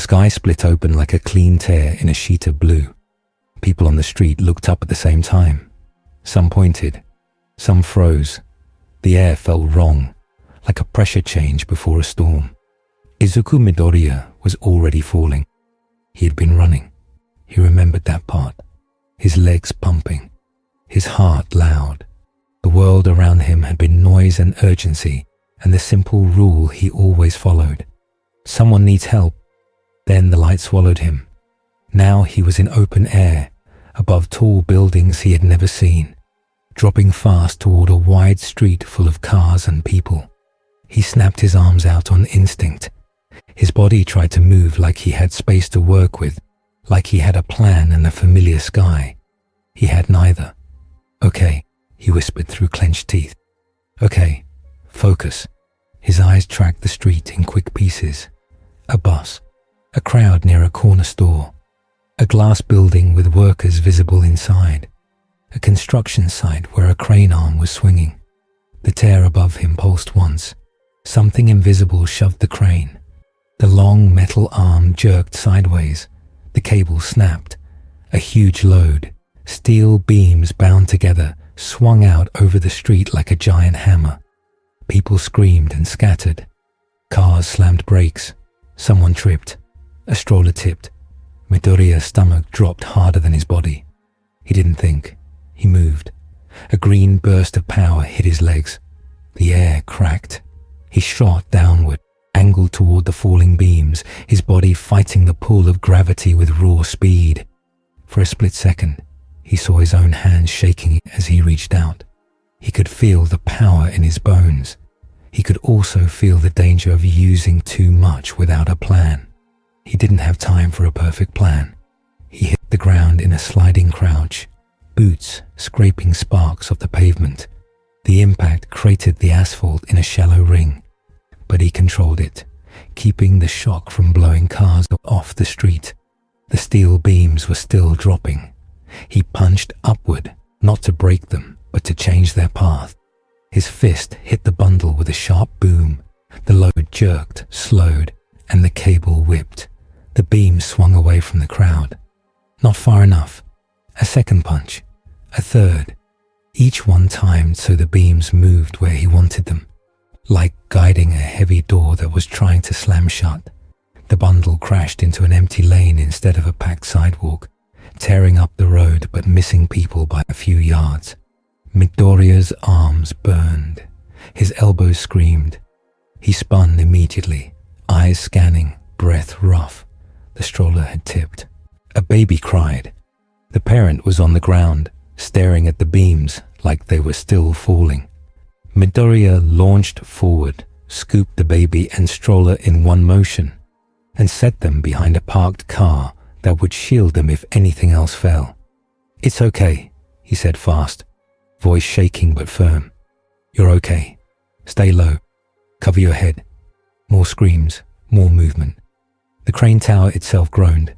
sky split open like a clean tear in a sheet of blue. People on the street looked up at the same time. Some pointed, some froze. The air felt wrong, like a pressure change before a storm. Izuku Midoriya was already falling. He had been running. He remembered that part. His legs pumping, his heart loud. The world around him had been noise and urgency, and the simple rule he always followed. Someone needs help. Then the light swallowed him. Now he was in open air, above tall buildings he had never seen, dropping fast toward a wide street full of cars and people. He snapped his arms out on instinct. His body tried to move like he had space to work with, like he had a plan and a familiar sky. He had neither. "Okay," he whispered through clenched teeth. "Okay, focus." His eyes tracked the street in quick pieces. A bus, a crowd near a corner store, a glass building with workers visible inside, a construction site where a crane arm was swinging. The tear above him pulsed once. Something invisible shoved the crane. The long metal arm jerked sideways. The cable snapped. A huge load, steel beams bound together, swung out over the street like a giant hammer. People screamed and scattered. Cars slammed brakes. Someone tripped. A stroller tipped. Midoriya's stomach dropped harder than his body. He didn't think. He moved. A green burst of power hit his legs. The air cracked. He shot downward, angled toward the falling beams, his body fighting the pull of gravity with raw speed. For a split second, he saw his own hands shaking as he reached out. He could feel the power in his bones. He could also feel the danger of using too much without a plan. He didn't have time for a perfect plan. He hit the ground in a sliding crouch, boots scraping sparks off the pavement. The impact cratered the asphalt in a shallow ring, but he controlled it, keeping the shock from blowing cars off the street. The steel beams were still dropping. He punched upward, not to break them, but to change their path. His fist hit the bundle with a sharp boom. The load jerked, slowed, and the cable whipped. The beam swung away from the crowd. Not far enough. A second punch. A third. Each one timed so the beams moved where he wanted them, like guiding a heavy door that was trying to slam shut. The bundle crashed into an empty lane instead of a packed sidewalk, tearing up the road but missing people by a few yards. Midoriya's arms burned. His elbows screamed. He spun immediately, eyes scanning, breath rough. The stroller had tipped. A baby cried. The parent was on the ground, staring at the beams like they were still falling. Midoriya launched forward, scooped the baby and stroller in one motion, and set them behind a parked car that would shield them if anything else fell. "It's okay," he said fast, voice shaking but firm. "You're okay. Stay low. Cover your head." More screams, more movement. The crane tower itself groaned.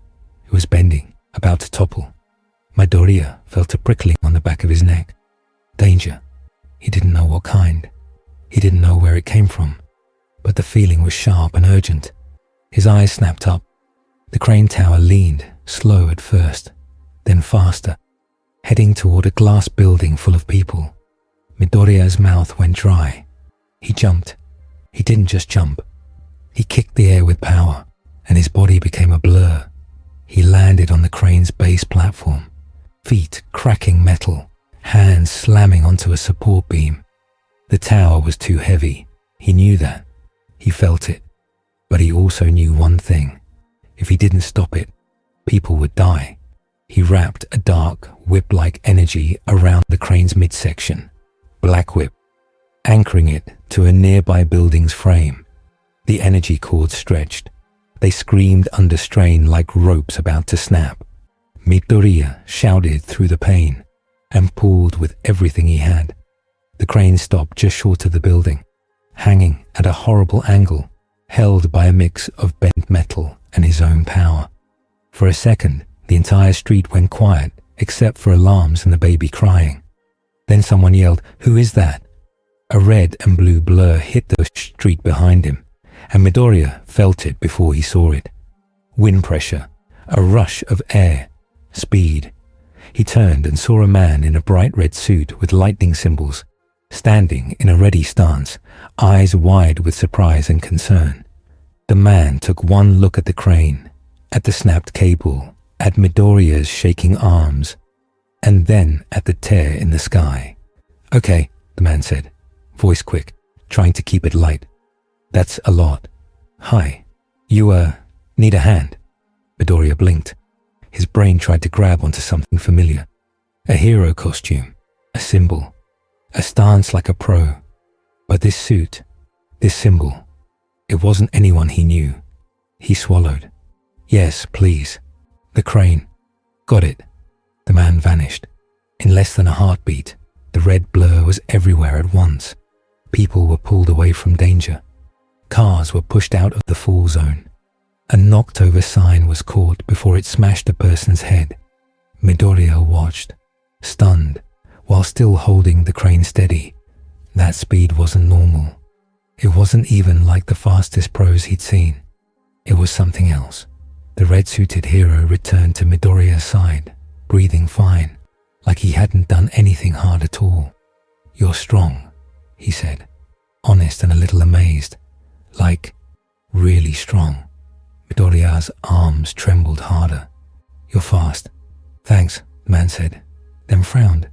It was bending, about to topple. Midoriya felt a prickling on the back of his neck. Danger. He didn't know what kind. He didn't know where it came from, but the feeling was sharp and urgent. His eyes snapped up. The crane tower leaned, slow at first, then faster, heading toward a glass building full of people. Midoriya's mouth went dry. He jumped. He didn't just jump. He kicked the air with power, and his body became a blur. He landed on the crane's base platform, feet cracking metal, hands slamming onto a support beam. The tower was too heavy. He knew that. He felt it. But he also knew one thing. If he didn't stop it, people would die. He wrapped a dark, whip-like energy around the crane's midsection, black whip, anchoring it to a nearby building's frame. The energy cords stretched. They screamed under strain like ropes about to snap. Midoriya shouted through the pain and pulled with everything he had. The crane stopped just short of the building, hanging at a horrible angle, held by a mix of bent metal and his own power. For a second, the entire street went quiet, except for alarms and the baby crying. Then someone yelled, "Who is that?" A red and blue blur hit the street behind him, and Midoriya felt it before he saw it. Wind pressure, a rush of air, speed. He turned and saw a man in a bright red suit with lightning symbols, standing in a ready stance, eyes wide with surprise and concern. The man took one look at the crane, at the snapped cable, at Midoriya's shaking arms, and then at the tear in the sky. "Okay," the man said, voice quick, trying to keep it light. "That's a lot. Hi. You, need a hand?" Midoriya blinked. His brain tried to grab onto something familiar. A hero costume, a symbol, a stance like a pro. But this suit, this symbol, it wasn't anyone he knew. He swallowed. "Yes, please." The crane. "Got it." The man vanished. In less than a heartbeat, the red blur was everywhere at once. People were pulled away from danger. Cars were pushed out of the fall zone. A knocked-over sign was caught before it smashed a person's head. Midoriya watched, stunned, while still holding the crane steady. That speed wasn't normal. It wasn't even like the fastest pros he'd seen. It was something else. The red-suited hero returned to Midoriya's side, breathing fine, like he hadn't done anything hard at all. "You're strong," he said, honest and a little amazed. Like, really strong. Midoriya's arms trembled harder. "You're fast." "Thanks," the man said, then frowned.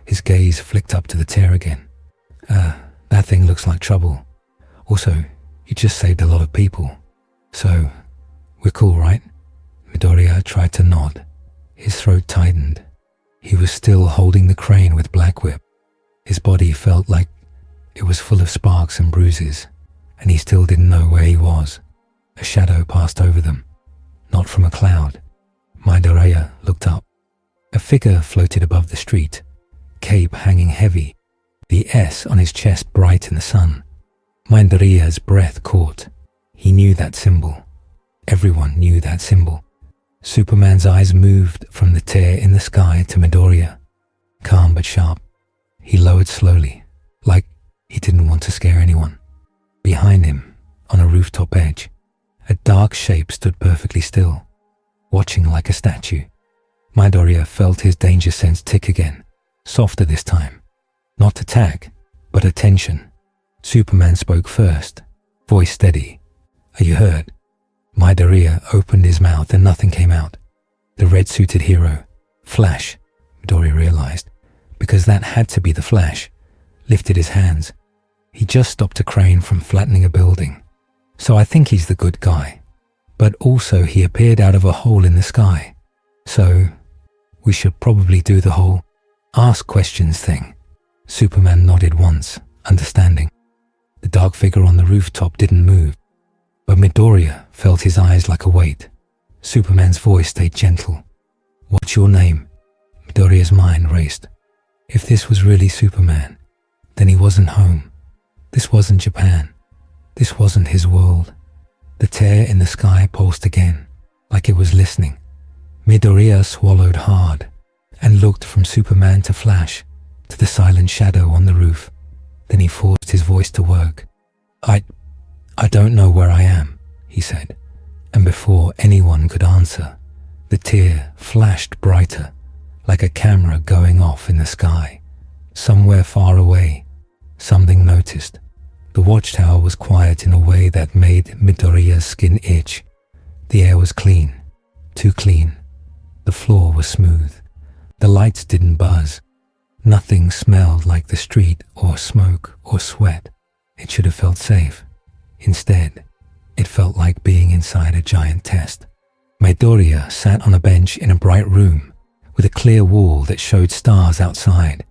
His gaze flicked up to the tear again. That thing looks like trouble. Also, you just saved a lot of people. So, we're cool, right?" Midoriya tried to nod. His throat tightened. He was still holding the crane with Black Whip. His body felt like it was full of sparks and bruises, and he still didn't know where he was. A shadow passed over them, not from a cloud. Midoriya looked up. A figure floated above the street, cape hanging heavy, the S on his chest bright in the sun. Midoriya's breath caught. He knew that symbol. Everyone knew that symbol. Superman's eyes moved from the tear in the sky to Midoriya, calm but sharp. He lowered slowly, like he didn't want to scare anyone. Behind him, on a rooftop edge, a dark shape stood perfectly still, watching like a statue. Midoriya felt his danger sense tick again, softer this time. Not attack, but attention. Superman spoke first, voice steady. "Are you hurt?" Midoriya opened his mouth and nothing came out. The red-suited hero, Flash, Midoriya realized, because that had to be the Flash, lifted his hands. He just stopped a crane from flattening a building. So I think he's the good guy. But also he appeared out of a hole in the sky. So we should probably do the whole ask questions thing. Superman nodded once, understanding. The dark figure on the rooftop didn't move, but Midoriya felt his eyes like a weight. Superman's voice stayed gentle. "What's your name?" Midoriya's mind raced. If this was really Superman, then he wasn't home. This wasn't Japan. This wasn't his world. The tear in the sky pulsed again, like it was listening. Midoriya swallowed hard and looked from Superman to Flash, to the silent shadow on the roof. Then he forced his voice to work. I don't know where I am," he said, and before anyone could answer, the tear flashed brighter, like a camera going off in the sky. Somewhere far away, something noticed. The watchtower was quiet in a way that made Midoriya's skin itch. The air was clean, too clean. The floor was smooth. The lights didn't buzz. Nothing smelled like the street or smoke or sweat. It should have felt safe. Instead, it felt like being inside a giant test. Midoriya sat on a bench in a bright room with a clear wall that showed stars outside.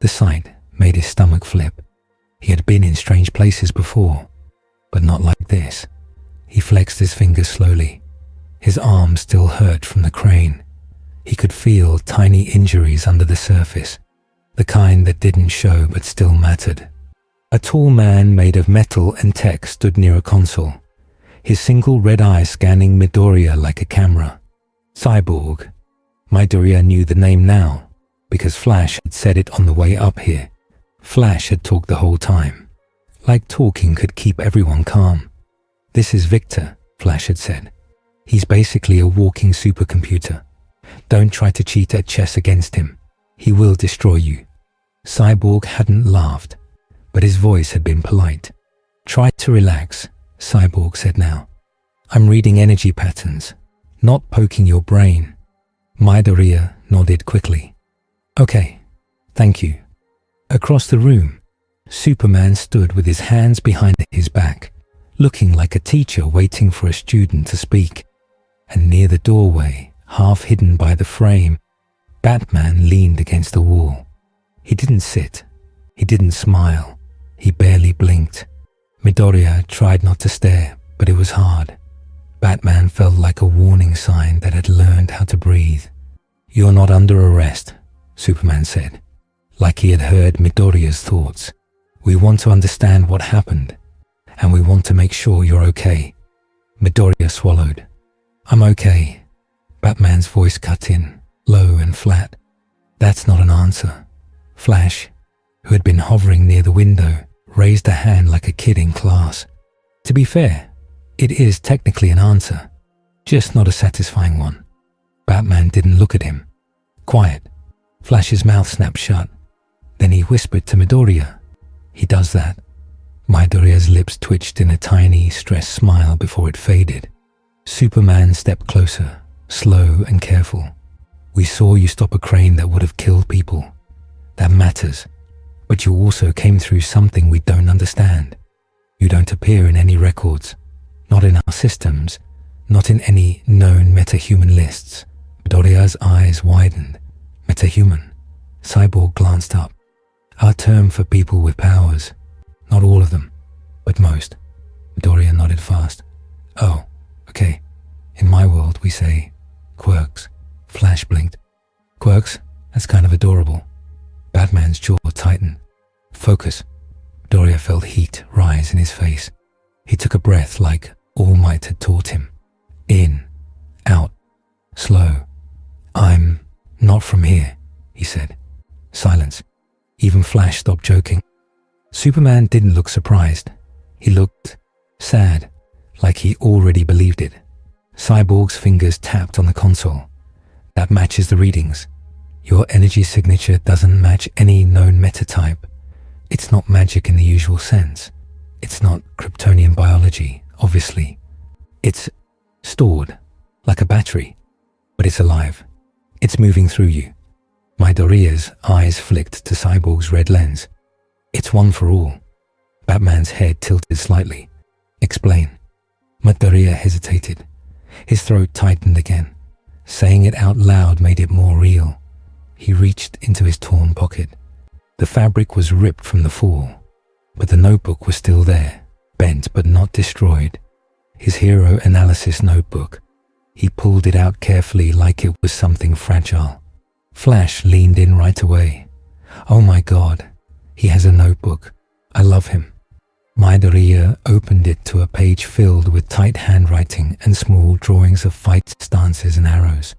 The sight made his stomach flip. He had been in strange places before, but not like this. He flexed his fingers slowly. His arm still hurt from the crane. He could feel tiny injuries under the surface, the kind that didn't show but still mattered. A tall man made of metal and tech stood near a console, his single red eye scanning Midoriya like a camera. Cyborg. Midoriya knew the name now, because Flash had said it on the way up here. Flash had talked the whole time, like talking could keep everyone calm. "This is Victor," Flash had said. He's basically a walking supercomputer. Don't try to cheat at chess against him. He will destroy you." Cyborg hadn't laughed, but his voice had been polite. "Try to relax," Cyborg said now. "I'm reading energy patterns, not poking your brain." Midoriya nodded quickly. "Okay, thank you." Across the room, Superman stood with his hands behind his back, looking like a teacher waiting for a student to speak. And near the doorway, half hidden by the frame, Batman leaned against the wall. He didn't sit. He didn't smile. He barely blinked. Midoriya tried not to stare, but it was hard. Batman felt like a warning sign that had learned how to breathe. "You're not under arrest," Superman said, like he had heard Midoriya's thoughts. "We want to understand what happened, and we want to make sure you're okay." Midoriya swallowed. "I'm okay." Batman's voice cut in, low and flat. "That's not an answer." Flash, who had been hovering near the window, raised a hand like a kid in class. "To be fair, it is technically an answer, just not a satisfying one." Batman didn't look at him. "Quiet." Flash's mouth snapped shut. Then he whispered to Midoriya. "He does that." Midoriya's lips twitched in a tiny, stressed smile before it faded. Superman stepped closer, slow and careful. "We saw you stop a crane that would have killed people. That matters. But you also came through something we don't understand. You don't appear in any records, not in our systems, not in any known metahuman lists." Midoriya's eyes widened. "Metahuman?" Cyborg glanced up. "Our term for people with powers. Not all of them, but most." Midoriya nodded fast. "Oh, okay. In my world we say quirks." Flash blinked. "Quirks? That's kind of adorable." Batman's jaw tightened. "Focus." Midoriya felt heat rise in his face. He took a breath like All Might had taught him. In, out, slow. "I'm not from here," he said. Silence. Even Flash stopped joking. Superman didn't look surprised. He looked sad, like he already believed it. Cyborg's fingers tapped on the console. "That matches the readings. Your energy signature doesn't match any known metatype. It's not magic in the usual sense. It's not Kryptonian biology, obviously. It's stored, like a battery, but it's alive. It's moving through you." Midoriya's eyes flicked to Cyborg's red lens. "It's one for all." Batman's head tilted slightly. "Explain." Midoriya hesitated. His throat tightened again. Saying it out loud made it more real. He reached into his torn pocket. The fabric was ripped from the fall, but the notebook was still there, bent but not destroyed. His hero analysis notebook. He pulled it out carefully like it was something fragile. Flash leaned in right away. "Oh my God, he has a notebook. I love him." Midoriya opened it to a page filled with tight handwriting and small drawings of fight stances and arrows.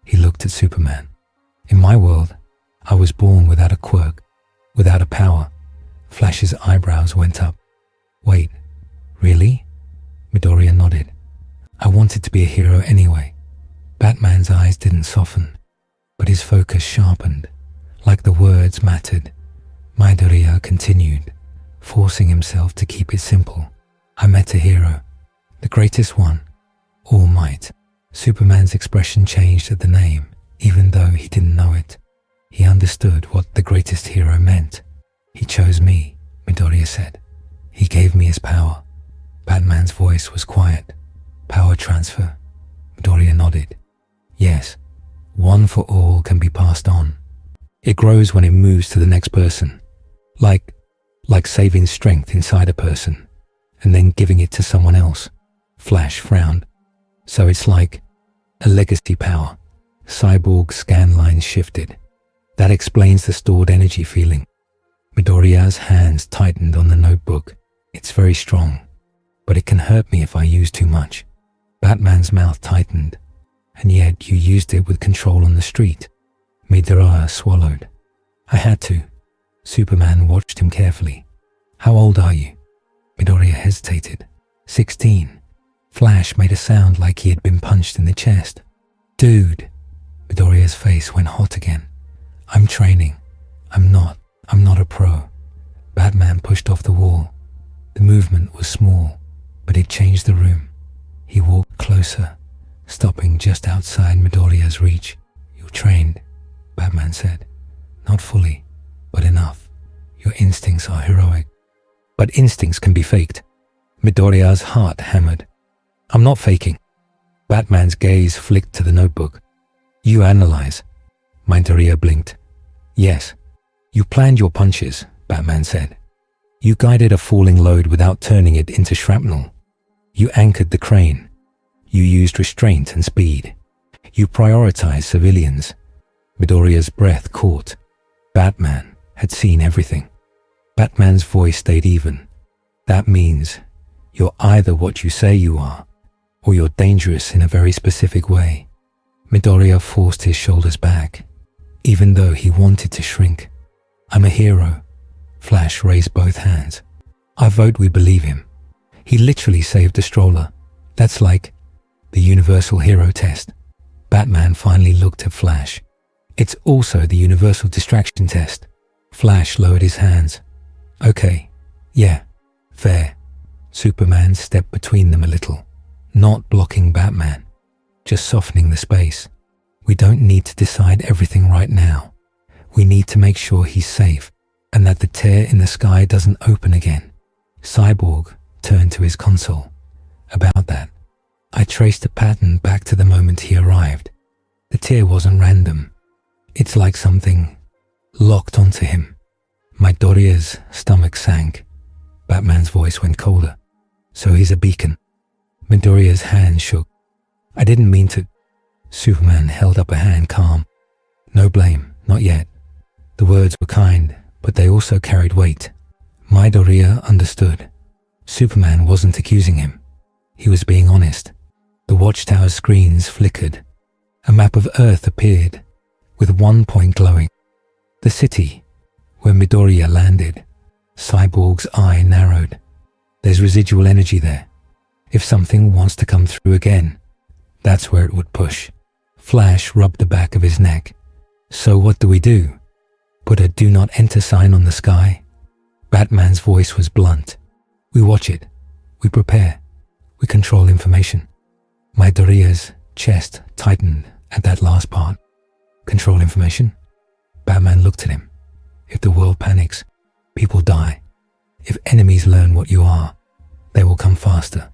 He looked at Superman. "In my world, I was born without a quirk, without a power." Flash's eyebrows went up. "Wait, really?" Midoriya nodded. "I wanted to be a hero anyway." Batman's eyes didn't soften, but his focus sharpened, like the words mattered. Midoriya continued, forcing himself to keep it simple. "I met a hero, the greatest one, All Might." Superman's expression changed at the name, even though he didn't know it. He understood what the greatest hero meant. "He chose me," Midoriya said. "He gave me his power." Batman's voice was quiet. "Power transfer?" Midoriya nodded. "Yes, one for all can be passed on. It grows when it moves to the next person. Like saving strength inside a person, and then giving it to someone else." Flash frowned. "So it's like a legacy power." Cyborg's scan lines shifted. "That explains the stored energy feeling." Midoriya's hands tightened on the notebook. "It's very strong, but it can hurt me if I use too much." Batman's mouth tightened. "And yet you used it with control on the street." Midoriya swallowed. "I had to." Superman watched him carefully. "How old are you?" Midoriya hesitated. 16. Flash made a sound like he had been punched in the chest. Dude, Midoriya's face went hot again. I'm training. I'm not a pro. Batman pushed off the wall. The movement was small, but it changed the room. He walked closer, stopping just outside Midoriya's reach. You're trained, Batman said. Not fully, but enough. Your instincts are heroic. But instincts can be faked. Midoriya's heart hammered. I'm not faking. Batman's gaze flicked to the notebook. You analyze. Midoriya blinked. Yes. You planned your punches, Batman said. You guided a falling load without turning it into shrapnel. You anchored the crane. You used restraint and speed. You prioritized civilians. Midoriya's breath caught. Batman had seen everything. Batman's voice stayed even. That means you're either what you say you are, or you're dangerous in a very specific way. Midoriya forced his shoulders back, even though he wanted to shrink. I'm a hero. Flash raised both hands. I vote we believe him. He literally saved a stroller. That's like the universal hero test. Batman finally looked at Flash. It's also the universal distraction test. Flash lowered his hands. Okay, yeah, fair. Superman stepped between them a little, not blocking Batman, just softening the space. We don't need to decide everything right now. We need to make sure he's safe and that the tear in the sky doesn't open again. Cyborg turned to his console. About that, I traced a pattern back to the moment he arrived. The tear wasn't random. It's like something locked onto him. Midoriya's stomach sank. Batman's voice went colder. So he's a beacon. Midoriya's hand shook. I didn't mean to. Superman held up a hand calm. No blame, not yet. The words were kind, but they also carried weight. Midoriya understood. Superman wasn't accusing him. He was being honest. The watchtower's screens flickered. A map of Earth appeared, with one point glowing. The city, where Midoriya landed. Cyborg's eye narrowed. There's residual energy there. If something wants to come through again, that's where it would push. Flash rubbed the back of his neck. So what do we do? Put a do not enter sign on the sky? Batman's voice was blunt. We watch it. We prepare. We control information. Midoriya's chest tightened at that last part. Control information? Batman looked at him. If the world panics, people die. If enemies learn what you are, they will come faster.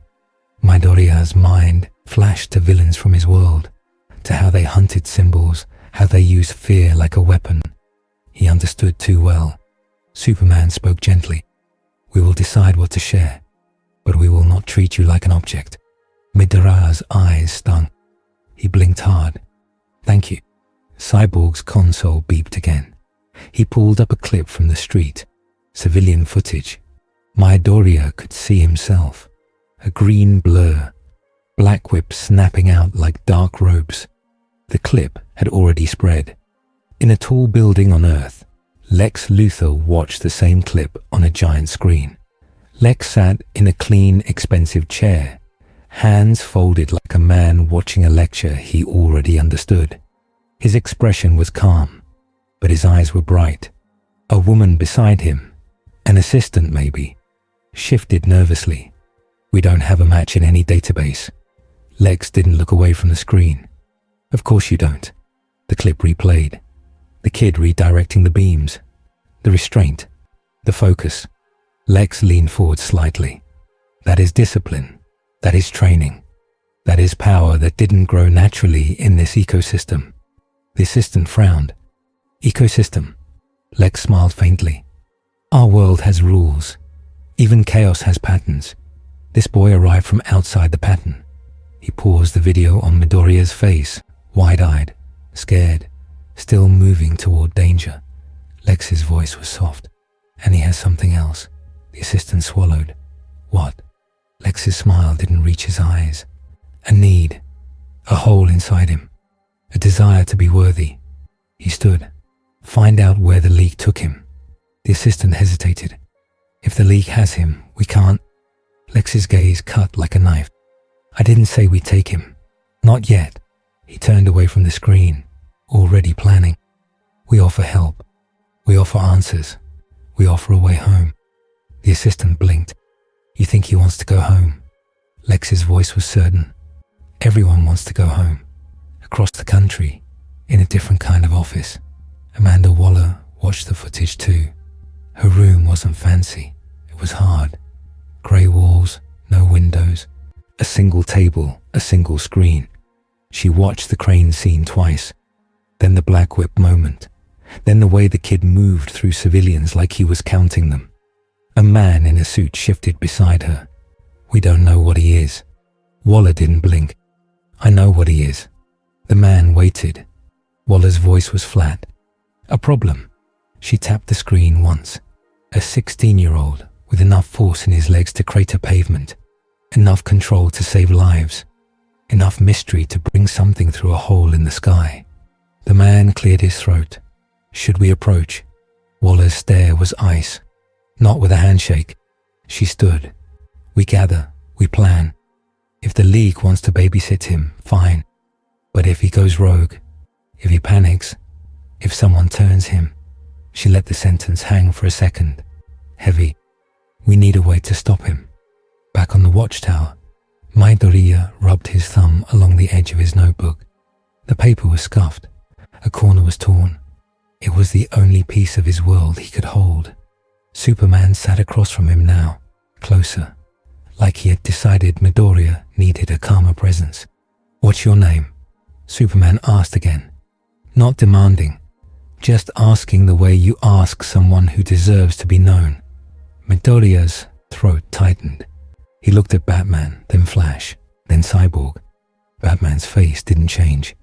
Midoriya's mind flashed to villains from his world, to how they hunted symbols, how they used fear like a weapon. He understood too well. Superman spoke gently. We will decide what to share, but we will not treat you like an object. Midoriya's eyes stung. He blinked hard. Thank you. Cyborg's console beeped again. He pulled up a clip from the street. Civilian footage. Midoriya could see himself. A green blur. Black whips snapping out like dark ropes. The clip had already spread. In a tall building on Earth, Lex Luthor watched the same clip on a giant screen. Lex sat in a clean, expensive chair, hands folded like a man watching a lecture he already understood. His expression was calm, but his eyes were bright. A woman beside him, an assistant maybe, shifted nervously. We don't have a match in any database. Lex didn't look away from the screen. Of course you don't. The clip replayed. The kid redirecting the beams. The restraint. The focus. Lex leaned forward slightly. That is discipline. That is training. That is power that didn't grow naturally in this ecosystem. The assistant frowned. Ecosystem. Lex smiled faintly. Our world has rules. Even chaos has patterns. This boy arrived from outside the pattern. He paused the video on Midoriya's face, wide-eyed, scared, still moving toward danger. Lex's voice was soft. And he has something else. The assistant swallowed. What? Lex's smile didn't reach his eyes. A need. A hole inside him. A desire to be worthy. He stood. Find out where the leak took him. The assistant hesitated. If the leak has him, we can't. Lex's gaze cut like a knife. I didn't say we'd take him. Not yet. He turned away from the screen, already planning. We offer help. We offer answers. We offer a way home. The assistant blinked. You think he wants to go home? Lex's voice was certain. Everyone wants to go home. Across the country, in a different kind of office. Amanda Waller watched the footage too. Her room wasn't fancy. It was hard. Grey walls, no windows. A single table, a single screen. She watched the crane scene twice. Then the black whip moment. Then the way the kid moved through civilians like he was counting them. A man in a suit shifted beside her. We don't know what he is. Waller didn't blink. I know what he is. The man waited. Waller's voice was flat. A problem. She tapped the screen once. A 16-year-old with enough force in his legs to crater pavement. Enough control to save lives. Enough mystery to bring something through a hole in the sky. The man cleared his throat. Should we approach? Waller's stare was ice. Not with a handshake. She stood. We gather. We plan. If the League wants to babysit him, fine. But if he goes rogue, if he panics, if someone turns him, she let the sentence hang for a second. Heavy. We need a way to stop him. Back on the watchtower, Midoriya rubbed his thumb along the edge of his notebook. The paper was scuffed. A corner was torn. It was the only piece of his world he could hold. Superman sat across from him now, closer, like he had decided Midoriya needed a calmer presence. What's your name? Superman asked again. Not demanding, just asking the way you ask someone who deserves to be known. Midoriya's throat tightened. He looked at Batman, then Flash, then Cyborg. Batman's face didn't change.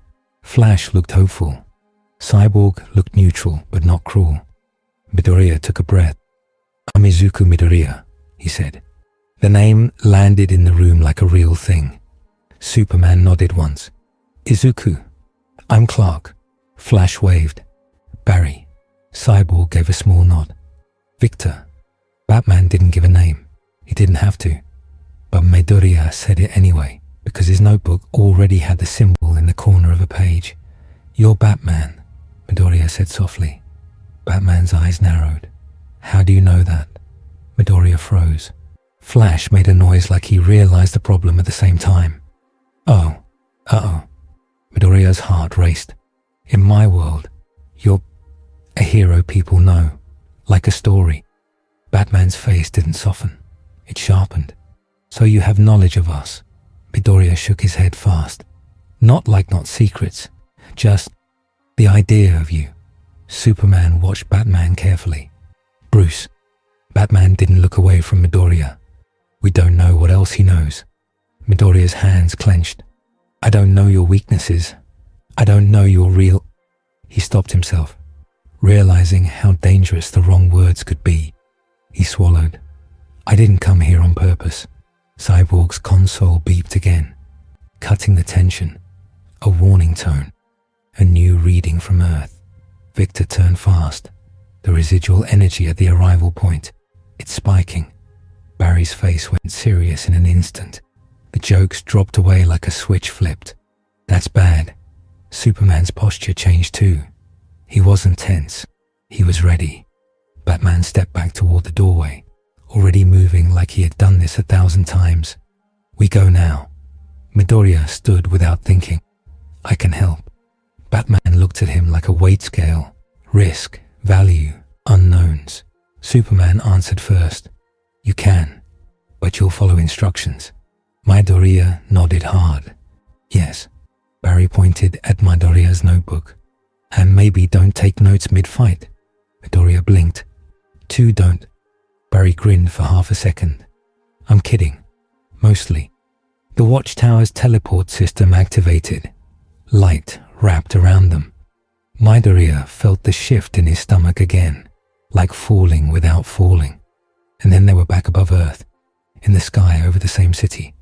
Flash looked hopeful. Cyborg looked neutral, but not cruel. Midoriya took a breath. I'm Izuku Midoriya, he said. The name landed in the room like a real thing. Superman nodded once. Izuku. I'm Clark. Flash waved. Barry. Cyborg gave a small nod. Victor. Batman didn't give a name. He didn't have to. But Midoriya said it anyway, because his notebook already had the symbol in the corner of a page. You're Batman, Midoriya said softly. Batman's eyes narrowed. How do you know that? Midoriya froze. Flash made a noise like he realized the problem at the same time. Oh, uh-oh. Midoriya's heart raced. In my world, you're a hero people know, like a story. Batman's face didn't soften. It sharpened. So you have knowledge of us. Midoriya shook his head fast. Not secrets, just the idea of you. Superman watched Batman carefully. Bruce. Batman didn't look away from Midoriya. We don't know what else he knows. Midoriya's hands clenched. I don't know your weaknesses. I don't know your real... He stopped himself, realizing how dangerous the wrong words could be. He swallowed. I didn't come here on purpose. Cyborg's console beeped again, cutting the tension. A warning tone. A new reading from Earth. Victor turned fast. The residual energy at the arrival point. It's spiking. Barry's face went serious in an instant. The jokes dropped away like a switch flipped. That's bad. Superman's posture changed too. He wasn't tense. He was ready. Batman stepped back toward the doorway, already moving like he had done this 1,000 times. We go now. Midoriya stood without thinking. I can help. Batman looked at him like a weight scale. Risk, value, unknowns. Superman answered first. You can, but you'll follow instructions. Midoriya nodded hard. Yes. Barry pointed at Midoriya's notebook. And maybe don't take notes mid-fight. Midoriya blinked. Two don't. Barry grinned for half a second. I'm kidding. Mostly. The watchtower's teleport system activated. Light wrapped around them. Midoriya felt the shift in his stomach again, like falling without falling. And then they were back above Earth, in the sky over the same city.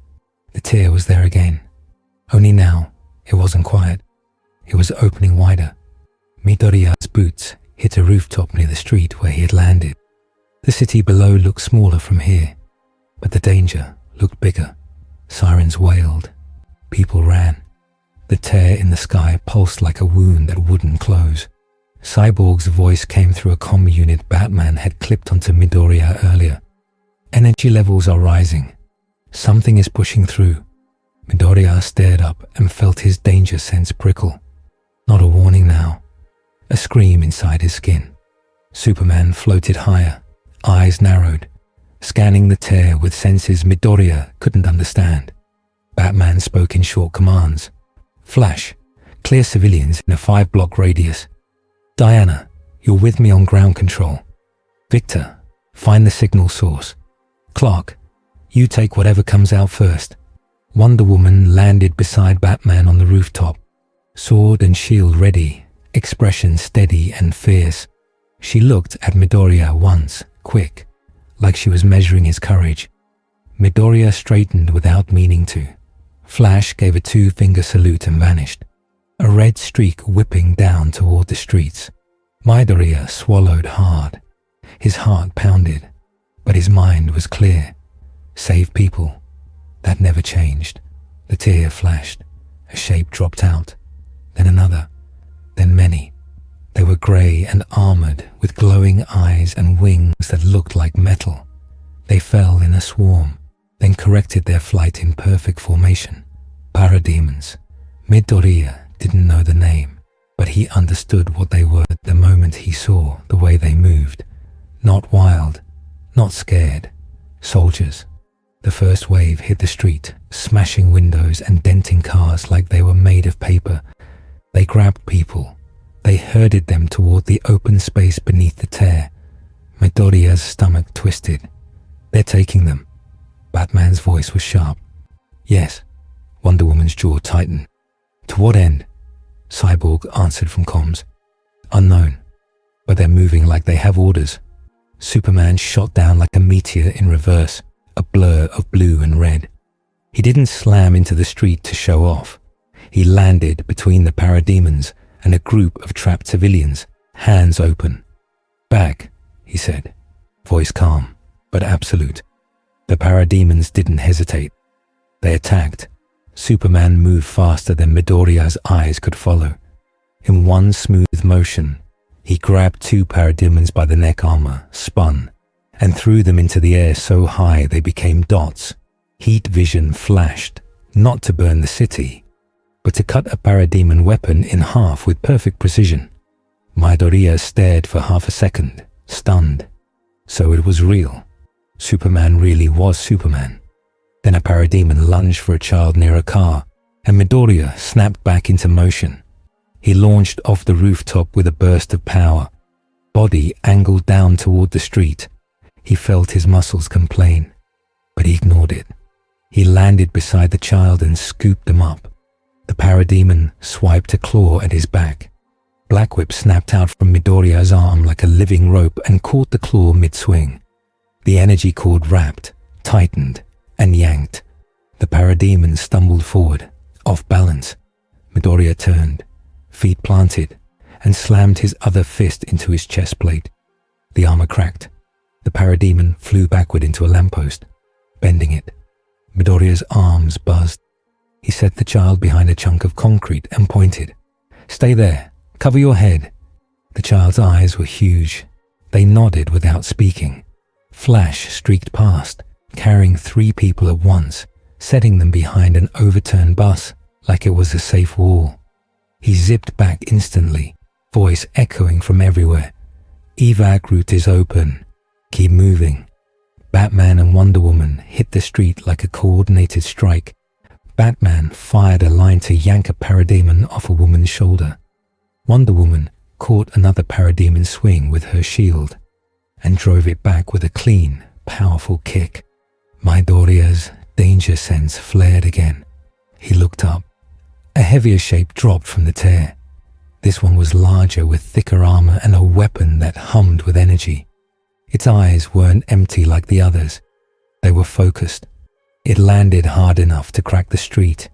The tear was there again. Only now, it wasn't quiet. It was opening wider. Midoriya's boots hit a rooftop near the street where he had landed. The city below looked smaller from here, but the danger looked bigger. Sirens wailed. People ran. The tear in the sky pulsed like a wound that wouldn't close. Cyborg's voice came through a comm unit Batman had clipped onto Midoriya earlier. Energy levels are rising. Something is pushing through. Midoriya stared up and felt his danger sense prickle. Not a warning now. A scream inside his skin. Superman floated higher, eyes narrowed, scanning the tear with senses Midoriya couldn't understand. Batman spoke in short commands. Flash, clear civilians in a 5-block radius. Diana, you're with me on ground control. Victor, find the signal source. Clark, you take whatever comes out first. Wonder Woman landed beside Batman on the rooftop, sword and shield ready, expression steady and fierce. She looked at Midoriya once, quick, like she was measuring his courage. Midoriya straightened without meaning to. Flash gave a 2-finger salute and vanished, a red streak whipping down toward the streets. Midoriya swallowed hard. His heart pounded, but his mind was clear. Save people. That never changed. The tear flashed. A shape dropped out. Then another. Then many. They were grey and armoured, with glowing eyes and wings that looked like metal. They fell in a swarm, then corrected their flight in perfect formation. Parademons. Midoriya didn't know the name, but he understood what they were the moment he saw the way they moved. Not wild, not scared. Soldiers. The first wave hit the street, smashing windows and denting cars like they were made of paper. They grabbed people. They herded them toward the open space beneath the tear. Midoriya's stomach twisted. They're taking them. Batman's voice was sharp. Yes. Wonder Woman's jaw tightened. To what end? Cyborg answered from comms. Unknown. But they're moving like they have orders. Superman shot down like a meteor in reverse, a blur of blue and red. He didn't slam into the street to show off. He landed between the parademons and a group of trapped civilians, hands open. Back, he said, voice calm, but absolute. The parademons didn't hesitate. They attacked. Superman moved faster than Midoriya's eyes could follow. In one smooth motion, he grabbed 2 parademons by the neck armor, spun, and threw them into the air so high they became dots. Heat vision flashed, not to burn the city, but to cut a parademon weapon in half with perfect precision. Midoriya stared for half a second, stunned. So it was real. Superman really was Superman. Then a parademon lunged for a child near a car, and Midoriya snapped back into motion. He launched off the rooftop with a burst of power. Body angled down toward the street. He felt his muscles complain, but he ignored it. He landed beside the child and scooped them up. The parademon swiped a claw at his back. Black Whip snapped out from Midoriya's arm like a living rope and caught the claw mid-swing. The energy cord wrapped, tightened, and yanked. The parademon stumbled forward, off balance. Midoriya turned, feet planted, and slammed his other fist into his chest plate. The armor cracked. The parademon flew backward into a lamppost, bending it. Midoriya's arms buzzed. He set the child behind a chunk of concrete and pointed. Stay there. Cover your head. The child's eyes were huge. They nodded without speaking. Flash streaked past, carrying 3 people at once, setting them behind an overturned bus like it was a safe wall. He zipped back instantly, voice echoing from everywhere. Evac route is open. Keep moving. Batman and Wonder Woman hit the street like a coordinated strike. Batman fired a line to yank a parademon off a woman's shoulder. Wonder Woman caught another parademon swing with her shield and drove it back with a clean, powerful kick. Midoriya's danger sense flared again. He looked up. A heavier shape dropped from the tear. This one was larger with thicker armor and a weapon that hummed with energy. Its eyes weren't empty like the others. They were focused. It landed hard enough to crack the street.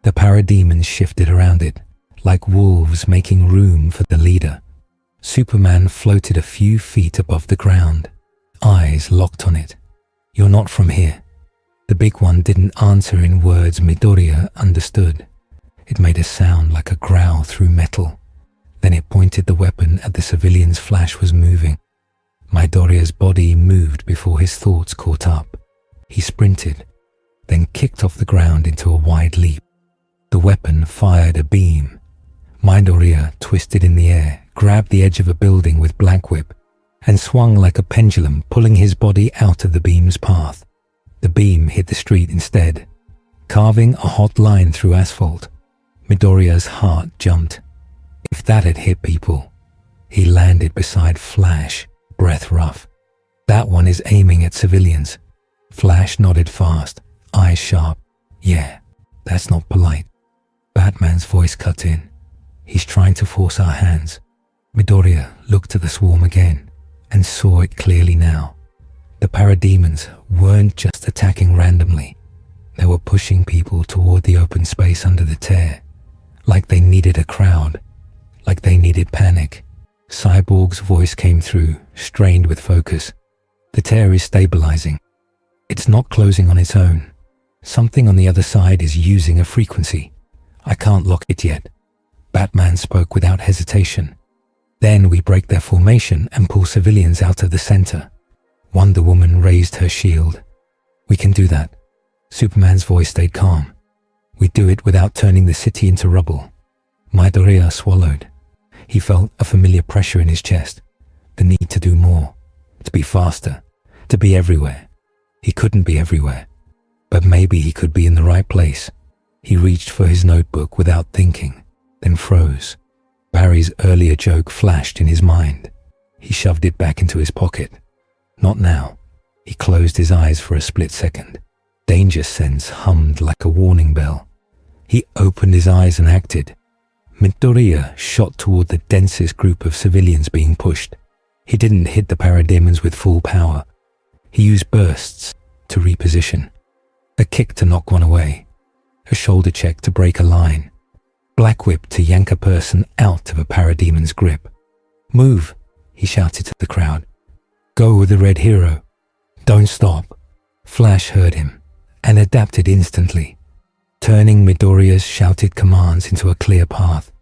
The parademons shifted around it, like wolves making room for the leader. Superman floated a few feet above the ground, eyes locked on it. You're not from here. The big one didn't answer in words Midoriya understood. It made a sound like a growl through metal. Then it pointed the weapon at the civilians Flash was moving. Midoriya's body moved before his thoughts caught up. He sprinted, then kicked off the ground into a wide leap. The weapon fired a beam. Midoriya twisted in the air, grabbed the edge of a building with Black Whip, and swung like a pendulum, pulling his body out of the beam's path. The beam hit the street instead, carving a hot line through asphalt. Midoriya's heart jumped. If that had hit people, he landed beside Flash, breath rough. That one is aiming at civilians. Flash nodded fast, eyes sharp. Yeah, that's not polite. Batman's voice cut in. He's trying to force our hands. Midoriya looked at the swarm again and saw it clearly now. The parademons weren't just attacking randomly. They were pushing people toward the open space under the tear, like they needed a crowd, like they needed panic. Cyborg's voice came through, strained with focus. The tear is stabilizing. It's not closing on its own. Something on the other side is using a frequency. I can't lock it yet. Batman spoke without hesitation. Then we break their formation and pull civilians out of the center. Wonder Woman raised her shield. We can do that. Superman's voice stayed calm. We do it without turning the city into rubble. Midoriya swallowed. He felt a familiar pressure in his chest. The need to do more. To be faster. To be everywhere. He couldn't be everywhere. But maybe he could be in the right place. He reached for his notebook without thinking, then froze. Barry's earlier joke flashed in his mind. He shoved it back into his pocket. Not now. He closed his eyes for a split second. Danger sense hummed like a warning bell. He opened his eyes and acted. Midoriya shot toward the densest group of civilians being pushed. He didn't hit the parademons with full power. He used bursts to reposition. A kick to knock one away. A shoulder check to break a line. Black Whip to yank a person out of a parademon's grip. Move, he shouted to the crowd. Go with the red hero. Don't stop. Flash heard him and adapted instantly, turning Midoriya's shouted commands into a clear path.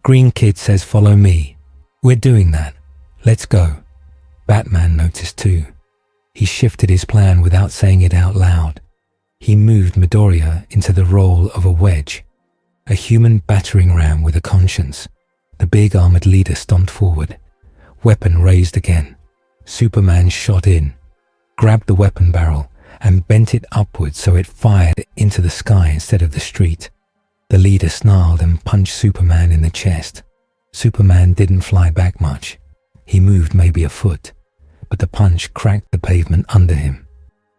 Green Kid says follow me. We're doing that. Let's go. Batman noticed too. He shifted his plan without saying it out loud. He moved Midoriya into the role of a wedge, a human battering ram with a conscience. The big armored leader stomped forward, weapon raised again. Superman shot in, grabbed the weapon barrel, and bent it upwards so it fired into the sky instead of the street. The leader snarled and punched Superman in the chest. Superman didn't fly back much. He moved maybe a foot, but the punch cracked the pavement under him.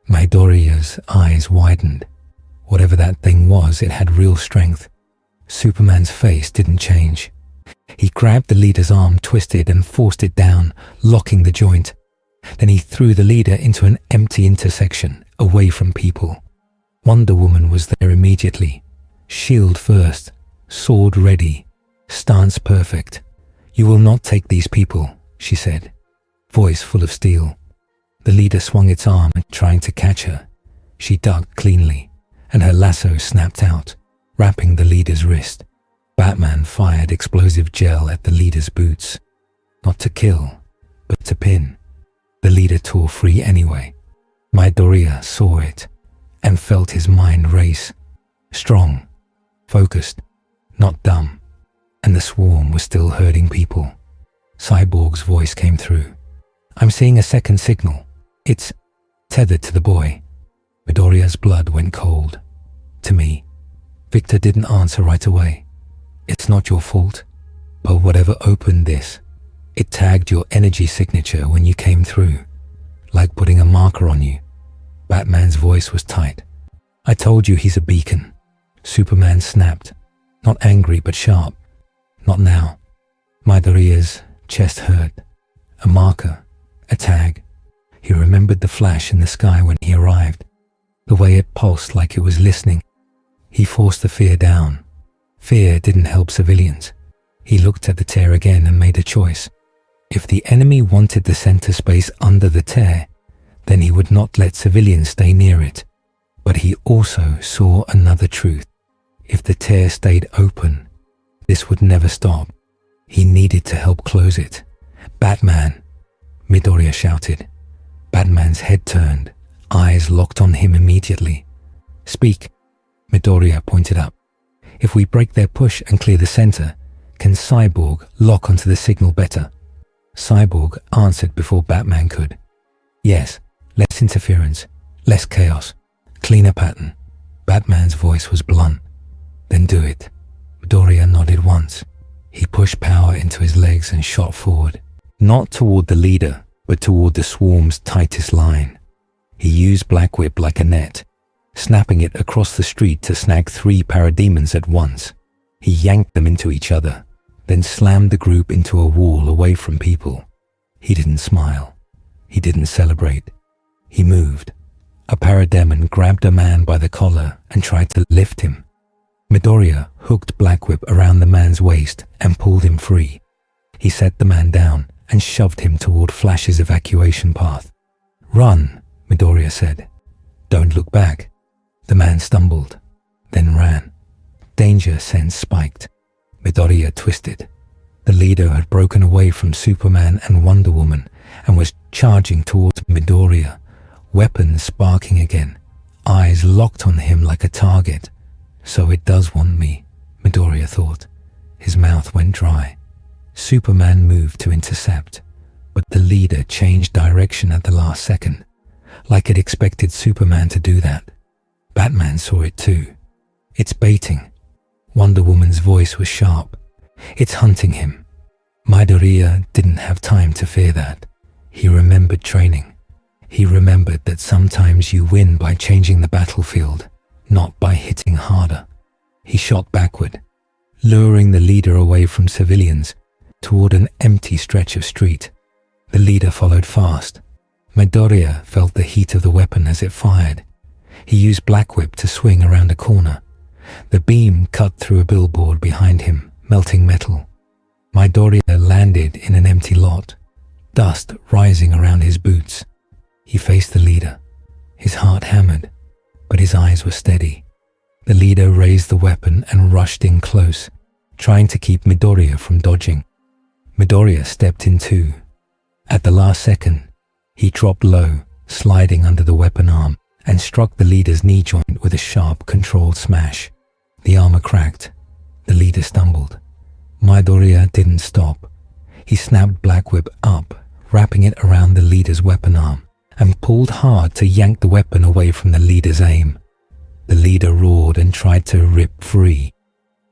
Midoriya's eyes widened. Whatever that thing was, it had real strength. Superman's face didn't change. He grabbed the leader's arm, twisted and forced it down, locking the joint. Then he threw the leader into an empty intersection, away from people. Wonder Woman was there immediately. Shield first, sword ready, stance perfect. You will not take these people, she said, voice full of steel. The leader swung its arm, trying to catch her. She ducked cleanly, and her lasso snapped out, wrapping the leader's wrist. Batman fired explosive gel at the leader's boots. Not to kill, but to pin. The leader tore free anyway. Midoriya saw it, and felt his mind race. Strong, focused, not dumb. And the swarm was still hurting people. Cyborg's voice came through. I'm seeing a second signal. It's tethered to the boy. Midoriya's blood went cold. To me. Victor didn't answer right away. It's not your fault, but whatever opened this, it tagged your energy signature when you came through, like putting a marker on you. Batman's voice was tight. I told you he's a beacon. Superman snapped, not angry but sharp. Not now. Midoriya's chest hurt. A marker, a tag. He remembered the flash in the sky when he arrived, the way it pulsed like it was listening. He forced the fear down. Fear didn't help civilians. He looked at the tear again and made a choice. If the enemy wanted the center space under the tear, then he would not let civilians stay near it. But he also saw another truth. If the tear stayed open, this would never stop. He needed to help close it. "Batman!" Midoriya shouted. Batman's head turned, eyes locked on him immediately. "Speak," Midoriya pointed up. "If we break their push and clear the center, can Cyborg lock onto the signal better?" Cyborg answered before Batman could. "Yes, less interference, less chaos, cleaner pattern." Batman's voice was blunt. "Then do it." Midoriya nodded once. He pushed power into his legs and shot forward, not toward the leader, but toward the swarm's tightest line. He used Black Whip like a net, snapping it across the street to snag 3 parademons at once. He yanked them into each other, then slammed the group into a wall away from people. He didn't smile. He didn't celebrate. He moved. A parademon grabbed a man by the collar and tried to lift him. Midoriya hooked Black Whip around the man's waist and pulled him free. He set the man down and shoved him toward Flash's evacuation path. "Run," Midoriya said. "Don't look back." The man stumbled, then ran. Danger sense spiked. Midoriya twisted. The leader had broken away from Superman and Wonder Woman and was charging towards Midoriya, weapons sparking again, eyes locked on him like a target. "So it does want me," Midoriya thought. His mouth went dry. Superman moved to intercept, but the leader changed direction at the last second, like it expected Superman to do that. Batman saw it too. "It's baiting." Wonder Woman's voice was sharp. "It's hunting him." Midoriya didn't have time to fear that. He remembered training. He remembered that sometimes you win by changing the battlefield, not by hitting harder. He shot backward, luring the leader away from civilians toward an empty stretch of street. The leader followed fast. Midoriya felt the heat of the weapon as it fired. He used Black Whip to swing around a corner. The beam cut through a billboard behind him, melting metal. Midoriya landed in an empty lot, dust rising around his boots. He faced the leader. His heart hammered, but his eyes were steady. The leader raised the weapon and rushed in close, trying to keep Midoriya from dodging. Midoriya stepped in too. At the last second, he dropped low, sliding under the weapon arm, and struck the leader's knee joint with a sharp, controlled smash. The armor cracked. The leader stumbled. Midoriya didn't stop. He snapped Black Whip up, wrapping it around the leader's weapon arm, and pulled hard to yank the weapon away from the leader's aim. The leader roared and tried to rip free.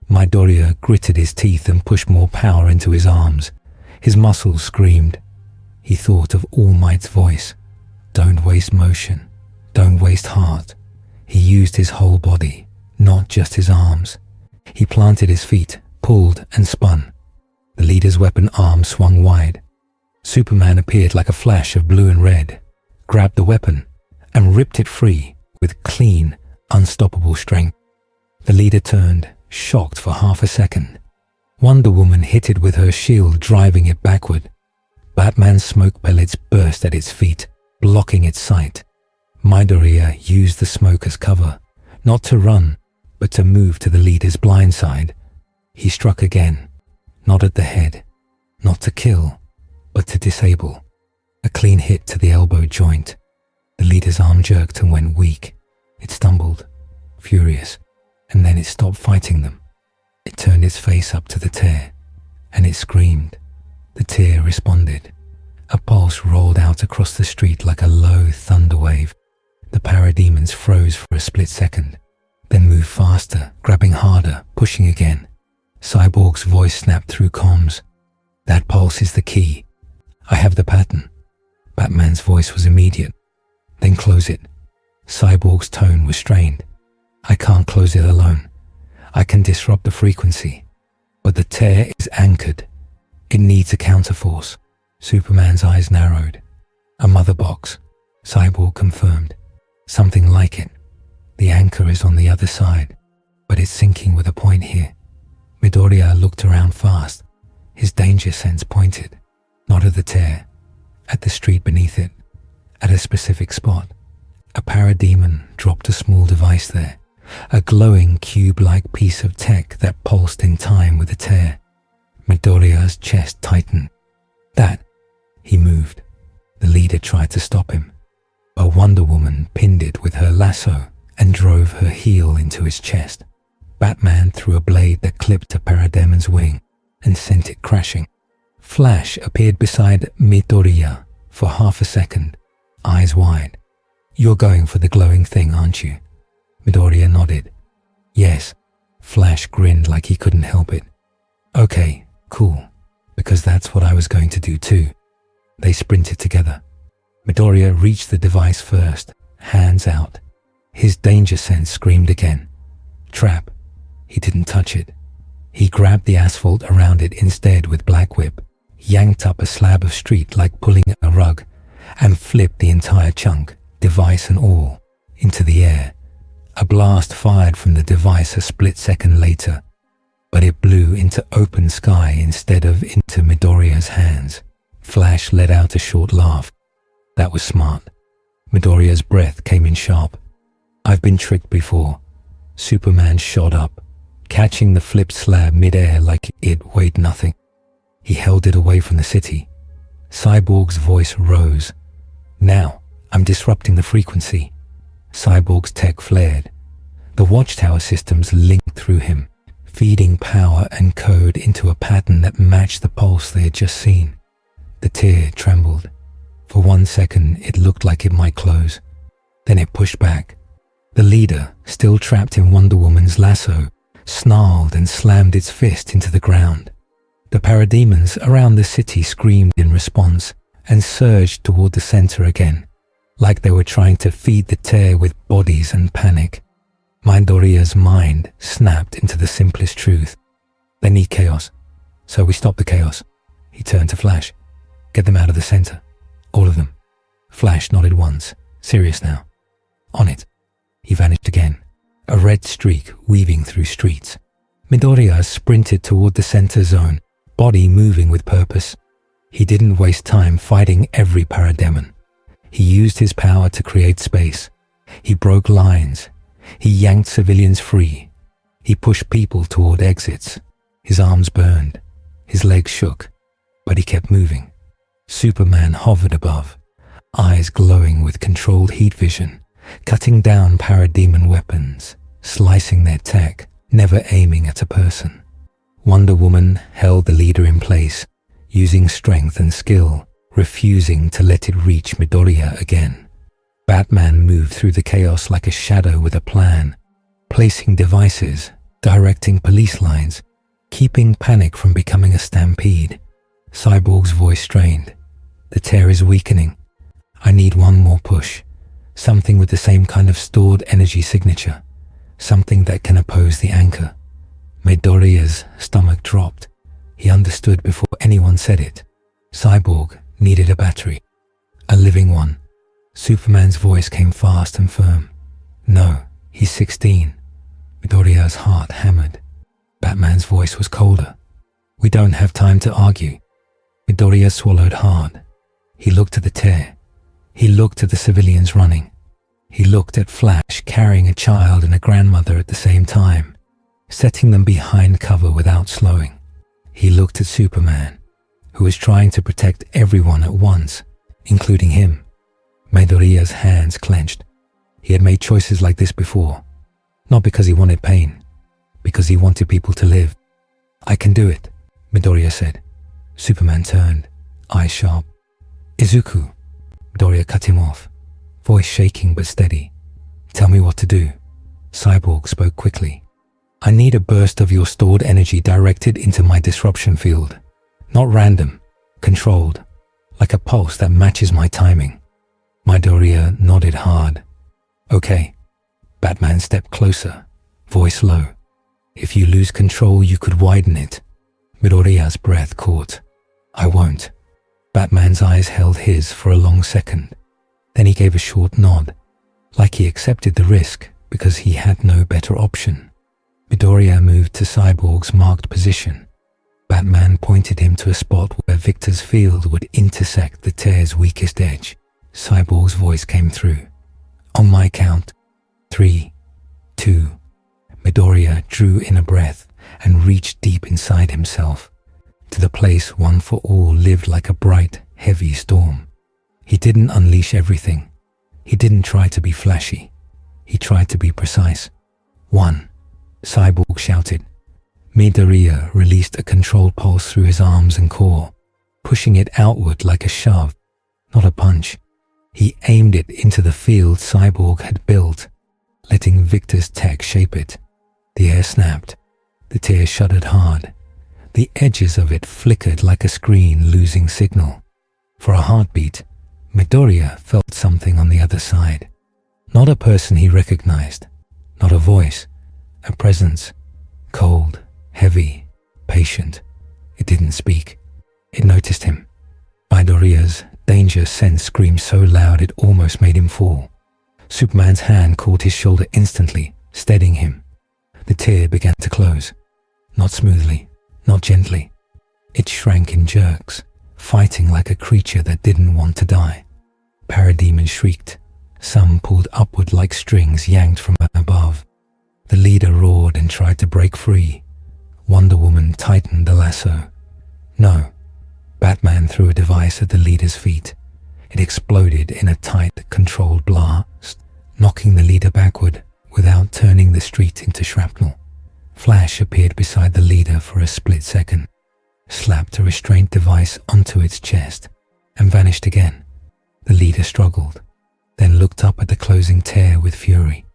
Midoriya gritted his teeth and pushed more power into his arms. His muscles screamed. He thought of All Might's voice. "Don't waste motion. Don't waste heart." He used his whole body, not just his arms. He planted his feet, pulled and spun. The leader's weapon arm swung wide. Superman appeared like a flash of blue and red, grabbed the weapon, and ripped it free with clean, unstoppable strength. The leader turned, shocked for half a second. Wonder Woman hit it with her shield, driving it backward. Batman's smoke pellets burst at its feet, blocking its sight. Midoriya used the smoke as cover, not to run, but to move to the leader's blind side. He struck again, not at the head, not to kill, but to disable. A clean hit to the elbow joint. The leader's arm jerked and went weak. It stumbled, furious, and then it stopped fighting them. It turned its face up to the tear, and it screamed. The tear responded. A pulse rolled out across the street like a low thunder wave. The parademons froze for a split second, then moved faster, grabbing harder, pushing again. Cyborg's voice snapped through comms. "That pulse is the key. I have the pattern." Batman's voice was immediate. "Then close it." Cyborg's tone was strained. "I can't close it alone. I can disrupt the frequency, but the tear is anchored. It needs a counterforce." Superman's eyes narrowed. "A mother box," Cyborg confirmed. "Something like it. The anchor is on the other side, but it's sinking with a point here." Midoriya looked around fast. His danger sense pointed, not at the tear, at the street beneath it, at a specific spot. A parademon dropped a small device there, a glowing cube-like piece of tech that pulsed in time with the tear. Midoriya's chest tightened. That, he moved. The leader tried to stop him. A Wonder Woman pinned it with her lasso and drove her heel into his chest. Batman threw a blade that clipped a parademon's wing and sent it crashing. Flash appeared beside Midoriya for half a second, eyes wide. "You're going for the glowing thing, aren't you?" Midoriya nodded. "Yes." Flash grinned like he couldn't help it. "Okay, cool, because that's what I was going to do too." They sprinted together. Midoriya reached the device first, hands out. His danger sense screamed again. Trap. He didn't touch it. He grabbed the asphalt around it instead with Black Whip, yanked up a slab of street like pulling a rug, and flipped the entire chunk, device and all, into the air. A blast fired from the device a split second later, but it blew into open sky instead of into Midoriya's hands. Flash let out a short laugh. That was smart. Midoriya's breath came in sharp. "I've been tricked before." Superman shot up, catching the flipped slab mid-air like it weighed nothing. He held it away from the city. Cyborg's voice rose. "Now, I'm disrupting the frequency." Cyborg's tech flared. The watchtower systems linked through him, feeding power and code into a pattern that matched the pulse they had just seen. The tear trembled. For 1 second, it looked like it might close. Then it pushed back. The leader, still trapped in Wonder Woman's lasso, snarled and slammed its fist into the ground. The parademons around the city screamed in response and surged toward the center again, like they were trying to feed the tear with bodies and panic. Midoriya's mind snapped into the simplest truth. They need chaos, so we stop the chaos. He turned to Flash. "Get them out of the center. All of them." Flash nodded once, serious now. "On it." He vanished again, a red streak weaving through streets. Midoriya sprinted toward the center zone, body moving with purpose. He didn't waste time fighting every parademon. He used his power to create space. He broke lines. He yanked civilians free. He pushed people toward exits. His arms burned. His legs shook, but he kept moving. Superman hovered above, eyes glowing with controlled heat vision, cutting down parademon weapons, slicing their tech, never aiming at a person. Wonder Woman held the leader in place, using strength and skill, refusing to let it reach Midoriya again. Batman moved through the chaos like a shadow with a plan, placing devices, directing police lines, keeping panic from becoming a stampede. Cyborg's voice strained. "The tear is weakening. I need one more push. Something with the same kind of stored energy signature. Something that can oppose the anchor." Midoriya's stomach dropped. He understood before anyone said it. Cyborg needed a battery. A living one. Superman's voice came fast and firm. "No, he's 16. Midoriya's heart hammered. Batman's voice was colder. "We don't have time to argue." Midoriya swallowed hard. He looked at the tear. He looked at the civilians running. He looked at Flash carrying a child and a grandmother at the same time, setting them behind cover without slowing. He looked at Superman, who was trying to protect everyone at once, including him. Midoriya's hands clenched. He had made choices like this before, not because he wanted pain, because he wanted people to live. "I can do it," Midoriya said. Superman turned, eyes sharp. "Izuku." Midoriya cut him off, voice shaking but steady. "Tell me what to do." Cyborg spoke quickly. "I need a burst of your stored energy directed into my disruption field. Not random, controlled, like a pulse that matches my timing." Midoriya nodded hard. "Okay." Batman stepped closer, voice low. "If you lose control, you could widen it." Midoriya's breath caught. "I won't." Batman's eyes held his for a long second. Then he gave a short nod, like he accepted the risk because he had no better option. Midoriya moved to Cyborg's marked position. Batman pointed him to a spot where Victor's field would intersect the tear's weakest edge. Cyborg's voice came through. On my count. 3, 2. Midoriya drew in a breath and reached deep inside himself, to the place one for all lived like a bright, heavy storm. He didn't unleash everything. He didn't try to be flashy. He tried to be precise. 1. Cyborg shouted. Midoriya released a controlled pulse through his arms and core, pushing it outward like a shove, not a punch. He aimed it into the field Cyborg had built, letting Victor's tech shape it. The air snapped. The tear shuddered hard. The edges of it flickered like a screen losing signal. For a heartbeat, Midoriya felt something on the other side. Not a person he recognized, not a voice, a presence, cold, heavy, patient. It didn't speak. It noticed him. Midoriya's danger sense screamed so loud it almost made him fall. Superman's hand caught his shoulder instantly, steadying him. The tear began to close. Not smoothly, not gently. It shrank in jerks, fighting like a creature that didn't want to die. Parademons shrieked. Some pulled upward like strings yanked from above. The leader roared and tried to break free. Wonder Woman tightened the lasso. No. Batman threw a device at the leader's feet. It exploded in a tight, controlled blast, knocking the leader backward without turning the street into shrapnel. Flash appeared beside the leader for a split second, slapped a restraint device onto its chest, and vanished again. The leader struggled, then looked up at the closing tear with fury.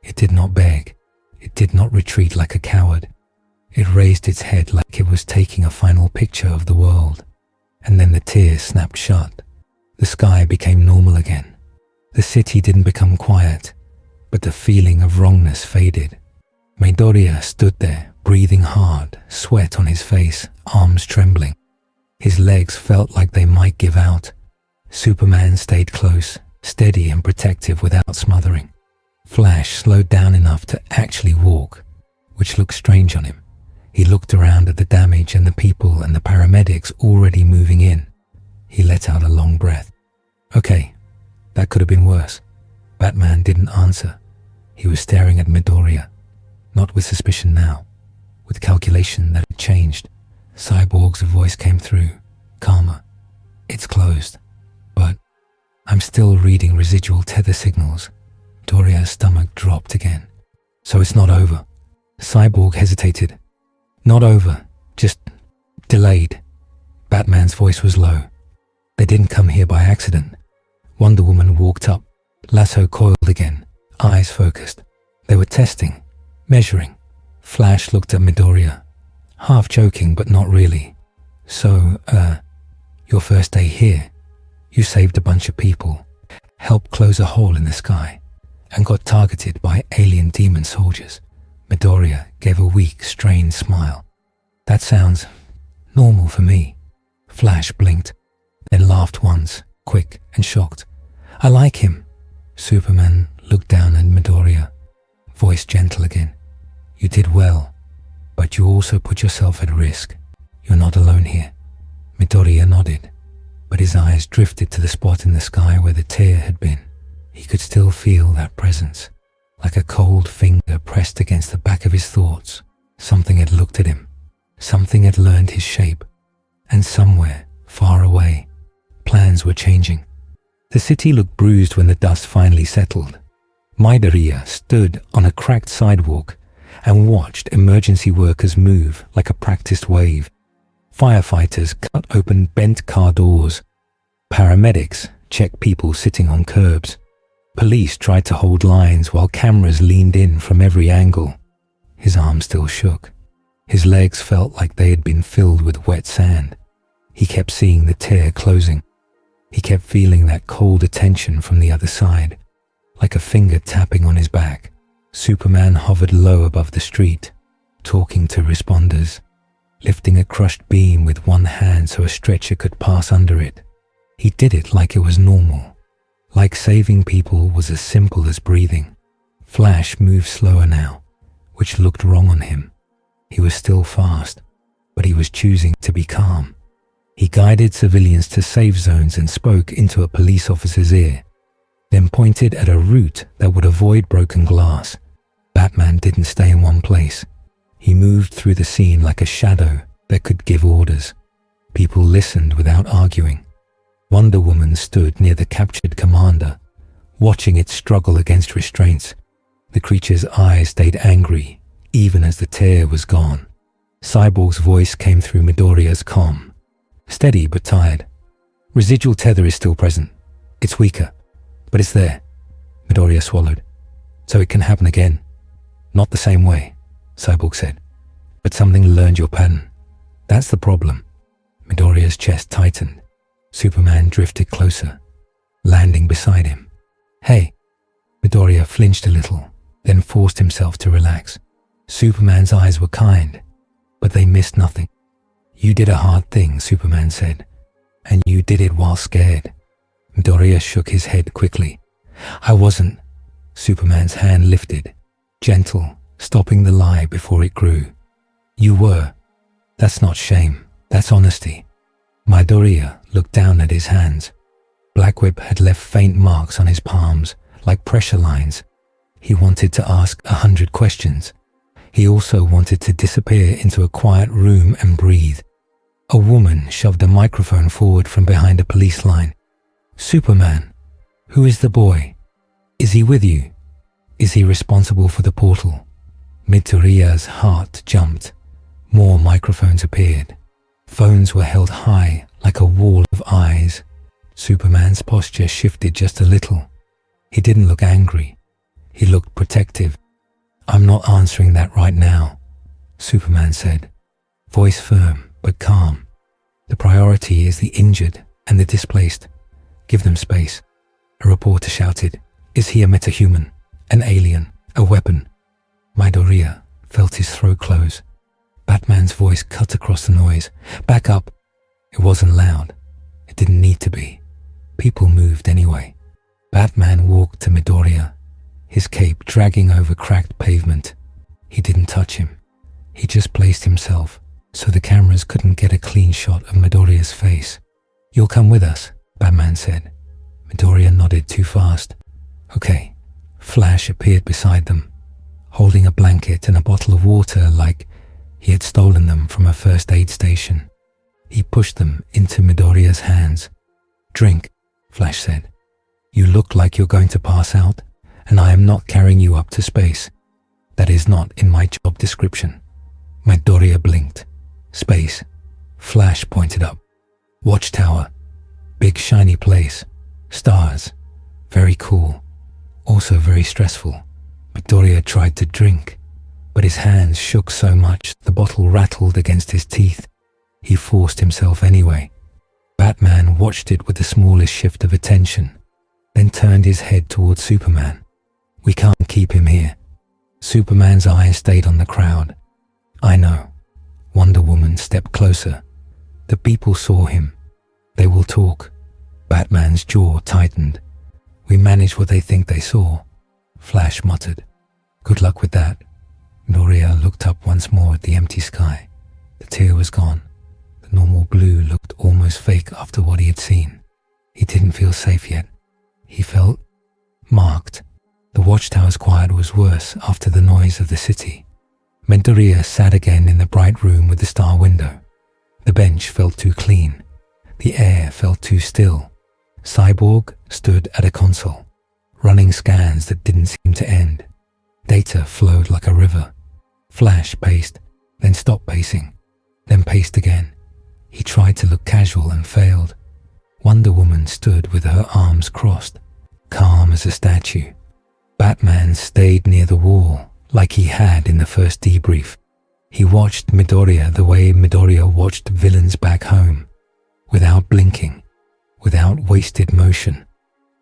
It did not beg. It did not retreat like a coward. It raised its head like it was taking a final picture of the world. And then the tear snapped shut. The sky became normal again. The city didn't become quiet, but the feeling of wrongness faded. Midoriya stood there, breathing hard, sweat on his face, arms trembling. His legs felt like they might give out. Superman stayed close, steady and protective without smothering. Flash slowed down enough to actually walk, which looked strange on him. He looked around at the damage and the people and the paramedics already moving in. He let out a long breath. Okay, that could have been worse. Batman didn't answer. He was staring at Midoriya, not with suspicion now, with calculation that had changed. Cyborg's voice came through, calmer. It's closed, but I'm still reading residual tether signals. Midoriya's stomach dropped again. So it's not over. Cyborg hesitated. Not over, just delayed. Batman's voice was low. They didn't come here by accident. Wonder Woman walked up, lasso coiled again, eyes focused. They were testing, measuring. Flash looked at Midoriya, half joking but not really. So, your first day here, you saved a bunch of people, helped close a hole in the sky, and got targeted by alien demon soldiers. Midoriya gave a weak, strained smile. That sounds normal for me. Flash blinked, then laughed once, quick and shocked. I like him. Superman looked down at Midoriya, voice gentle again. You did well, but you also put yourself at risk. You're not alone here. Midoriya nodded, but his eyes drifted to the spot in the sky where the tear had been. He could still feel that presence, like a cold finger pressed against the back of his thoughts. Something had looked at him. Something had learned his shape. And somewhere, far away, plans were changing. The city looked bruised when the dust finally settled. Midoriya stood on a cracked sidewalk and watched emergency workers move like a practiced wave. Firefighters cut open bent car doors. Paramedics checked people sitting on curbs. Police tried to hold lines while cameras leaned in from every angle. His arms still shook. His legs felt like they had been filled with wet sand. He kept seeing the tear closing. He kept feeling that cold attention from the other side, like a finger tapping on his back. Superman hovered low above the street, talking to responders, lifting a crushed beam with one hand so a stretcher could pass under it. He did it like it was normal, like saving people was as simple as breathing. Flash moved slower now, which looked wrong on him. He was still fast, but he was choosing to be calm. He guided civilians to safe zones and spoke into a police officer's ear. then pointed at a route that would avoid broken glass. Batman didn't stay in one place. He moved through the scene like a shadow that could give orders. People listened without arguing. Wonder Woman stood near the captured commander, watching it struggle against restraints. The creature's eyes stayed angry, even as the tear was gone. Cyborg's voice came through Midoriya's comm. Steady but tired. Residual tether is still present. It's weaker, but it's there. Midoriya swallowed. So it can happen again. Not the same way, Cyborg said. But something learned your pattern. That's the problem. Midoriya's chest tightened. Superman drifted closer, landing beside him. Hey! Midoriya flinched a little, then forced himself to relax. Superman's eyes were kind, but they missed nothing. You did a hard thing, Superman said, and you did it while scared. Midoriya shook his head quickly. I wasn't. Superman's hand lifted, gentle, stopping the lie before it grew. You were. That's not shame, that's honesty. Midoriya looked down at his hands. Black Whip had left faint marks on his palms, like pressure lines. He wanted to ask 100 questions. He also wanted to disappear into a quiet room and breathe. A woman shoved a microphone forward from behind a police line. Superman, who is the boy? Is he with you? Is he responsible for the portal? Midoriya's heart jumped. More microphones appeared. Phones were held high like a wall of eyes. Superman's posture shifted just a little. He didn't look angry. He looked protective. I'm not answering that right now, Superman said, voice firm but calm. The priority is the injured and the displaced. Give them space. A reporter shouted, Is he a metahuman? An alien? A weapon? Midoriya felt his throat close. Batman's voice cut across the noise. Back up. It wasn't loud. It didn't need to be. People moved anyway. Batman walked to Midoriya, his cape dragging over cracked pavement. He didn't touch him. He just placed himself so the cameras couldn't get a clean shot of Midoriya's face. You'll come with us, Batman said. Midoriya nodded too fast. Okay. Flash appeared beside them, holding a blanket and a bottle of water like he had stolen them from a first aid station. He pushed them into Midoriya's hands. Drink, Flash said. You look like you're going to pass out, and I am not carrying you up to space. That is not in my job description. Midoriya blinked. Space. Flash pointed up. Watchtower. Big shiny place. Stars. Very cool. Also very stressful. Midoriya tried to drink, but his hands shook so much the bottle rattled against his teeth. He forced himself anyway. Batman watched it with the smallest shift of attention, then turned his head towards Superman. We can't keep him here. Superman's eyes stayed on the crowd. I know. Wonder Woman stepped closer. The people saw him. They will talk. Batman's jaw tightened. We manage what they think they saw. Flash muttered. Good luck with that. Midoriya looked up once more at the empty sky. The tear was gone. The normal blue looked almost fake after what he had seen. He didn't feel safe yet. He felt marked. The watchtower's quiet was worse after the noise of the city. Midoriya sat again in the bright room with the star window. The bench felt too clean. The air felt too still. Cyborg stood at a console, running scans that didn't seem to end. Data flowed like a river. Flash paced, then stopped pacing, then paced again. He tried to look casual and failed. Wonder Woman stood with her arms crossed, calm as a statue. Batman stayed near the wall, like he had in the first debrief. He watched Midoriya the way Midoriya watched villains back home, without blinking, without wasted motion.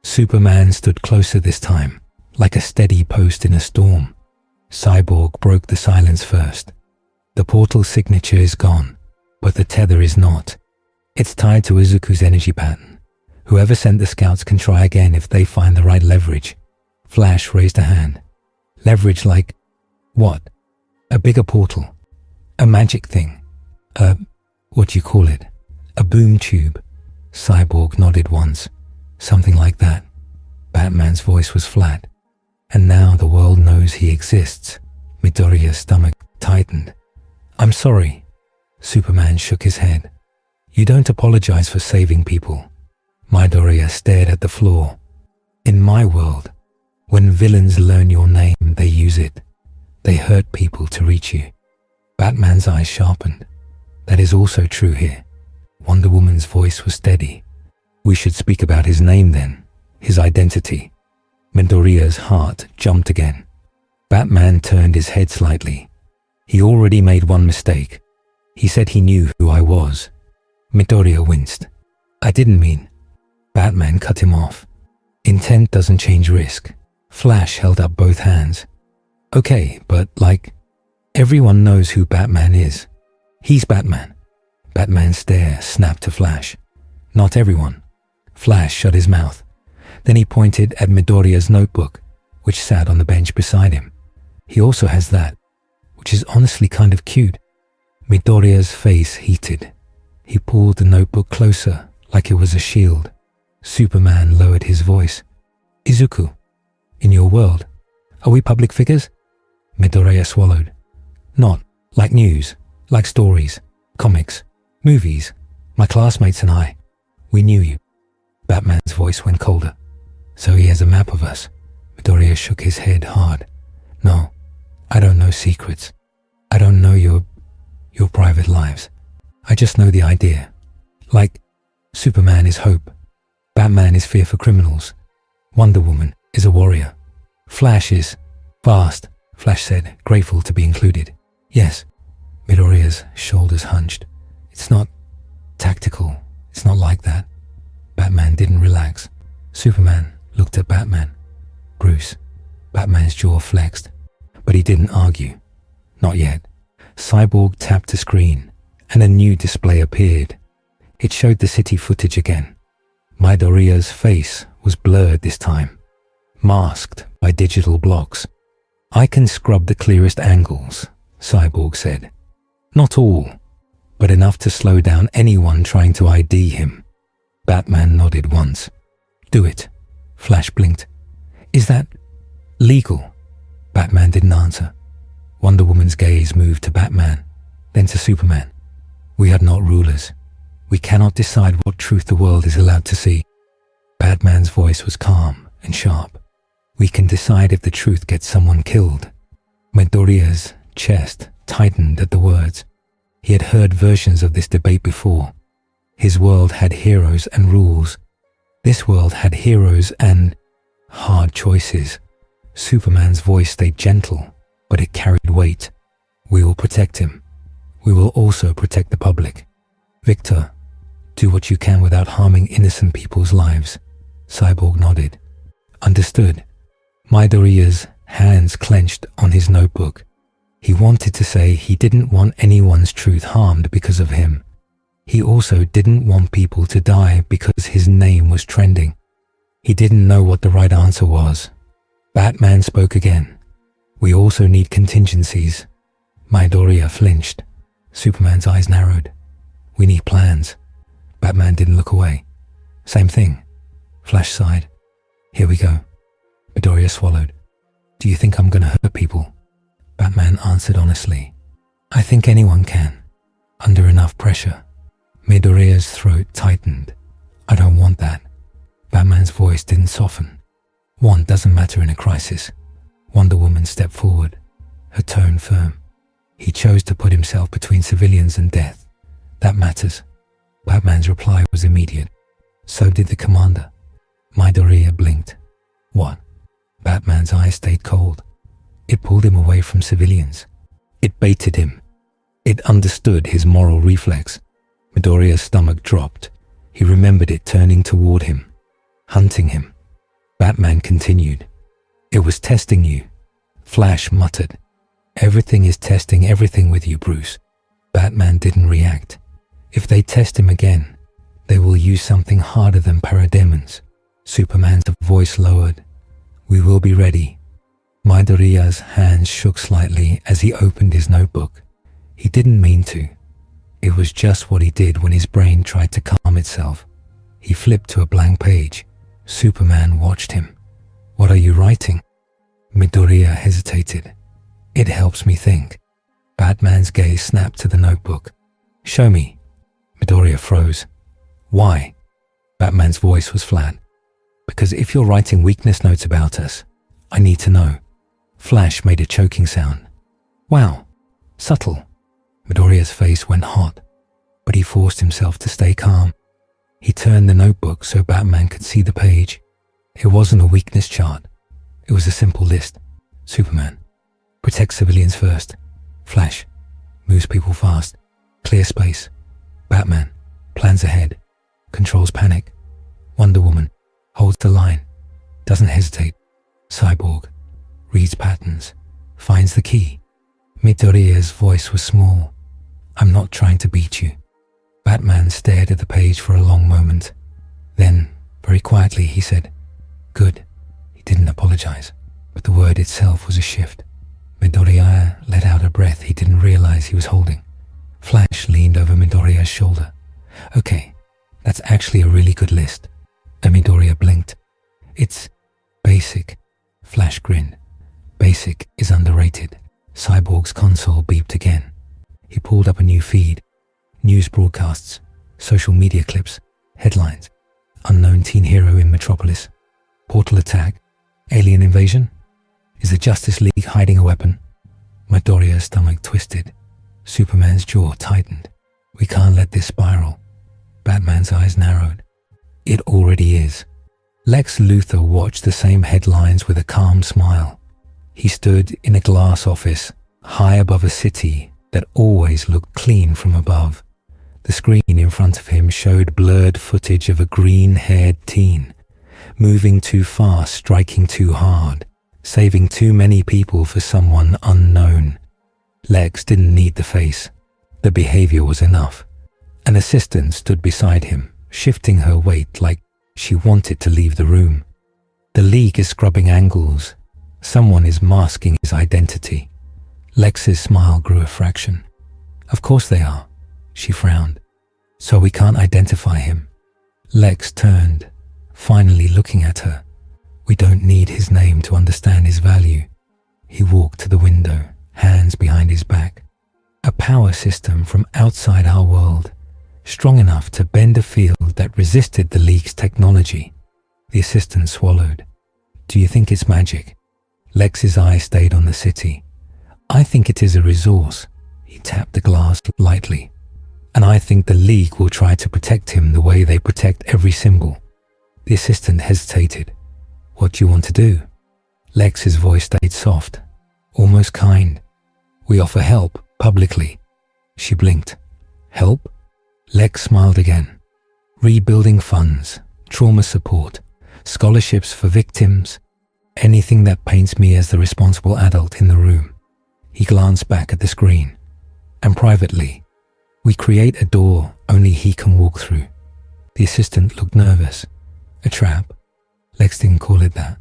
Superman stood closer this time, like a steady post in a storm. Cyborg broke the silence first. The portal signature is gone, but the tether is not. It's tied to Izuku's energy pattern. Whoever sent the scouts can try again if they find the right leverage. Flash raised a hand. Leverage like what? A bigger portal. A magic thing. What do you call it? A boom tube. Cyborg nodded once. Something like that. Batman's voice was flat. "And now the world knows he exists." Midoriya's stomach tightened. "I'm sorry." Superman shook his head. "You don't apologize for saving people." Midoriya stared at the floor. "In my world, when villains learn your name, they use it. They hurt people to reach you." Batman's eyes sharpened. "That is also true here." Wonder Woman's voice was steady. "We should speak about his name then, his identity." Midoriya's heart jumped again. Batman turned his head slightly. "He already made one mistake. He said he knew who I was." Midoriya winced. "I didn't mean." Batman cut him off. "Intent doesn't change risk." Flash held up both hands. "Okay, but everyone knows who Batman is. He's Batman." Batman's stare snapped to Flash. "Not everyone." Flash shut his mouth. Then he pointed at Midoriya's notebook, which sat on the bench beside him. "He also has that, which is honestly kind of cute." Midoriya's face heated. He pulled the notebook closer, like it was a shield. Superman lowered his voice. "Izuku, in your world, are we public figures?" Midoriya swallowed. "Not like news, like stories, comics, movies. My classmates and I, we knew you." Batman's voice went colder. "So he has a map of us." Midoriya shook his head hard. "No, I don't know secrets. I don't know your private lives. I just know the idea. Like, Superman is hope. Batman is fear for criminals. Wonder Woman is a warrior. Flash is fast," Flash said, grateful to be included. "Yes." Midoriya's shoulders hunched. "It's not tactical. It's not like that." Batman didn't relax. Superman looked at Batman. "Bruce." Batman's jaw flexed, but he didn't argue. Not yet. Cyborg tapped the screen, and a new display appeared. It showed the city footage again. Midoriya's face was blurred this time, masked by digital blocks. "I can scrub the clearest angles," Cyborg said. "Not all, but enough to slow down anyone trying to ID him." Batman nodded once. "Do it." Flash blinked. "Is that legal?" Batman didn't answer. Wonder Woman's gaze moved to Batman, then to Superman. "We are not rulers. We cannot decide what truth the world is allowed to see." Batman's voice was calm and sharp. "We can decide if the truth gets someone killed." Midoriya's chest tightened at the words. He had heard versions of this debate before. His world had heroes and rules. This world had heroes and hard choices. Superman's voice stayed gentle, but it carried weight. "We will protect him. We will also protect the public. Victor, do what you can without harming innocent people's lives." Cyborg nodded. "Understood." Midoriya's hands clenched on his notebook. He wanted to say he didn't want anyone's truth harmed because of him. He also didn't want people to die because his name was trending. He didn't know what the right answer was. Batman spoke again. "We also need contingencies." Midoriya flinched. Superman's eyes narrowed. "We need plans." Batman didn't look away. "Same thing." Flash sighed. "Here we go." Midoriya swallowed. "Do you think I'm going to hurt people?" Batman answered honestly. "I think anyone can, under enough pressure." Midoriya's throat tightened. "I don't want that." Batman's voice didn't soften. "Want doesn't matter in a crisis." Wonder Woman stepped forward, her tone firm. "He chose to put himself between civilians and death. That matters." Batman's reply was immediate. "So did the commander." Midoriya blinked. "What?" Batman's eyes stayed cold. "It pulled him away from civilians. It baited him. It understood his moral reflex." Midoriya's stomach dropped. He remembered it turning toward him, hunting him. Batman continued. "It was testing you." Flash muttered. "Everything is testing everything with you, Bruce." Batman didn't react. "If they test him again, they will use something harder than parademons." Superman's voice lowered. "We will be ready." Midoriya's hands shook slightly as he opened his notebook. He didn't mean to. It was just what he did when his brain tried to calm itself. He flipped to a blank page. Superman watched him. What are you writing? Midoriya hesitated. It helps me think. Batman's gaze snapped to the notebook. Show me. Midoriya froze. Why? Batman's voice was flat. Because if you're writing weakness notes about us, I need to know. Flash made a choking sound. Wow, subtle. Midoriya's face went hot, but he forced himself to stay calm. He turned the notebook so Batman could see the page. It wasn't a weakness chart. It was a simple list. Superman. Protect civilians first. Flash. Moves people fast. Clear space. Batman. Plans ahead. Controls panic. Wonder Woman. Holds the line. Doesn't hesitate. Cyborg. Reads patterns. Finds the key. Midoriya's voice was small. I'm not trying to beat you. Batman stared at the page for a long moment. Then, very quietly, he said, Good. He didn't apologize, but the word itself was a shift. Midoriya let out a breath he didn't realize he was holding. Flash leaned over Midoriya's shoulder. Okay, that's actually a really good list. And Midoriya blinked. It's basic. Flash grinned. Basic is underrated. Cyborg's console beeped again. He pulled up a new feed. News broadcasts, social media clips, headlines. Unknown teen hero in Metropolis. Portal attack. Alien invasion. Is the Justice League hiding a weapon? Midoriya's stomach twisted. Superman's jaw tightened. We can't let this spiral. Batman's eyes narrowed. It already is. Lex Luthor watched the same headlines with a calm smile. He stood in a glass office, high above a city that always looked clean from above. The screen in front of him showed blurred footage of a green-haired teen, moving too fast, striking too hard, saving too many people for someone unknown. Lex didn't need the face. The behavior was enough. An assistant stood beside him, shifting her weight like she wanted to leave the room. The League is scrubbing angles. Someone is masking his identity. Lex's smile grew a fraction. Of course they are. She frowned. So we can't identify him. Lex turned, finally looking at her. We don't need his name to understand his value. He walked to the window, hands behind his back. A power system from outside our world, strong enough to bend a field that resisted the League's technology. The assistant swallowed. Do you think it's magic? Lex's eye stayed on the city. I think it is a resource. He tapped the glass lightly. And I think the League will try to protect him the way they protect every symbol. The assistant hesitated. What do you want to do? Lex's voice stayed soft, almost kind. We offer help, publicly. She blinked. Help? Lex smiled again. Rebuilding funds, trauma support, scholarships for victims, anything that paints me as the responsible adult in the room. He glanced back at the screen. And privately, we create a door only he can walk through. The assistant looked nervous. A trap. Lex didn't call it that.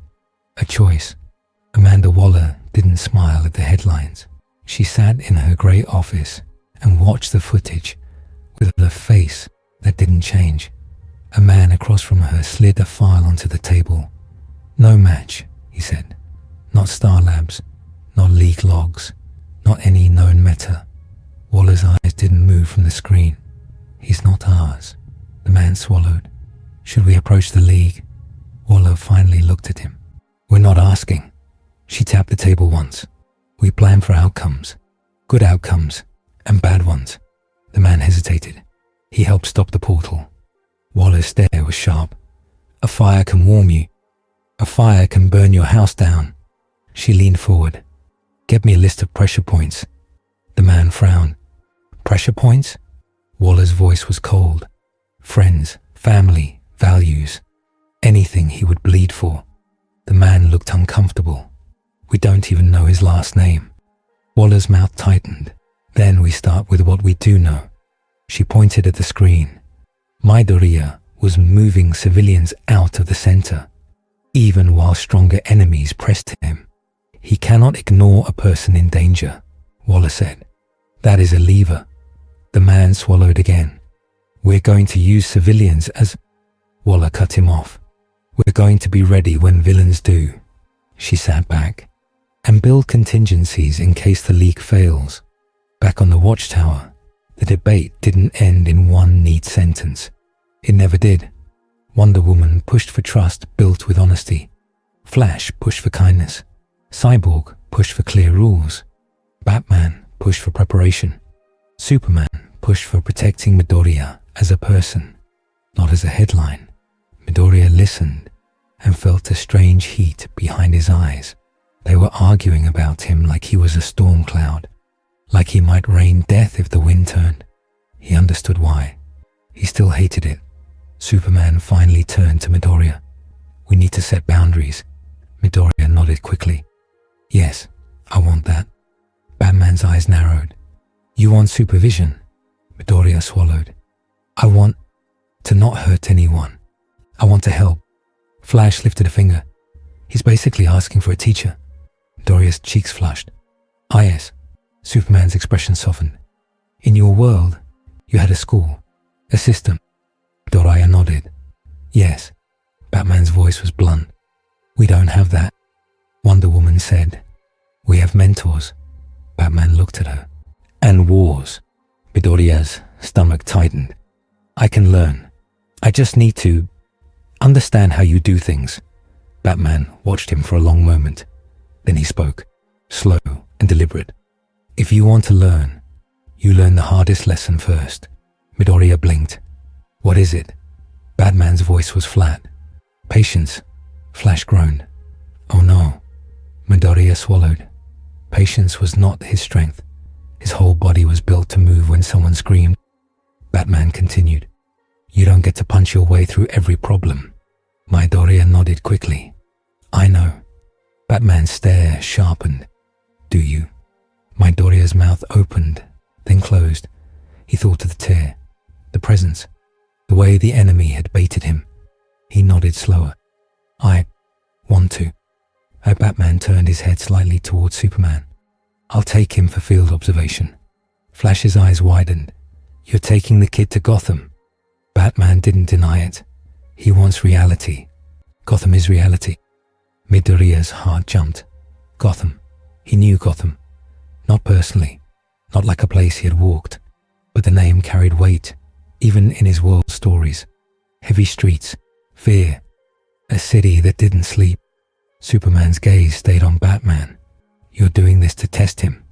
A choice. Amanda Waller didn't smile at the headlines. She sat in her grey office and watched the footage with a face that didn't change. A man across from her slid a file onto the table. No match, he said. Not Star Labs, not League logs, not any known meta. Waller's eyes didn't move from the screen. He's not ours. The man swallowed. Should we approach the League? Waller finally looked at him. We're not asking. She tapped the table once. We plan for outcomes. Good outcomes and bad ones. The man hesitated. He helped stop the portal. Waller's stare was sharp. A fire can warm you. A fire can burn your house down. She leaned forward. Get me a list of pressure points. The man frowned. Pressure points? Waller's voice was cold. Friends, family, values. Anything he would bleed for. The man looked uncomfortable. We don't even know his last name. Waller's mouth tightened. Then we start with what we do know. She pointed at the screen. Midoriya was moving civilians out of the center, even while stronger enemies pressed him. He cannot ignore a person in danger, Waller said. That is a lever. The man swallowed again. We're going to use civilians as... Waller cut him off. We're going to be ready when villains do, She sat back. And build contingencies in case the leak fails. Back on the watchtower, the debate didn't end in one neat sentence. It never did. Wonder Woman pushed for trust built with honesty. Flash pushed for kindness. Cyborg pushed for clear rules. Batman pushed for preparation. Superman pushed for protecting Midoriya as a person, not as a headline. Midoriya listened and felt a strange heat behind his eyes. They were arguing about him like he was a storm cloud, like he might rain death if the wind turned. He understood why. He still hated it. Superman finally turned to Midoriya. "We need to set boundaries." Midoriya nodded quickly. "Yes, I want that." Batman's eyes narrowed. "You want supervision?" Midoriya swallowed. "I want to not hurt anyone. I want to help." Flash lifted a finger. "He's basically asking for a teacher." Midoriya's cheeks flushed. "Ah yes." Superman's expression softened. "In your world, you had a school, a system." Midoriya nodded. "Yes." Batman's voice was blunt. "We don't have that." Wonder Woman said. "We have mentors." Batman looked at her. "And wars." Midoriya's stomach tightened. "I can learn. I just need to understand how you do things." Batman watched him for a long moment. Then he spoke, slow and deliberate. "If you want to learn, you learn the hardest lesson first." Midoriya blinked. "What is it?" Batman's voice was flat. "Patience." Flash groaned. "Oh no." Midoriya swallowed. Patience was not his strength. His whole body was built to move when someone screamed. Batman continued. "You don't get to punch your way through every problem." Midoriya nodded quickly. "I know." Batman's stare sharpened. "Do you?" Midoriya's mouth opened, then closed. He thought of the tear, the presence, the way the enemy had baited him. He nodded slower. "I want to." Batman turned his head slightly towards Superman. "I'll take him for field observation." Flash's eyes widened. "You're taking the kid to Gotham." Batman didn't deny it. "He wants reality. Gotham is reality." Midoriya's heart jumped. Gotham. He knew Gotham. Not personally, not like a place he had walked, but the name carried weight, even in his world stories. Heavy streets, fear, a city that didn't sleep. Superman's gaze stayed on Batman. "You're doing this to test him."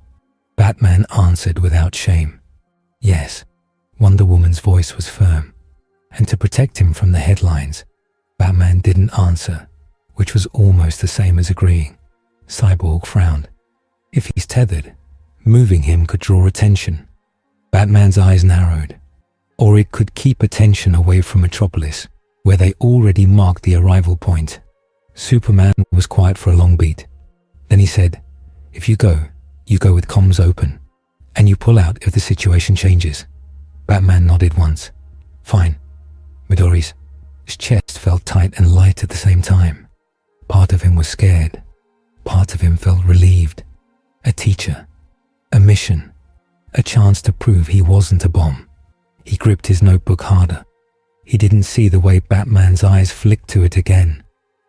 Batman answered without shame. "Yes." Wonder Woman's voice was firm. And to protect him from the headlines, Batman didn't answer, which was almost the same as agreeing. Cyborg frowned. If he's tethered, moving him could draw attention. Batman's eyes narrowed. Or it could keep attention away from Metropolis, where they already marked the arrival point. Superman was quiet for a long beat. Then he said, "If you go with comms open, and you pull out if the situation changes." Batman nodded once. "Fine." Midoriya's chest felt tight and light at the same time. Part of him was scared. Part of him felt relieved. A teacher. A mission. A chance to prove he wasn't a bomb. He gripped his notebook harder. He didn't see the way Batman's eyes flicked to it again,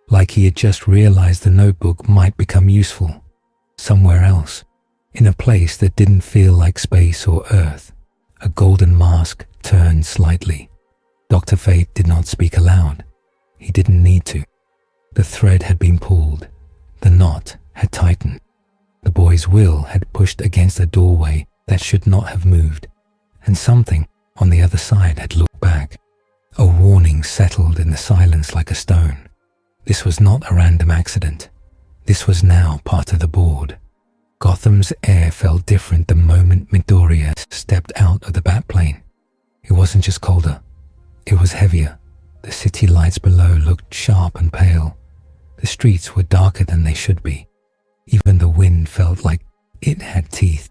like he had just realized the notebook might become useful. Somewhere else, in a place that didn't feel like space or Earth. A golden mask turned slightly. Dr. Fate did not speak aloud. He didn't need to. The thread had been pulled. The knot had tightened. The boy's will had pushed against a doorway that should not have moved, and something on the other side had looked back. A warning settled in the silence like a stone. This was not a random accident. This was now part of the board. Gotham's air felt different the moment Midoriya stepped out of the Batplane. It wasn't just colder. It was heavier. The city lights below looked sharp and pale. The streets were darker than they should be. Even the wind felt like it had teeth.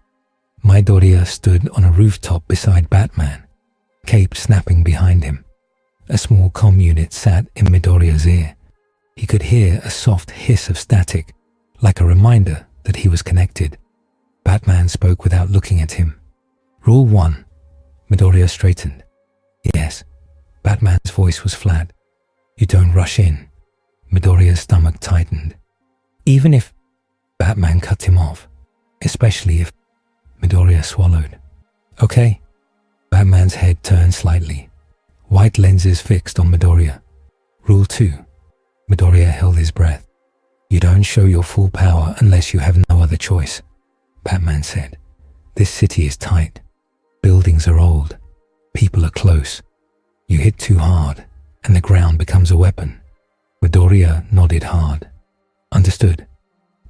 Midoriya stood on a rooftop beside Batman, cape snapping behind him. A small comm unit sat in Midoriya's ear. He could hear a soft hiss of static, like a reminder that he was connected. Batman spoke without looking at him. "Rule 1. Midoriya straightened. "Yes." Batman's voice was flat. "You don't rush in." Midoriya's stomach tightened. Even if Batman cut him off, especially if Midoriya swallowed. Okay. Batman's head turned slightly. White lenses fixed on Midoriya. Rule 2. Midoriya held his breath. You don't show your full power unless you have no other choice, Batman said. This city is tight. Buildings are old. People are close. You hit too hard, and the ground becomes a weapon. Midoriya nodded hard. Understood.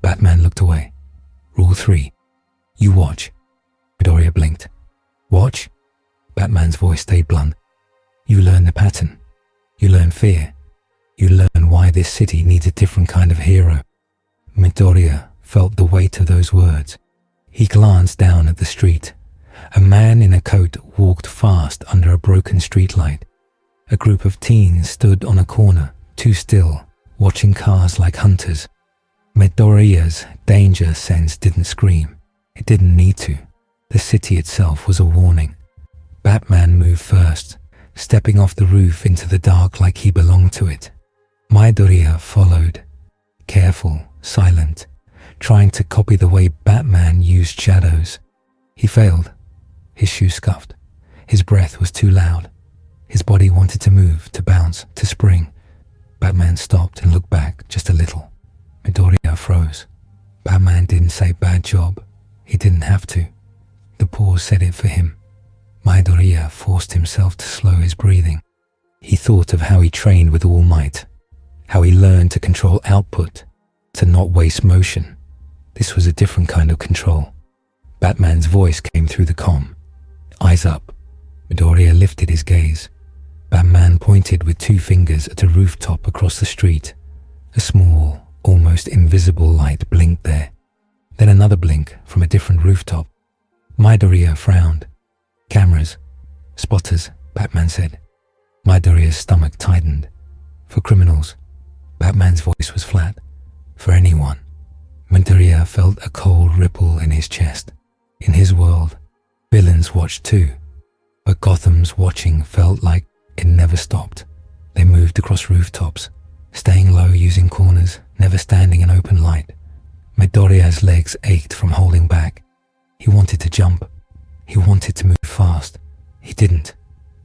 Batman looked away. Rule 3. You watch. Midoriya blinked. Watch? Batman's voice stayed blunt. You learn the pattern. You learn fear. You learn why this city needs a different kind of hero. Midoriya felt the weight of those words. He glanced down at the street. A man in a coat walked fast under a broken streetlight. A group of teens stood on a corner, too still, watching cars like hunters. Midoriya's danger sense didn't scream. It didn't need to. The city itself was a warning. Batman moved first, stepping off the roof into the dark like he belonged to it. Midoriya followed, careful, silent, trying to copy the way Batman used shadows. He failed. His shoes scuffed. His breath was too loud. His body wanted to move, to bounce, to spring. Batman stopped and looked back just a little. Midoriya froze. Batman didn't say bad job. He didn't have to. The pause said it for him. Midoriya forced himself to slow his breathing. He thought of how he trained with all might, how he learned to control output, to not waste motion. This was a different kind of control. Batman's voice came through the comm. Eyes up. Midoriya lifted his gaze. Batman pointed with 2 fingers at a rooftop across the street. A small, almost invisible light blinked there. Then another blink from a different rooftop. Midoriya frowned. Cameras. Spotters, Batman said. Midoriya's stomach tightened. For criminals. Batman's voice was flat. For anyone. Midoriya felt a cold ripple in his chest. In his world, villains watched too. But Gotham's watching felt like it never stopped. They moved across rooftops, staying low using corners, never standing in open light. Midoriya's legs ached from holding back. He wanted to jump. He wanted to move fast. He didn't.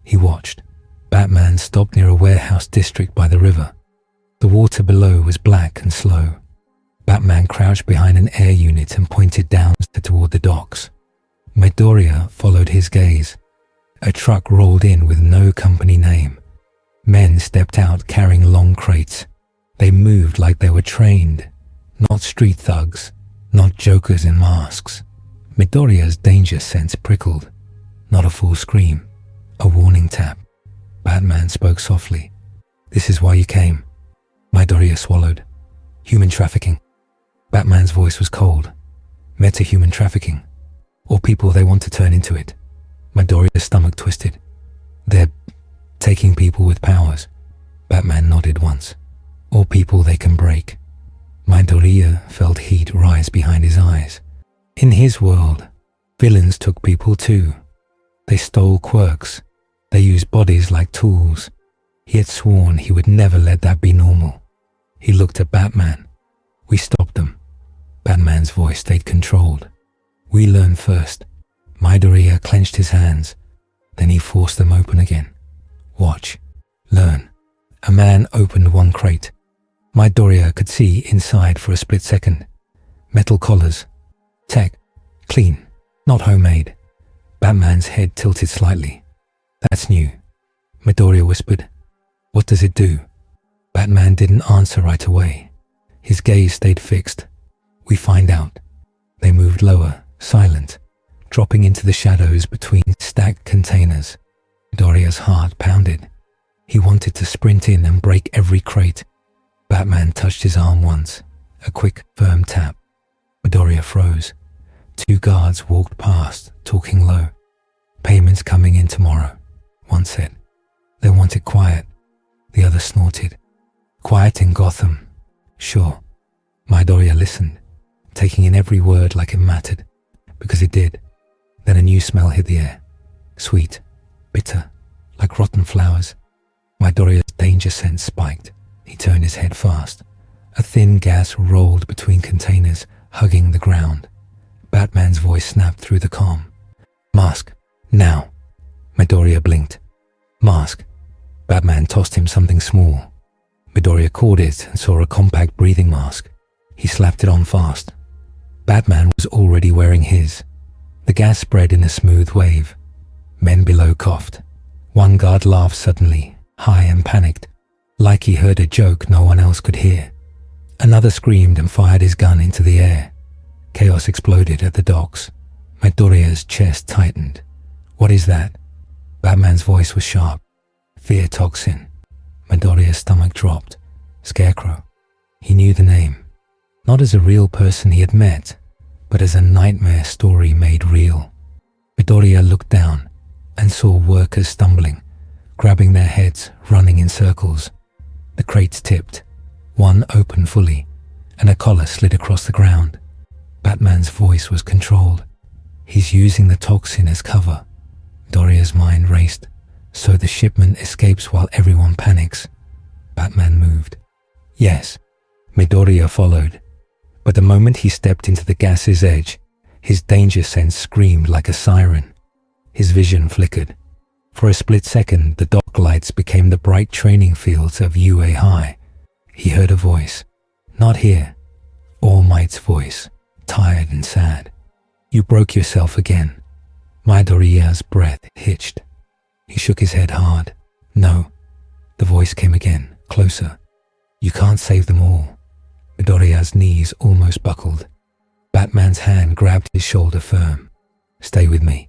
He watched. Batman stopped near a warehouse district by the river. The water below was black and slow. Batman crouched behind an air unit and pointed down toward the docks. Midoriya followed his gaze. A truck rolled in with no company name. Men stepped out carrying long crates. They moved like they were trained. Not street thugs, not jokers in masks. Midoriya's danger sense prickled. Not a full scream, a warning tap. Batman spoke softly. This is why you came. Midoriya swallowed. Human trafficking. Batman's voice was cold. Meta-human trafficking. Or people they want to turn into it. Midoriya's stomach twisted. They're taking people with powers. Batman nodded once. Or people they can break. Midoriya felt heat rise behind his eyes. In his world, villains took people too. They stole quirks. They used bodies like tools. He had sworn he would never let that be normal. He looked at Batman. We stopped them. Batman's voice stayed controlled. We learn first. Midoriya clenched his hands. Then he forced them open again. Watch. Learn. A man opened one crate. Midoriya could see inside for a split second. Metal collars. Tech. Clean. Not homemade. Batman's head tilted slightly. That's new. Midoriya whispered. What does it do? Batman didn't answer right away. His gaze stayed fixed. We find out. They moved lower, silent, dropping into the shadows between stacked containers. Midoriya's heart pounded. He wanted to sprint in and break every crate. Batman touched his arm once. A quick, firm tap. Midoriya froze. 2 guards walked past, talking low. Payments coming in tomorrow, one said. They wanted quiet. The other snorted. Quiet in Gotham. Sure. Midoriya listened, taking in every word like it mattered, because it did. Then a new smell hit the air. Sweet, bitter, like rotten flowers. Midoriya's danger sense spiked. He turned his head fast. A thin gas rolled between containers, hugging the ground. Batman's voice snapped through the calm. "Mask, now." Midoriya blinked. "Mask." Batman tossed him something small. Midoriya caught it and saw a compact breathing mask. He slapped it on fast. Batman was already wearing his. The gas spread in a smooth wave. Men below coughed. One guard laughed suddenly, high and panicked, like he heard a joke no one else could hear. Another screamed and fired his gun into the air. Chaos exploded at the docks. Midoriya's chest tightened. "What is that?" Batman's voice was sharp. "Fear toxin." Midoriya's stomach dropped. Scarecrow. He knew the name. Not as a real person he had met, but as a nightmare story made real. Midoriya looked down and saw workers stumbling, grabbing their heads, running in circles. The crates tipped. One opened fully, and a collar slid across the ground. Batman's voice was controlled. "He's using the toxin as cover." Midoriya's mind raced. "So the shipment escapes while everyone panics." Batman moved. "Yes." Midoriya followed. But the moment he stepped into the gas's edge, his danger sense screamed like a siren. His vision flickered. For a split second, the dock lights became the bright training fields of UA High. He heard a voice. Not here. All Might's voice, tired and sad. "You broke yourself again." Midoriya's breath hitched. He shook his head hard. "No." The voice came again, closer. "You can't save them all." Midoriya's knees almost buckled. Batman's hand grabbed his shoulder firm. "Stay with me."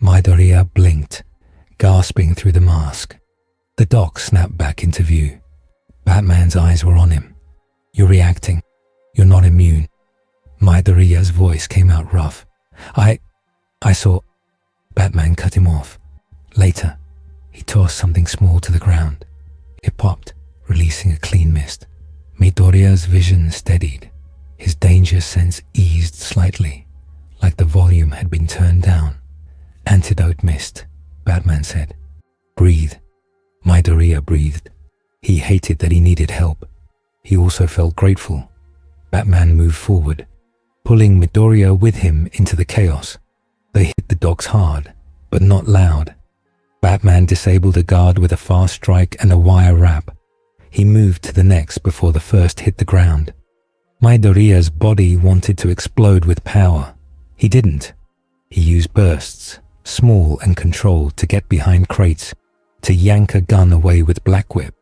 Midoriya blinked, gasping through the mask. The dock snapped back into view. Batman's eyes were on him. "You're reacting. You're not immune." Midoriya's voice came out rough. I saw..." Batman cut him off. Later, he tossed something small to the ground. It popped, releasing a clean mist. Midoriya's vision steadied. His danger sense eased slightly, like the volume had been turned down. "Antidote mist," Batman said. "Breathe." Midoriya breathed. He hated that he needed help. He also felt grateful. Batman moved forward, pulling Midoriya with him into the chaos. They hit the docks hard, but not loud. Batman disabled a guard with a fast strike and a wire wrap. He moved to the next before the first hit the ground. Midoriya's body wanted to explode with power. He didn't. He used bursts, small and controlled, to get behind crates, to yank a gun away with Black Whip,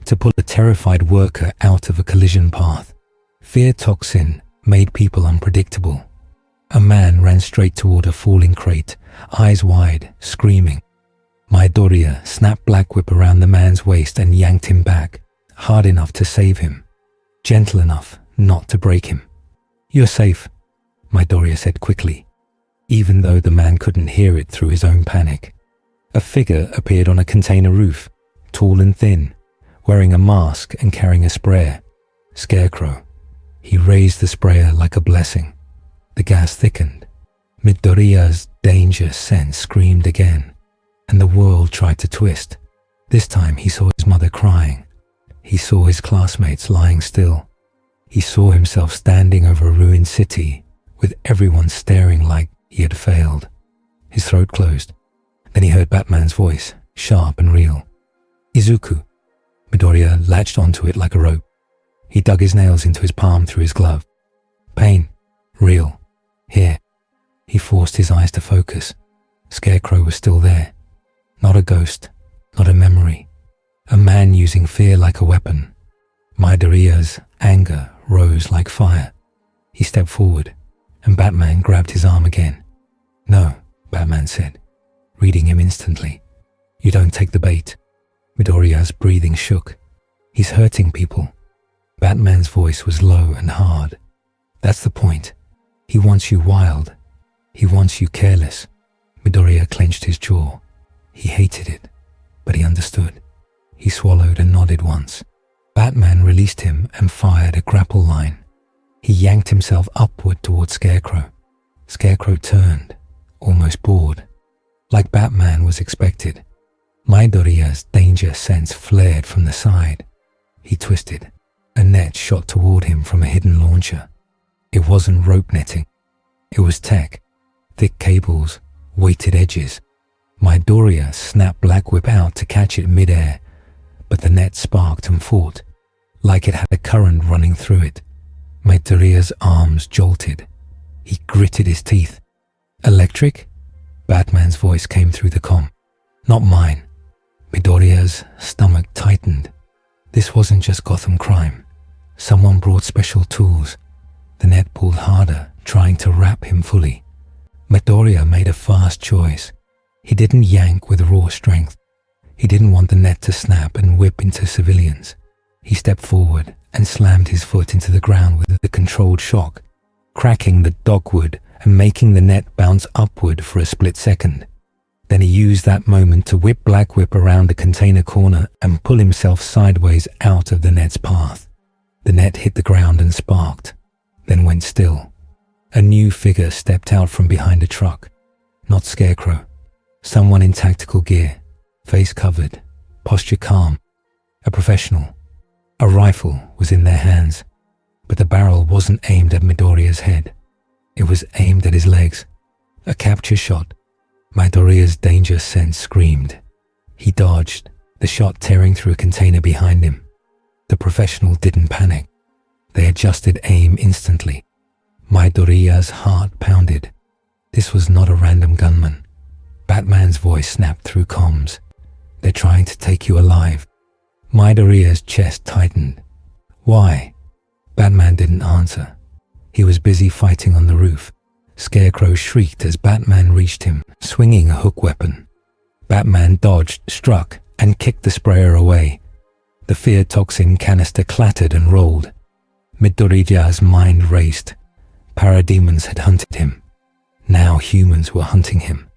to pull a terrified worker out of a collision path. Fear toxin made people unpredictable. A man ran straight toward a falling crate, eyes wide, screaming. Midoriya snapped Black Whip around the man's waist and yanked him back, hard enough to save him, gentle enough not to break him. "You're safe," Midoriya said quickly, even though the man couldn't hear it through his own panic. A figure appeared on a container roof, tall and thin, wearing a mask and carrying a sprayer. Scarecrow. He raised the sprayer like a blessing. The gas thickened. Midoriya's danger sense screamed again, and the world tried to twist. This time he saw his mother crying. He saw his classmates lying still. He saw himself standing over a ruined city, with everyone staring like he had failed. His throat closed. Then he heard Batman's voice, sharp and real. "Izuku." Midoriya latched onto it like a rope. He dug his nails into his palm through his glove. "Pain. Real. Here." He forced his eyes to focus. Scarecrow was still there. Not a ghost, not a memory. A man using fear like a weapon. Midoriya's anger rose like fire. He stepped forward, and Batman grabbed his arm again. "No," Batman said, reading him instantly. "You don't take the bait." Midoriya's breathing shook. "He's hurting people." Batman's voice was low and hard. "That's the point. He wants you wild. He wants you careless." Midoriya clenched his jaw. He hated it, but he understood. He swallowed and nodded once. Batman released him and fired a grapple line. He yanked himself upward toward Scarecrow. Scarecrow turned, almost bored. Like Batman was expected, Midoriya's danger sense flared from the side. He twisted. A net shot toward him from a hidden launcher. It wasn't rope netting. It was tech. Thick cables, weighted edges. Midoriya snapped Black Whip out to catch it mid-air, but the net sparked and fought, like it had a current running through it. Midoriya's arms jolted. He gritted his teeth. Electric? Batman's voice came through the comm. Not mine. Midoriya's stomach tightened. This wasn't just Gotham crime. Someone brought special tools. The net pulled harder, trying to wrap him fully. Midoriya made a fast choice. He didn't yank with raw strength. He didn't want the net to snap and whip into civilians. He stepped forward and slammed his foot into the ground with a controlled shock, cracking the dogwood and making the net bounce upward for a split second. Then he used that moment to whip Black Whip around the container corner and pull himself sideways out of the net's path. The net hit the ground and sparked, then went still. A new figure stepped out from behind a truck. Not Scarecrow. Someone in tactical gear, face covered, posture calm. A professional. A rifle was in their hands, but the barrel wasn't aimed at Midoriya's head. It was aimed at his legs. A capture shot. Midoriya's danger sense screamed. He dodged, the shot tearing through a container behind him. The professional didn't panic. They adjusted aim instantly. Midoriya's heart pounded. This was not a random gunman. Batman's voice snapped through comms. They're trying to take you alive. Midoriya's chest tightened. Why? Batman didn't answer. He was busy fighting on the roof. Scarecrow shrieked as Batman reached him, swinging a hook weapon. Batman dodged, struck, and kicked the sprayer away. The fear toxin canister clattered and rolled. Midoriya's mind raced. Parademons had hunted him. Now humans were hunting him.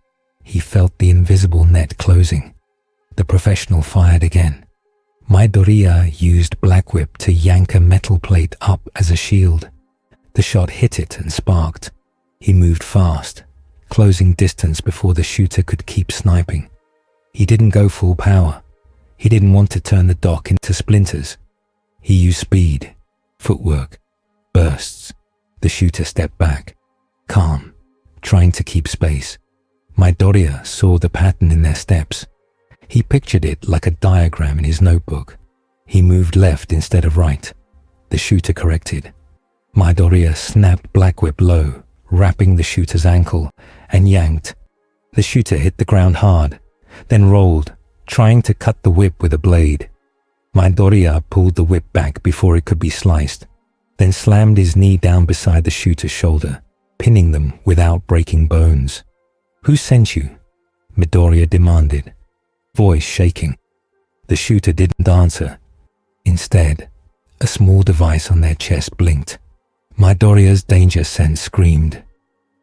He felt the invisible net closing. The professional fired again. Midoriya used Black Whip to yank a metal plate up as a shield. The shot hit it and sparked. He moved fast, closing distance before the shooter could keep sniping. He didn't go full power. He didn't want to turn the dock into splinters. He used speed, footwork, bursts. The shooter stepped back, calm, trying to keep space. Midoriya saw the pattern in their steps. He pictured it like a diagram in his notebook. He moved left instead of right. The shooter corrected. Midoriya snapped Black Whip low, wrapping the shooter's ankle, and yanked. The shooter hit the ground hard, then rolled, trying to cut the whip with a blade. Midoriya pulled the whip back before it could be sliced, then slammed his knee down beside the shooter's shoulder, pinning them without breaking bones. Who sent you? Midoriya demanded, voice shaking. The shooter didn't answer. Instead, a small device on their chest blinked. Midoriya's danger sense screamed.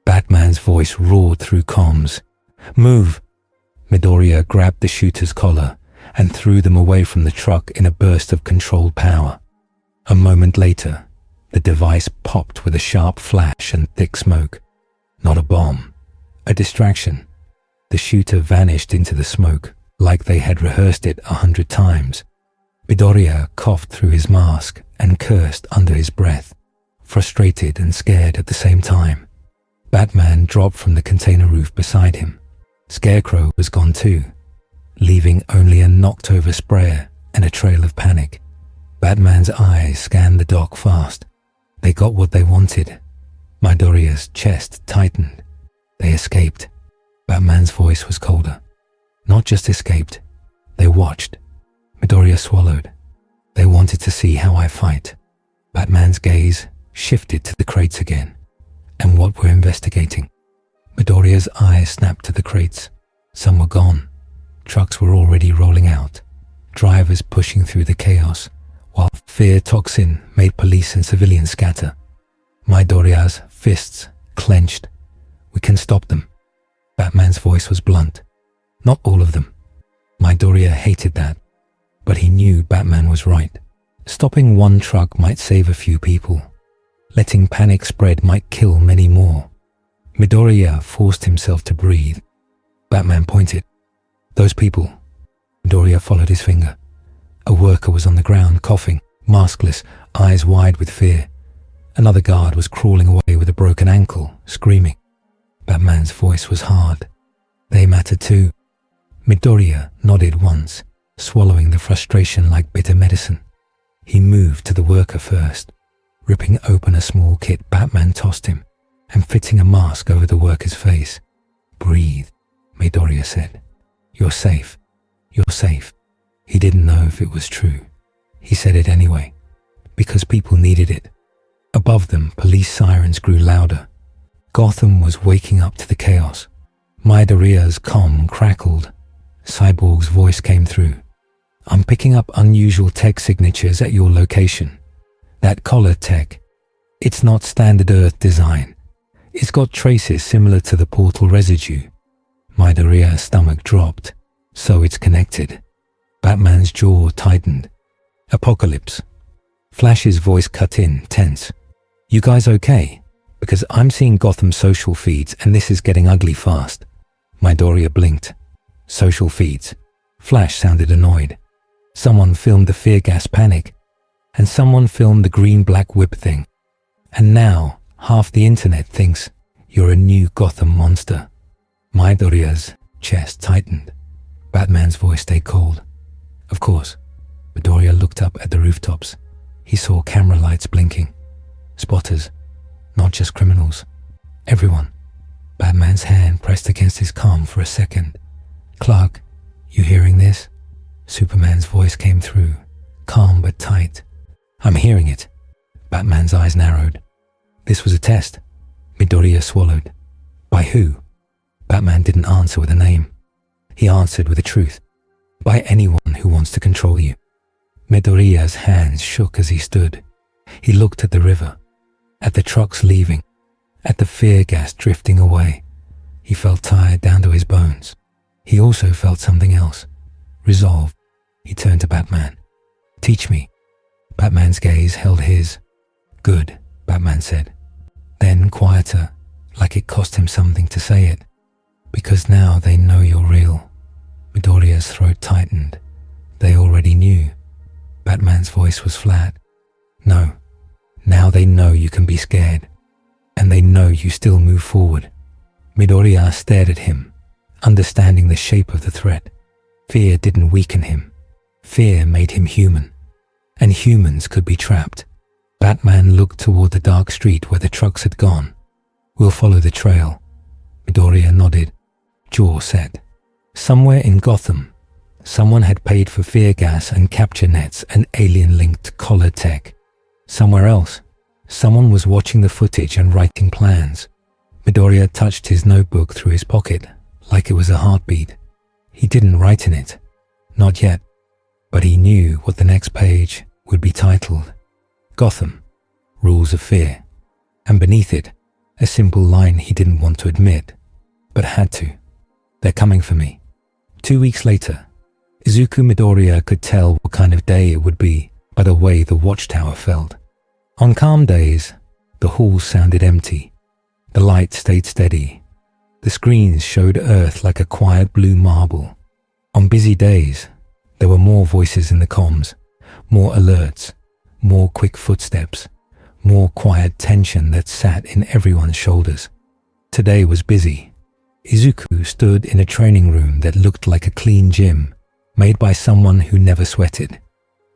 Batman's voice roared through comms. Move! Midoriya grabbed the shooter's collar and threw them away from the truck in a burst of controlled power. A moment later, the device popped with a sharp flash and thick smoke. Not a bomb. A distraction. The shooter vanished into the smoke, like they had rehearsed it 100 times. Midoriya coughed through his mask and cursed under his breath, frustrated and scared at the same time. Batman dropped from the container roof beside him. Scarecrow was gone too, leaving only a knocked-over sprayer and a trail of panic. Batman's eyes scanned the dock fast. They got what they wanted. Midoriya's chest tightened. They escaped. Batman's voice was colder. Not just escaped. They watched. Midoriya swallowed. They wanted to see how I fight. Batman's gaze shifted to the crates again, and what we're investigating. Midoriya's eyes snapped to the crates. Some were gone. Trucks were already rolling out, drivers pushing through the chaos, while fear toxin made police and civilians scatter. Midoriya's fists clenched. We can stop them. Batman's voice was blunt. Not all of them. Midoriya hated that, but he knew Batman was right. Stopping one truck might save a few people. Letting panic spread might kill many more. Midoriya forced himself to breathe. Batman pointed. Those people. Midoriya followed his finger. A worker was on the ground, coughing. maskless, eyes wide with fear. Another guard was crawling away with a broken ankle, screaming. Batman's voice was hard. They matter too. Midoriya nodded once, swallowing the frustration like bitter medicine. He moved to the worker first. Ripping open a small kit Batman tossed him, and fitting a mask over the worker's face. "Breathe," Midoriya said. "You're safe. You're safe." He didn't know if it was true. He said it anyway, because people needed it. Above them, police sirens grew louder. Gotham was waking up to the chaos. Midoriya's comm crackled. Cyborg's voice came through. "I'm picking up unusual tech signatures at your location. That collar tech, it's not standard Earth design. It's got traces similar to the portal residue." Midoriya's stomach dropped. "So it's connected." Batman's jaw tightened. "Apocalypse." Flash's voice cut in, tense. "You guys okay? Because I'm seeing Gotham social feeds and this is getting ugly fast." Midoriya blinked. "Social feeds." Flash sounded annoyed. "Someone filmed the fear gas panic, and someone filmed the green-black whip thing. And now, half the internet thinks you're a new Gotham monster." Midoriya's chest tightened. Batman's voice stayed cold. "Of course." Midoriya looked up at the rooftops. He saw camera lights blinking. Spotters, not just criminals. Everyone. Batman's hand pressed against his calm for a second. "Clark, you hearing this?" Superman's voice came through, calm but tight. "I'm hearing it." Batman's eyes narrowed. "This was a test." Midoriya swallowed. "By who?" Batman didn't answer with a name. He answered with the truth. "By anyone who wants to control you." Midoriya's hands shook as he stood. He looked at the river, at the trucks leaving, at the fear gas drifting away. He felt tired down to his bones. He also felt something else. Resolve. He turned to Batman. "Teach me." Batman's gaze held his. "Good," Batman said. Then quieter, like it cost him something to say it. "Because now they know you're real." Midoriya's throat tightened. They already knew. Batman's voice was flat. "No. Now they know you can be scared. And they know you still move forward." Midoriya stared at him, understanding the shape of the threat. Fear didn't weaken him. Fear made him human. And humans could be trapped. Batman looked toward the dark street where the trucks had gone. "We'll follow the trail." Midoriya nodded, jaw set. Somewhere in Gotham, someone had paid for fear gas and capture nets and alien-linked collar tech. Somewhere else, someone was watching the footage and writing plans. Midoriya touched his notebook through his pocket, like it was a heartbeat. He didn't write in it. Not yet. But he knew what the next page would be titled. Gotham, Rules of Fear. And beneath it, a simple line he didn't want to admit, but had to. "They're coming for me." 2 weeks later, Izuku Midoriya could tell what kind of day it would be by the way the watchtower felt. On calm days, the halls sounded empty. The light stayed steady. The screens showed Earth like a quiet blue marble. On busy days, there were more voices in the comms, more alerts, more quick footsteps, more quiet tension that sat in everyone's shoulders. Today was busy. Izuku stood in a training room that looked like a clean gym, made by someone who never sweated.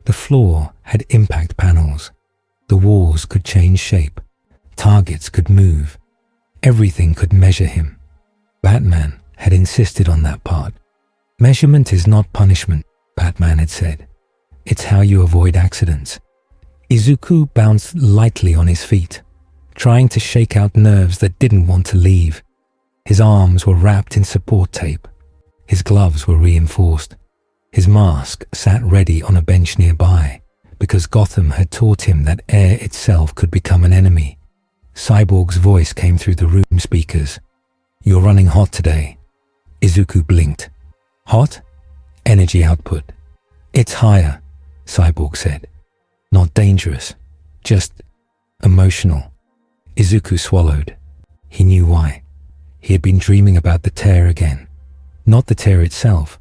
The floor had impact panels. The walls could change shape. Targets could move. Everything could measure him. Batman had insisted on that part. "Measurement is not punishment," Batman had said. "It's how you avoid accidents." Izuku bounced lightly on his feet, trying to shake out nerves that didn't want to leave. His arms were wrapped in support tape. His gloves were reinforced. His mask sat ready on a bench nearby, because Gotham had taught him that air itself could become an enemy. Cyborg's voice came through the room speakers. "You're running hot today." Izuku blinked. "Hot?" "Energy output." "It's higher," Cyborg said. "Not dangerous, just emotional." Izuku swallowed. He knew why. He had been dreaming about the tear again. Not the tear itself,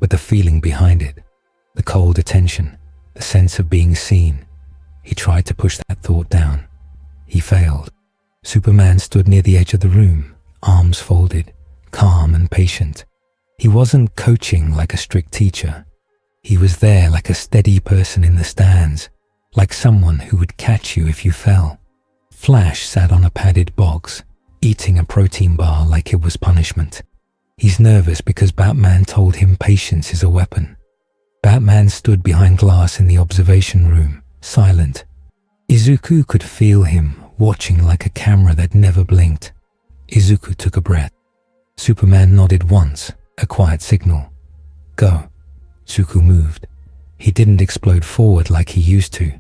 but the feeling behind it. The cold attention, the sense of being seen. He tried to push that thought down. He failed. Superman stood near the edge of the room, arms folded, calm and patient. He wasn't coaching like a strict teacher. He was there like a steady person in the stands, like someone who would catch you if you fell. Flash sat on a padded box, eating a protein bar like it was punishment. He's nervous because Batman told him patience is a weapon. Batman stood behind glass in the observation room, silent. Izuku could feel him, watching like a camera that never blinked. Izuku took a breath. Superman nodded once, a quiet signal. Go. Izuku moved. He didn't explode forward like he used to.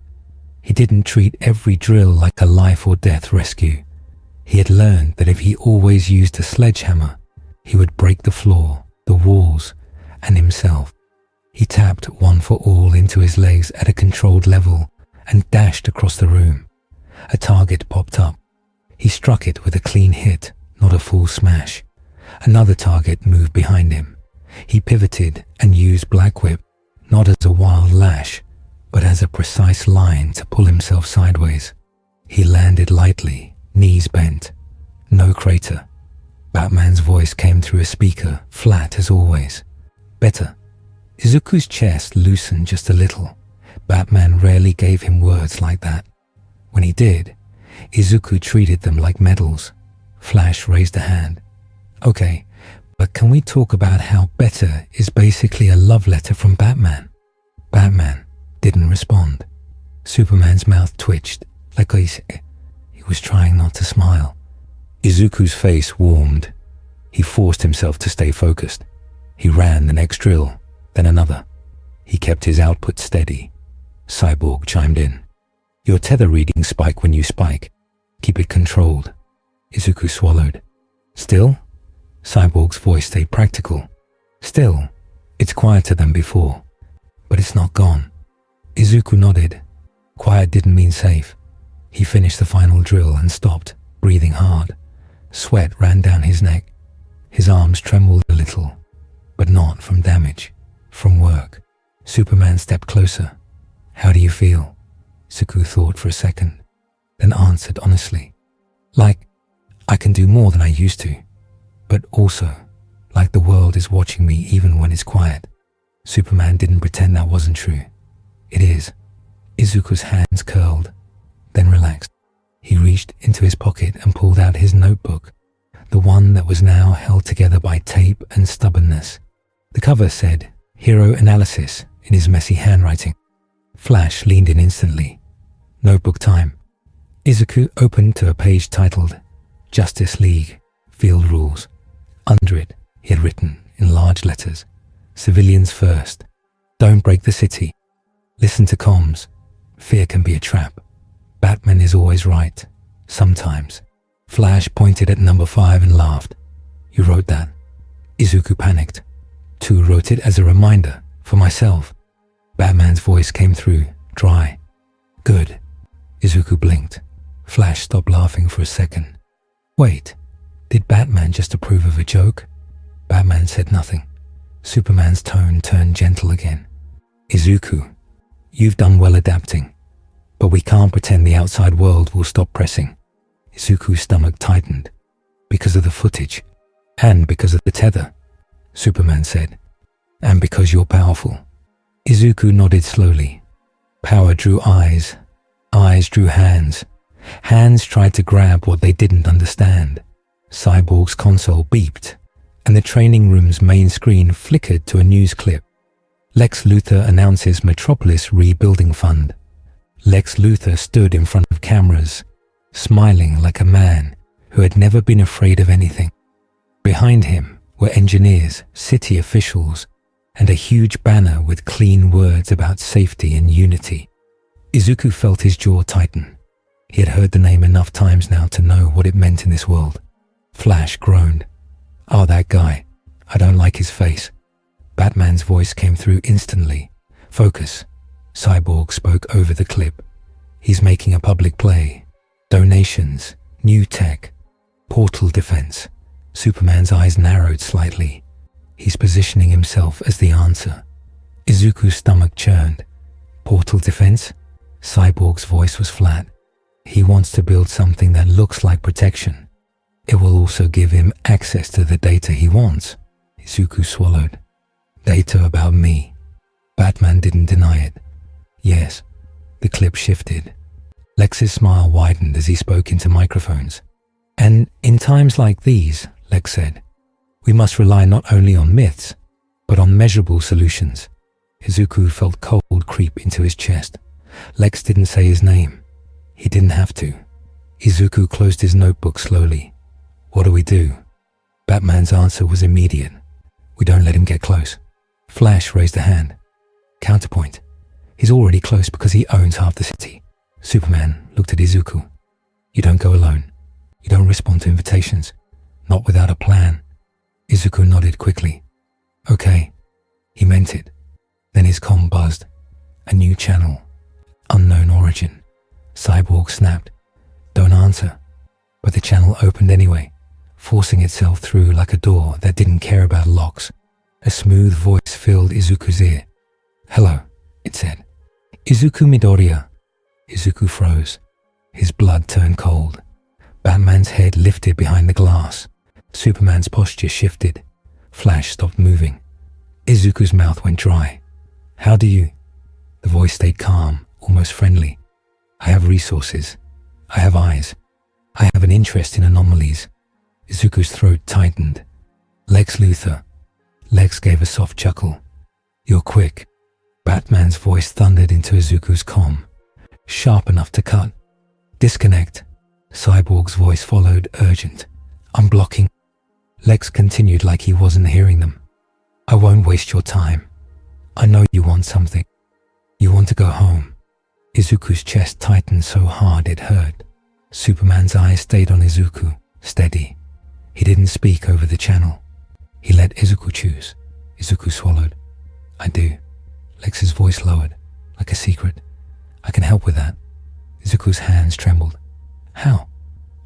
He didn't treat every drill like a life or death rescue. He had learned that if he always used a sledgehammer, he would break the floor, the walls, and himself. He tapped one for all into his legs at a controlled level and dashed across the room. A target popped up. He struck it with a clean hit, not a full smash. Another target moved behind him. He pivoted and used Black Whip, not as a wild lash, but as a precise line to pull himself sideways. He landed lightly, knees bent. No crater. Batman's voice came through a speaker, flat as always. Better. Izuku's chest loosened just a little. Batman rarely gave him words like that. When he did, Izuku treated them like medals. Flash raised a hand. Okay, but can we talk about how better is basically a love letter from Batman? Batman didn't respond. Superman's mouth twitched, like he was trying not to smile. Izuku's face warmed. He forced himself to stay focused. He ran the next drill, then another. He kept his output steady. Cyborg chimed in. Your tether readings spike when you spike. Keep it controlled. Izuku swallowed. Still? Cyborg's voice stayed practical. Still, it's quieter than before. But it's not gone. Izuku nodded. Quiet didn't mean safe. He finished the final drill and stopped, breathing hard. Sweat ran down his neck. His arms trembled a little, but not from damage, from work. Superman stepped closer. How do you feel? Izuku thought for a second, then answered honestly. Like, I can do more than I used to, but also, like the world is watching me even when it's quiet. Superman didn't pretend that wasn't true. It is. Izuku's hands curled, then relaxed. He reached into his pocket and pulled out his notebook, the one that was now held together by tape and stubbornness. The cover said, Hero Analysis, in his messy handwriting. Flash leaned in instantly. Notebook time. Izuku opened to a page titled, Justice League, Field Rules. Under it, he had written, in large letters, Civilians first. Don't break the city. Listen to comms. Fear can be a trap. Batman is always right. Sometimes. Flash pointed at number 5 and laughed. You wrote that. Izuku panicked. 2 wrote it as a reminder, for myself. Batman's voice came through, dry. Good. Izuku blinked. Flash stopped laughing for a second. Wait, did Batman just approve of a joke? Batman said nothing. Superman's tone turned gentle again. Izuku, you've done well adapting, but we can't pretend the outside world will stop pressing. Izuku's stomach tightened. Because of the footage, and because of the tether, Superman said. And because you're powerful. Izuku nodded slowly. Power drew eyes. Eyes drew hands. Hands tried to grab what they didn't understand. Cyborg's console beeped, and the training room's main screen flickered to a news clip. Lex Luthor announces Metropolis Rebuilding Fund. Lex Luthor stood in front of cameras, smiling like a man who had never been afraid of anything. Behind him were engineers, city officials, and a huge banner with clean words about safety and unity. Izuku felt his jaw tighten. He had heard the name enough times now to know what it meant in this world. Flash groaned. Oh, that guy. I don't like his face. Batman's voice came through instantly. Focus. Cyborg spoke over the clip. He's making a public play. Donations. New tech. Portal defense. Superman's eyes narrowed slightly. He's positioning himself as the answer. Izuku's stomach churned. Portal defense? Cyborg's voice was flat. He wants to build something that looks like protection. It will also give him access to the data he wants. Izuku swallowed. Data about me. Batman didn't deny it. Yes. The clip shifted. Lex's smile widened as he spoke into microphones. And in times like these, Lex said, we must rely not only on myths, but on measurable solutions. Izuku felt cold creep into his chest. Lex didn't say his name. He didn't have to. Izuku closed his notebook slowly. What do we do? Batman's answer was immediate. We don't let him get close. Flash raised a hand. Counterpoint. He's already close because he owns half the city. Superman looked at Izuku. You don't go alone. You don't respond to invitations. Not without a plan. Izuku nodded quickly. Okay. He meant it. Then his comm buzzed. A new channel. Unknown origin. Cyborg snapped. Don't answer. But the channel opened anyway, forcing itself through like a door that didn't care about locks. A smooth voice filled Izuku's ear. Hello, it said. Izuku Midoriya. Izuku froze. His blood turned cold. Batman's head lifted behind the glass. Superman's posture shifted. Flash stopped moving. Izuku's mouth went dry. How do you? The voice stayed calm, almost friendly. I have resources. I have eyes. I have an interest in anomalies. Izuku's throat tightened. Lex Luthor. Lex gave a soft chuckle. You're quick. Batman's voice thundered into Izuku's comm. Sharp enough to cut. Disconnect. Cyborg's voice followed, urgent. I'm blocking. Lex continued like he wasn't hearing them. I won't waste your time. I know you want something. You want to go home. Izuku's chest tightened so hard it hurt. Superman's eyes stayed on Izuku, steady. He didn't speak over the channel. He let Izuku choose. Izuku swallowed. I do. Lex's voice lowered, like a secret. I can help with that. Izuku's hands trembled. How?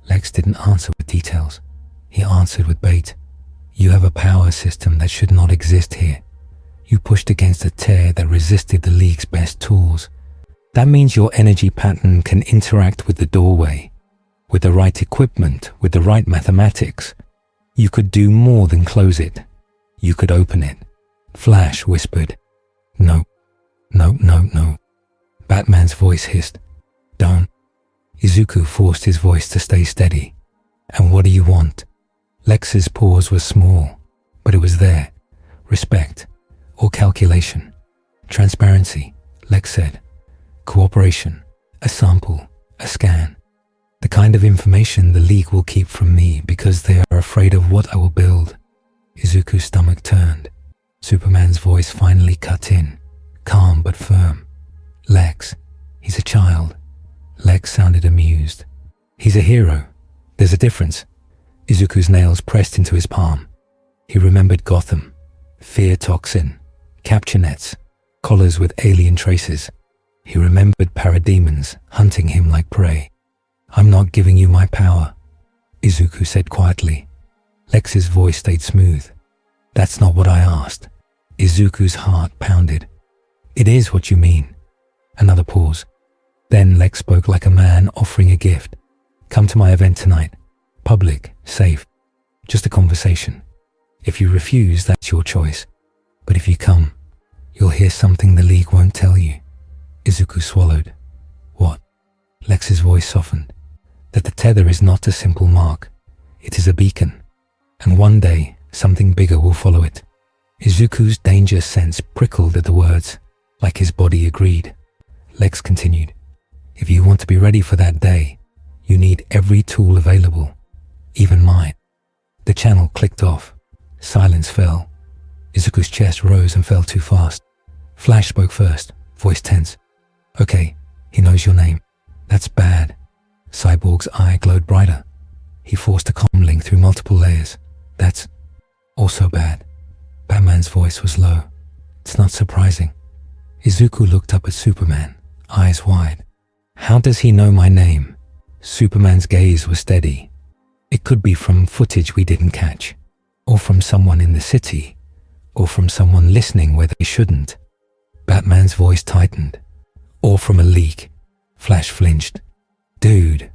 Lex didn't answer with details. He answered with bait. You have a power system that should not exist here. You pushed against a tear that resisted the League's best tools. That means your energy pattern can interact with the doorway. With the right equipment, with the right mathematics, you could do more than close it. You could open it. Flash whispered. No. No. Batman's voice hissed. Don't. Izuku forced his voice to stay steady. And what do you want? Lex's pause was small, but it was there. Respect. Or calculation. Transparency, Lex said. Cooperation. A sample. A scan. The kind of information the League will keep from me because they are afraid of what I will build. Izuku's stomach turned. Superman's voice finally cut in, calm but firm. Lex, he's a child. Lex sounded amused. He's a hero. There's a difference. Izuku's nails pressed into his palm. He remembered Gotham, fear toxin, capture nets, collars with alien traces. He remembered parademons hunting him like prey. I'm not giving you my power, Izuku said quietly. Lex's voice stayed smooth. That's not what I asked. Izuku's heart pounded. It is what you mean. Another pause. Then Lex spoke like a man offering a gift. Come to my event tonight. Public, safe. Just a conversation. If you refuse, that's your choice. But if you come, you'll hear something the League won't tell you. Izuku swallowed. What? Lex's voice softened. That the tether is not a simple mark. It is a beacon. And one day, something bigger will follow it. Izuku's danger sense prickled at the words, like his body agreed. Lex continued. If you want to be ready for that day, you need every tool available, even mine. The channel clicked off. Silence fell. Izuku's chest rose and fell too fast. Flash spoke first, voice tense. Okay, he knows your name. That's bad. Cyborg's eye glowed brighter. He forced a comm link through multiple layers. That's also bad. Batman's voice was low. It's not surprising. Izuku looked up at Superman, eyes wide. How does he know my name? Superman's gaze was steady. It could be from footage we didn't catch, or from someone in the city, or from someone listening where they shouldn't. Batman's voice tightened. or from a leak. Flash flinched. Dude.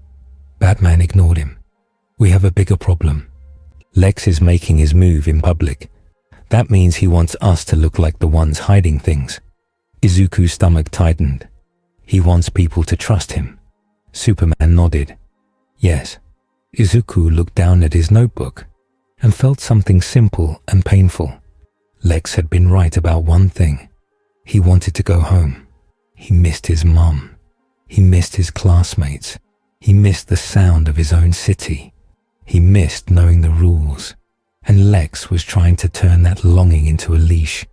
Batman ignored him. We have a bigger problem. Lex is making his move in public. That means he wants us to look like the ones hiding things. Izuku's stomach tightened. He wants people to trust him. Superman nodded. Yes. Izuku looked down at his notebook and felt something simple and painful. Lex had been right about one thing. He wanted to go home. He missed his mum. He missed his classmates. He missed the sound of his own city. He missed knowing the rules. And Lex was trying to turn that longing into a leash.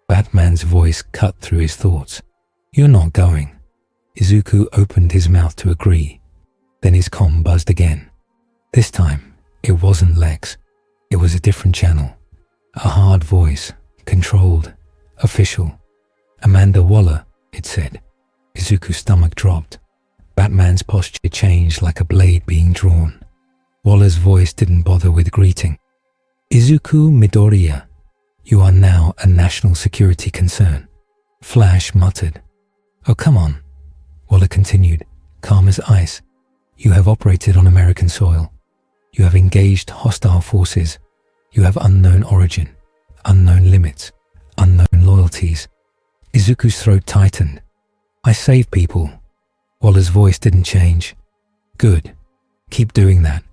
Batman's voice cut through his thoughts. You're not going. Izuku opened his mouth to agree. Then his comm buzzed again. This time, it wasn't Lex. It was a different channel. A hard voice, controlled, official. Amanda Waller, it said. Izuku's stomach dropped. Batman's posture changed like a blade being drawn. Waller's voice didn't bother with greeting. Izuku Midoriya, you are now a national security concern. Flash muttered. Oh, come on. Waller continued, calm as ice. You have operated on American soil. You have engaged hostile forces. You have unknown origin, unknown limits, unknown loyalties. Izuku's throat tightened. I save people. Waller's voice didn't change. Good. Keep doing that.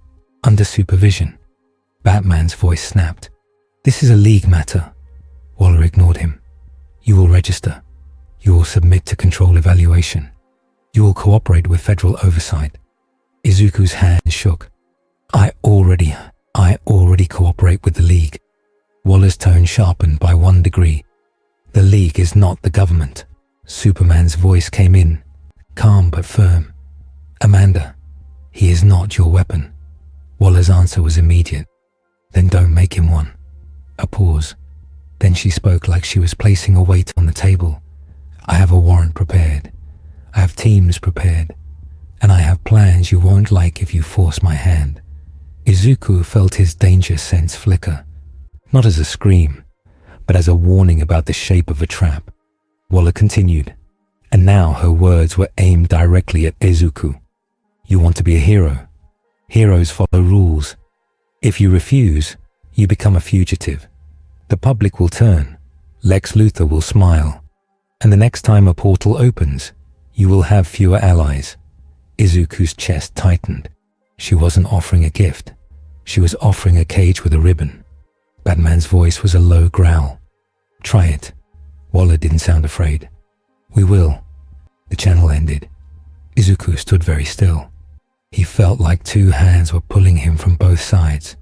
Under supervision. Batman's voice snapped. This is a league matter. Waller ignored him. You will register. You will submit to control evaluation. You will cooperate with federal oversight. Izuku's hand shook. I already cooperate with the League. Waller's tone sharpened by 1 degree. The League is not the government. Superman's voice came in, calm but firm. Amanda, he is not your weapon. Waller's answer was immediate. Then don't make him one. A pause. Then she spoke like she was placing a weight on the table. I have a warrant prepared. I have teams prepared. And I have plans you won't like if you force my hand. Izuku felt his danger sense flicker. Not as a scream, but as a warning about the shape of a trap. Waller continued, and now her words were aimed directly at Izuku. You want to be a hero. Heroes follow rules. If you refuse, you become a fugitive. The public will turn. Lex Luthor will smile. And the next time a portal opens, you will have fewer allies. Izuku's chest tightened. She wasn't offering a gift. She was offering a cage with a ribbon. Batman's voice was a low growl. Try it. Waller didn't sound afraid. We will. The channel ended. Izuku stood very still. He felt like 2 hands were pulling him from both sides.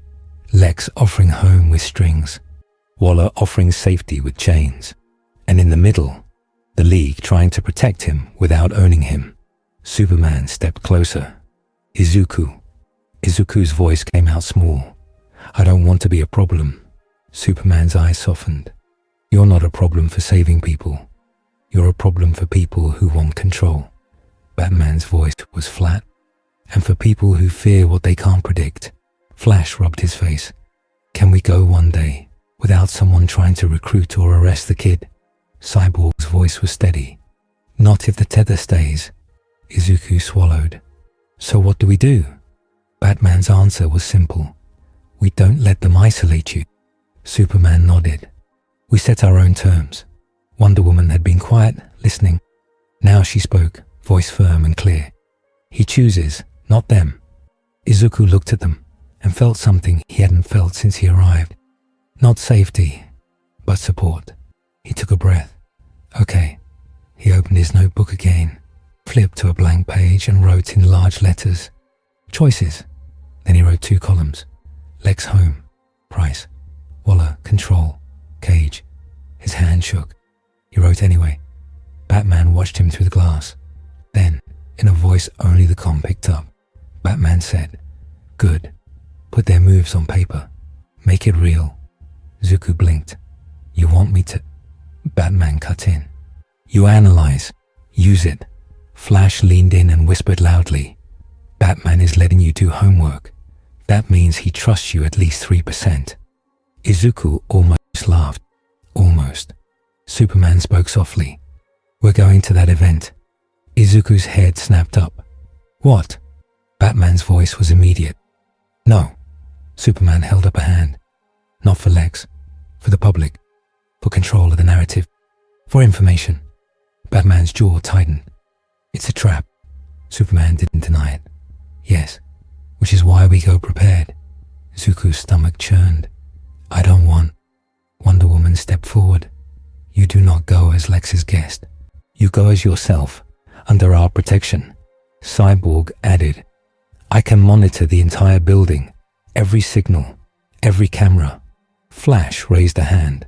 Lex offering home with strings. Waller offering safety with chains. And in the middle, the League trying to protect him without owning him. Superman stepped closer. Izuku. Izuku's voice came out small. I don't want to be a problem. Superman's eyes softened. You're not a problem for saving people. You're a problem for people who want control. Batman's voice was flat. And for people who fear what they can't predict. Flash rubbed his face. Can we go one day without someone trying to recruit or arrest the kid? Cyborg's voice was steady. Not if the tether stays. Izuku swallowed. So what do we do? Batman's answer was simple. We don't let them isolate you. Superman nodded. We set our own terms. Wonder Woman had been quiet, listening. Now she spoke, voice firm and clear. He chooses, not them. Izuku looked at them and felt something he hadn't felt since he arrived. Not safety, but support. He took a breath. Okay. He opened his notebook again, flipped to a blank page and wrote in large letters. Choices. Then he wrote 2 columns. Lex home. Price. Waller control. Cage. His hand shook. He wrote anyway. Batman watched him through the glass. Then, in a voice only the comm picked up, Batman said, Good. Put their moves on paper. Make it real. Zuko blinked. You want me to... Batman cut in. You analyze. Use it. Flash leaned in and whispered loudly. Batman is letting you do homework. That means he trusts you at least 3%. Izuku almost laughed. Almost. Superman spoke softly. We're going to that event. Izuku's head snapped up. What? Batman's voice was immediate. No. Superman held up a hand. Not for Lex. For the public. For control of the narrative. For information. Batman's jaw tightened. It's a trap. Superman didn't deny it. Yes. Which is why we go prepared. Izuku's stomach churned. I don't want. Wonder Woman stepped forward. You do not go as Lex's guest. You go as yourself, under our protection. Cyborg added. I can monitor the entire building, every signal, every camera. Flash raised a hand.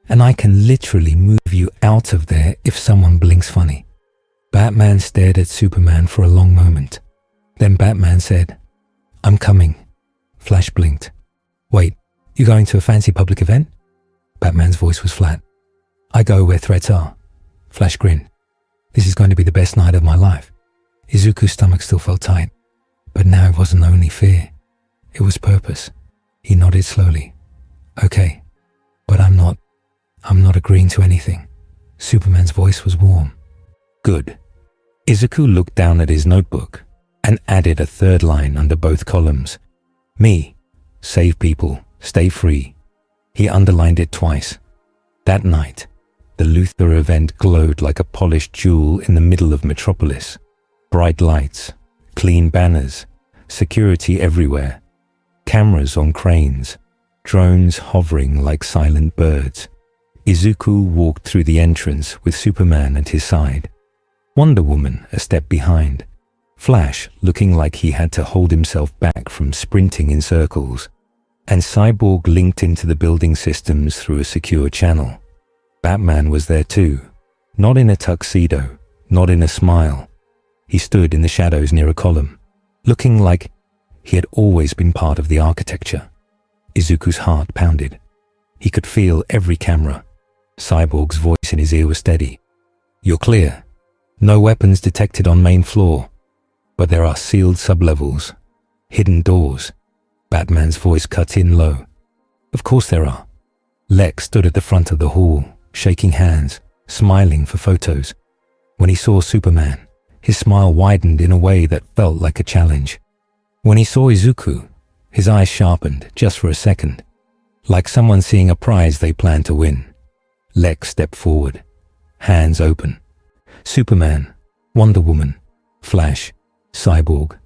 And I can literally move you out of there if someone blinks funny. Batman stared at Superman for a long moment. Then Batman said, I'm coming. Flash blinked. Wait, you going to a fancy public event? Batman's voice was flat. I go where threats are. Flash grinned. This is going to be the best night of my life. Izuku's stomach still felt tight, but now it wasn't only fear. It was purpose. He nodded slowly. Okay, but I'm not agreeing to anything. Superman's voice was warm. Good. Izuku looked down at his notebook and added a third line under both columns. Me. Save people. Stay free. He underlined it twice. That night, the Luthor event glowed like a polished jewel in the middle of Metropolis. Bright lights, clean banners, security everywhere, cameras on cranes, drones hovering like silent birds. Izuku walked through the entrance with Superman at his side. Wonder Woman a step behind. Flash looking like he had to hold himself back from sprinting in circles. And Cyborg linked into the building systems through a secure channel. Batman was there too, not in a tuxedo, not in a smile. He stood in the shadows near a column, looking like he had always been part of the architecture. Izuku's heart pounded. He could feel every camera. Cyborg's voice in his ear was steady. You're clear. No weapons detected on main floor, but there are sealed sublevels, hidden doors. Batman's voice cut in low. Of course there are. Lex stood at the front of the hall, shaking hands, smiling for photos. When he saw Superman, his smile widened in a way that felt like a challenge. When he saw Izuku, his eyes sharpened just for a second, like someone seeing a prize they planned to win. Lex stepped forward, hands open. Superman, Wonder Woman, Flash, Cyborg,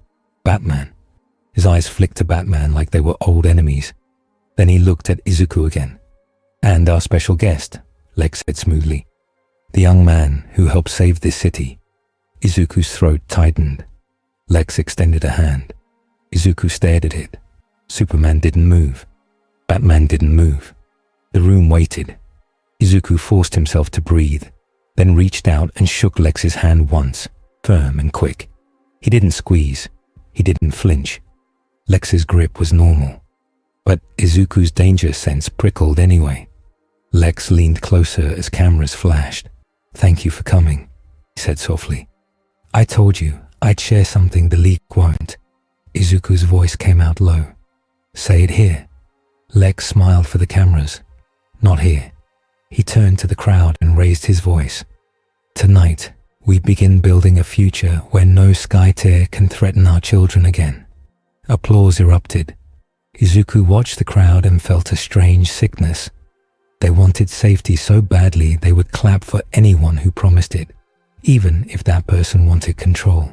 Batman. His eyes flicked to Batman like they were old enemies. Then he looked at Izuku again. And our special guest, Lex said smoothly. The young man who helped save this city. Izuku's throat tightened. Lex extended a hand. Izuku stared at it. Superman didn't move. Batman didn't move. The room waited. Izuku forced himself to breathe, then reached out and shook Lex's hand once, firm and quick. He didn't squeeze. He didn't flinch. Lex's grip was normal, but Izuku's danger sense prickled anyway. Lex leaned closer as cameras flashed. Thank you for coming, he said softly. I told you I'd share something the League won't. Izuku's voice came out low. Say it here. Lex smiled for the cameras. Not here. He turned to the crowd and raised his voice. Tonight, we begin building a future where no Skytear can threaten our children again. Applause erupted. Izuku watched the crowd and felt a strange sickness. They wanted safety so badly they would clap for anyone who promised it, even if that person wanted control.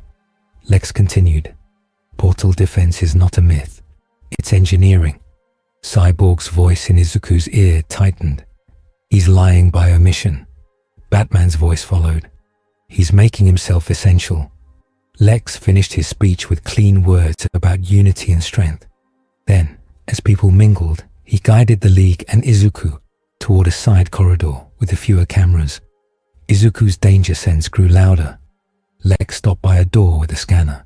Lex continued. Portal defense is not a myth. It's engineering. Cyborg's voice in Izuku's ear tightened. He's lying by omission. Batman's voice followed. He's making himself essential. Lex finished his speech with clean words about unity and strength. Then, as people mingled, he guided the League and Izuku toward a side corridor with fewer cameras. Izuku's danger sense grew louder. Lex stopped by a door with a scanner.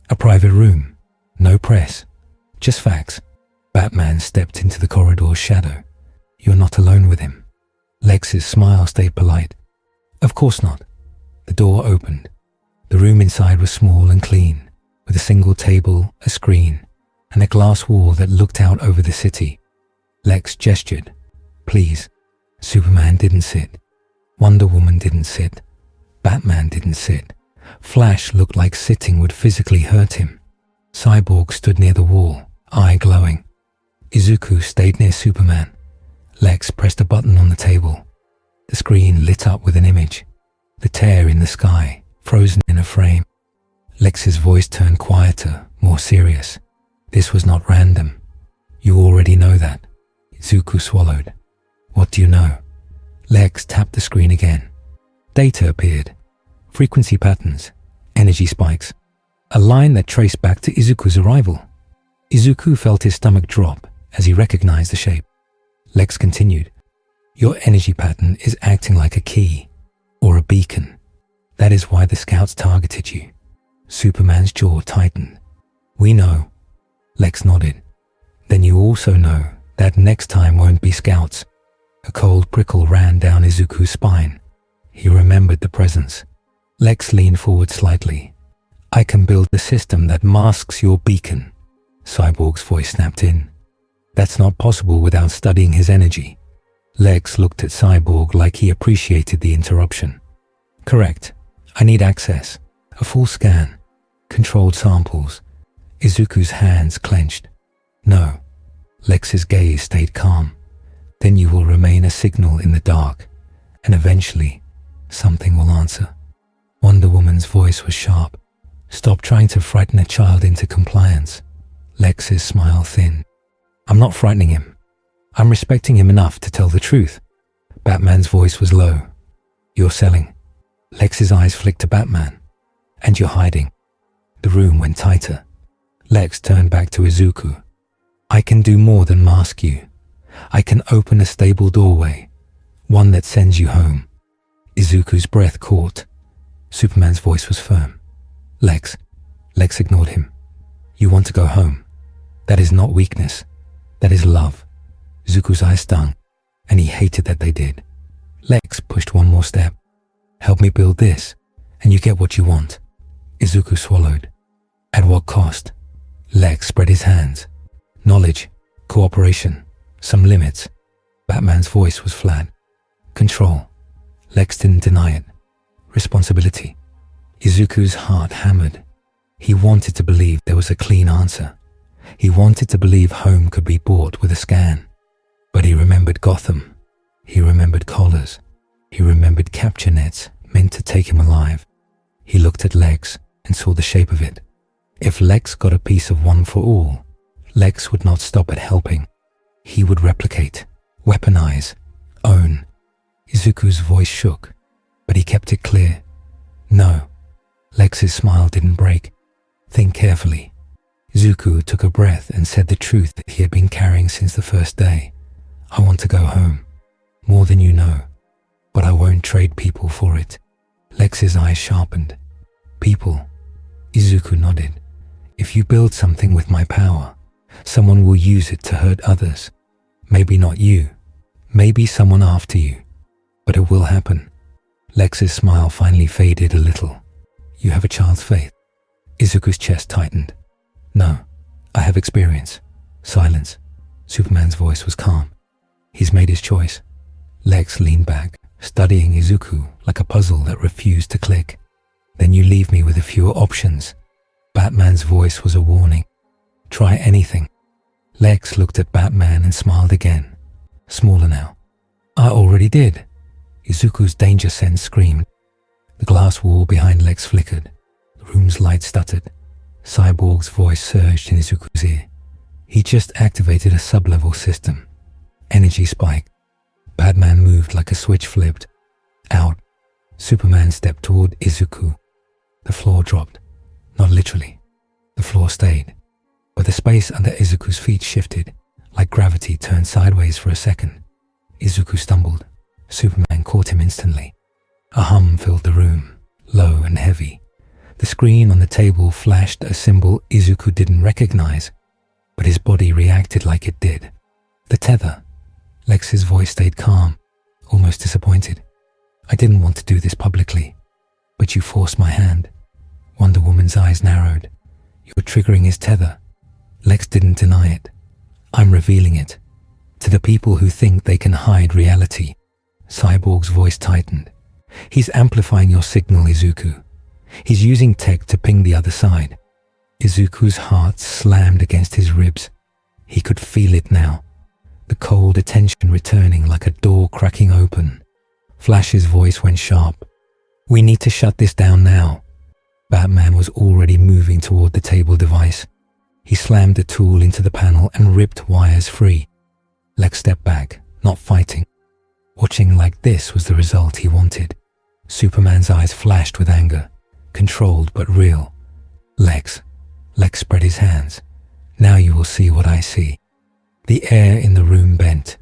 A private room. No press. Just facts. Batman stepped into the corridor's shadow. You're not alone with him. Lex's smile stayed polite. Of course not. The door opened. The room inside was small and clean, with a single table, a screen, and a glass wall that looked out over the city. Lex gestured. Please. Superman didn't sit. Wonder Woman didn't sit. Batman didn't sit. Flash looked like sitting would physically hurt him. Cyborg stood near the wall, eye glowing. Izuku stayed near Superman. Lex pressed a button on the table. The screen lit up with an image. The tear in the sky, frozen in a frame. Lex's voice turned quieter, more serious. This was not random. You already know that. Izuku swallowed. What do you know? Lex tapped the screen again. Data appeared. Frequency patterns, energy spikes. A line that traced back to Izuku's arrival. Izuku felt his stomach drop as he recognized the shape. Lex continued. Your energy pattern is acting like a key, or a beacon. That is why the scouts targeted you. Superman's jaw tightened. We know. Lex nodded. Then you also know that next time won't be scouts. A cold prickle ran down Izuku's spine. He remembered the presence. Lex leaned forward slightly. I can build a system that masks your beacon. Cyborg's voice snapped in. That's not possible without studying his energy. Lex looked at Cyborg like he appreciated the interruption. Correct. I need access. A full scan. Controlled samples. Izuku's hands clenched. No. Lex's gaze stayed calm. Then you will remain a signal in the dark, and eventually, something will answer. Wonder Woman's voice was sharp. Stop trying to frighten a child into compliance. Lex's smile thinned. I'm not frightening him. I'm respecting him enough to tell the truth. Batman's voice was low. You're selling. Lex's eyes flicked to Batman. And you're hiding. The room went tighter. Lex turned back to Izuku. I can do more than mask you. I can open a stable doorway, one that sends you home. Izuku's breath caught. Superman's voice was firm. Lex ignored him. You want to go home. That is not weakness. That is love. Izuku's eyes stung, and he hated that they did. Lex pushed one more step. Help me build this, and you get what you want. Izuku swallowed. At what cost? Lex spread his hands. Knowledge, cooperation, some limits. Batman's voice was flat. Control. Lex didn't deny it. Responsibility. Izuku's heart hammered. He wanted to believe there was a clean answer. He wanted to believe home could be bought with a scan. But he remembered Gotham. He remembered collars. He remembered capture nets meant to take him alive. He looked at Lex and saw the shape of it. If Lex got a piece of One for All, Lex would not stop at helping. He would replicate, weaponize, own. Izuku's voice shook, but he kept it clear. No. Lex's smile didn't break. Think carefully. Izuku took a breath and said the truth that he had been carrying since the first day. I want to go home. More than you know. But I won't trade people for it. Lex's eyes sharpened. People. Izuku nodded. If you build something with my power, someone will use it to hurt others. Maybe not you. Maybe someone after you. But it will happen. Lex's smile finally faded a little. You have a child's faith. Izuku's chest tightened. No, I have experience. Silence. Superman's voice was calm. He's made his choice. Lex leaned back, studying Izuku like a puzzle that refused to click. Then you leave me with a few options. Batman's voice was a warning. Try anything. Lex looked at Batman and smiled again. Smaller now. I already did. Izuku's danger sense screamed. The glass wall behind Lex flickered. The room's light stuttered. Cyborg's voice surged in Izuku's ear. He just activated a sub-level system. Energy spike. Batman moved like a switch flipped. Out. Superman stepped toward Izuku. The floor dropped. Not literally. The floor stayed. But the space under Izuku's feet shifted, like gravity turned sideways for a second. Izuku stumbled. Superman caught him instantly. A hum filled the room, low and heavy. The screen on the table flashed a symbol Izuku didn't recognize, but his body reacted like it did. The tether. Lex's voice stayed calm, almost disappointed. I didn't want to do this publicly, but you forced my hand. Wonder Woman's eyes narrowed. You were triggering his tether. Lex didn't deny it. I'm revealing it. To the people who think they can hide reality. Cyborg's voice tightened. He's amplifying your signal, Izuku. He's using tech to ping the other side. Izuku's heart slammed against his ribs. He could feel it now. The cold attention returning like a door cracking open. Flash's voice went sharp. "We need to shut this down now." Batman was already moving toward the table device. He slammed the tool into the panel and ripped wires free. Lex stepped back, not fighting. Watching like this was the result he wanted. Superman's eyes flashed with anger, controlled but real. Lex spread his hands. "Now you will see what I see." The air in the room bent.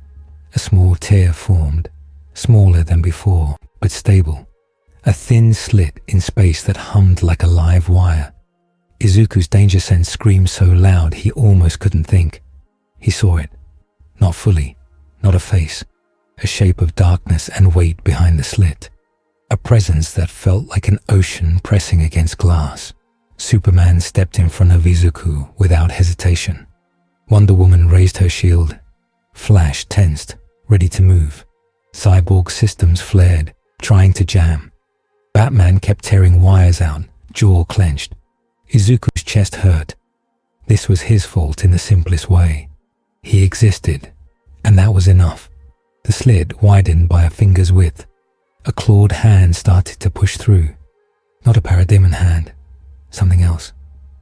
A small tear formed, smaller than before, but stable. A thin slit in space that hummed like a live wire. Izuku's danger sense screamed so loud he almost couldn't think. He saw it. Not fully, not a face. A shape of darkness and weight behind the slit. A presence that felt like an ocean pressing against glass. Superman stepped in front of Izuku without hesitation. Wonder Woman raised her shield. Flash tensed, ready to move. Cyborg systems flared, trying to jam. Batman kept tearing wires out, jaw clenched. Izuku's chest hurt. This was his fault in the simplest way. He existed, and that was enough. The slit widened by a finger's width. A clawed hand started to push through. Not a parademon hand. Something else.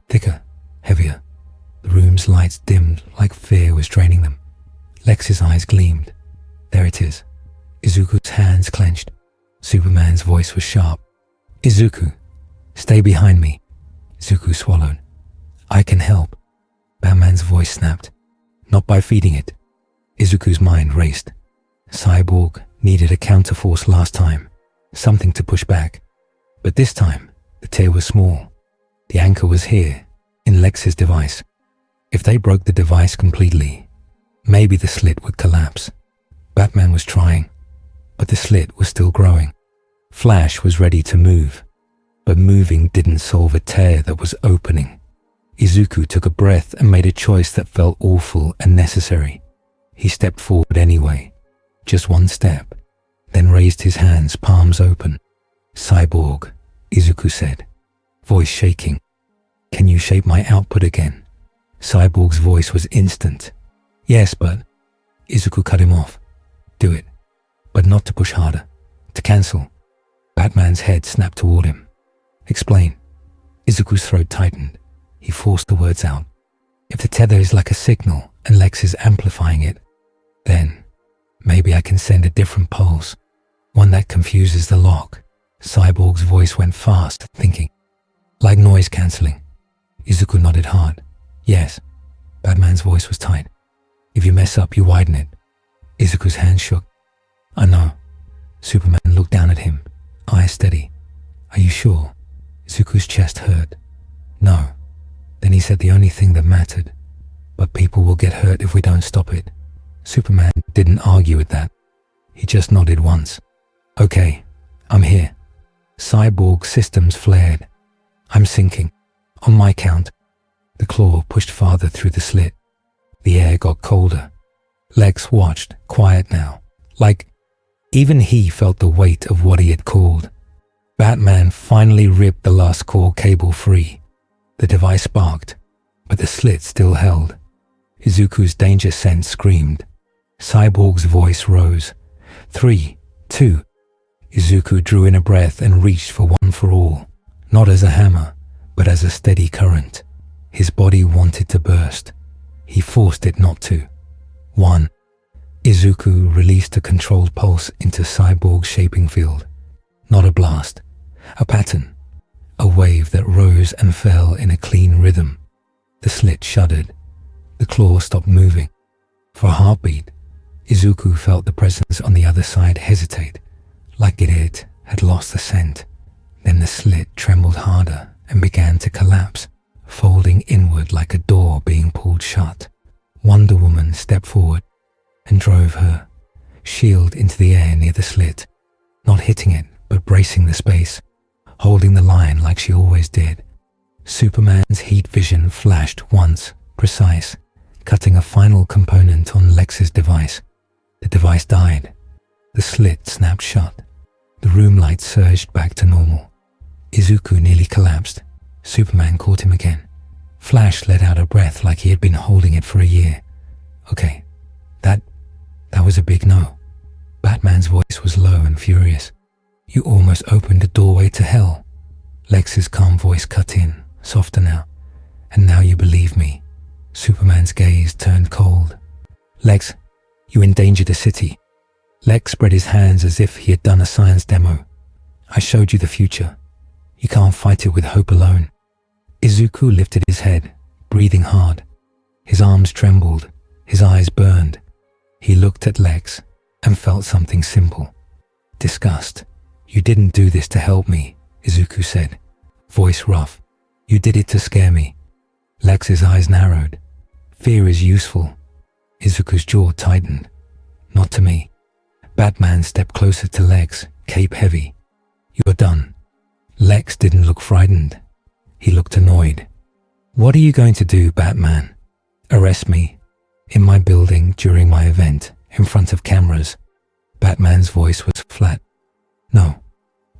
Thicker, heavier. The room's lights dimmed like fear was draining them. Lex's eyes gleamed. There it is. Izuku's hands clenched. Superman's voice was sharp. "Izuku, stay behind me." Izuku swallowed. "I can help." Batman's voice snapped. "Not by feeding it." Izuku's mind raced. Cyborg needed a counterforce last time. Something to push back. But this time, the tear was small. The anchor was here, in Lex's device. If they broke the device completely, maybe the slit would collapse. Batman was trying, but the slit was still growing. Flash was ready to move, but moving didn't solve a tear that was opening. Izuku took a breath and made a choice that felt awful and necessary. He stepped forward anyway, just one step, then raised his hands, palms open. "Cyborg," Izuku said, voice shaking. "Can you shape my output again?" Cyborg's voice was instant. "Yes, but..." Izuku cut him off. "Do it, but not to push harder. To cancel." Batman's head snapped toward him. "Explain." Izuku's throat tightened. He forced the words out. "If the tether is like a signal and Lex is amplifying it, then maybe I can send a different pulse, one that confuses the lock." Cyborg's voice went fast, thinking. "Like noise cancelling." Izuku nodded hard. "Yes." Batman's voice was tight. "If you mess up, you widen it." Izuku's hand shook. "I know." Superman looked down at him, eyes steady. "Are you sure?" Izuku's chest hurt. "No." Then he said the only thing that mattered. "But people will get hurt if we don't stop it." Superman didn't argue with that. He just nodded once. "Okay, I'm here." Cyborg systems flared. "I'm sinking. On my count." The claw pushed farther through the slit. The air got colder. Lex watched, quiet now. Like, even he felt the weight of what he had called. Batman finally ripped the last core cable free. The device sparked, but the slit still held. Izuku's danger sense screamed. Cyborg's voice rose. 3, 2. Izuku drew in a breath and reached for one for all. Not as a hammer, but as a steady current. His body wanted to burst. He forced it not to. 1. Izuku released a controlled pulse into Cyborg's shaping field. Not a blast. A pattern. A wave that rose and fell in a clean rhythm. The slit shuddered. The claw stopped moving. For a heartbeat, Izuku felt the presence on the other side hesitate, like it had lost the scent. Then the slit trembled harder and began to collapse, folding inward like a door being pulled shut. Wonder Woman stepped forward and drove her shield into the air near the slit, not hitting it, but bracing the space, holding the line like she always did. Superman's heat vision flashed once, precise, cutting a final component on Lex's device. The device died. The slit snapped shut. The room light surged back to normal. Izuku nearly collapsed. Superman caught him again. Flash let out a breath like he had been holding it for a year. Okay, that was a big no. Batman's voice was low and furious. You almost opened a doorway to hell. Lex's calm voice cut in, softer now. And now you believe me. Superman's gaze turned cold. Lex, you endangered a city. Lex spread his hands as if he had done a science demo. I showed you the future. You can't fight it with hope alone. Izuku lifted his head, breathing hard. His arms trembled, his eyes burned. He looked at Lex and felt something simple. Disgust. You didn't do this to help me, Izuku said, voice rough. You did it to scare me. Lex's eyes narrowed. Fear is useful. Izuku's jaw tightened. Not to me. Batman stepped closer to Lex, cape heavy. You're done. Lex didn't look frightened. He looked annoyed. What are you going to do, Batman? Arrest me? In my building, during my event, in front of cameras? Batman's voice was flat. No.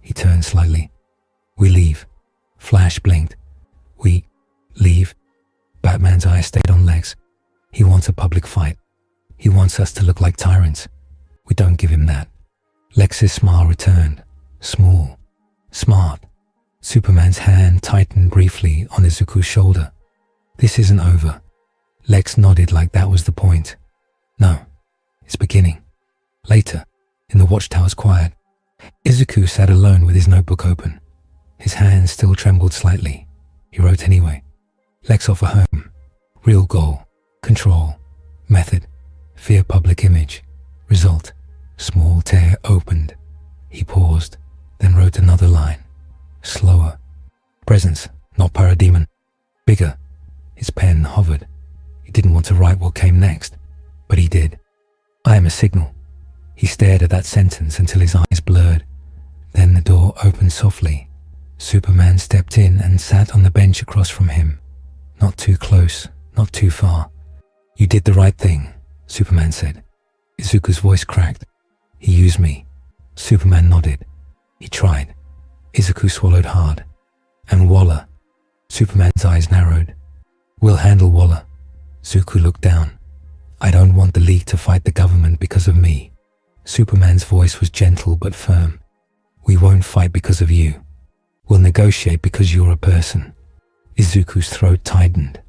He turned slightly. We leave. Flash blinked. We leave? Batman's eyes stayed on Lex. He wants a public fight. He wants us to look like tyrants. We don't give him that. Lex's smile returned. Small. Smart. Superman's hand tightened briefly on Izuku's shoulder. This isn't over. Lex nodded like that was the point. No. It's beginning. Later, in the watchtower's quiet, Izuku sat alone with his notebook open. His hands still trembled slightly. He wrote anyway. Lex offer home. Real goal. Control. Method. Fear public image. Result. Small tear opened. He paused, then wrote another line. Slower. Presence, not parademon. Bigger. His pen hovered. He didn't want to write what came next, but he did. I am a signal. He stared at that sentence until his eyes blurred. Then the door opened softly. Superman stepped in and sat on the bench across from him. Not too close, not too far. You did the right thing, Superman said. Izuku's voice cracked. He used me. Superman nodded. He tried. Izuku swallowed hard. And Waller. Superman's eyes narrowed. We'll handle Waller. Izuku looked down. I don't want the League to fight the government because of me. Superman's voice was gentle but firm. We won't fight because of you. We'll negotiate because you're a person. Izuku's throat tightened.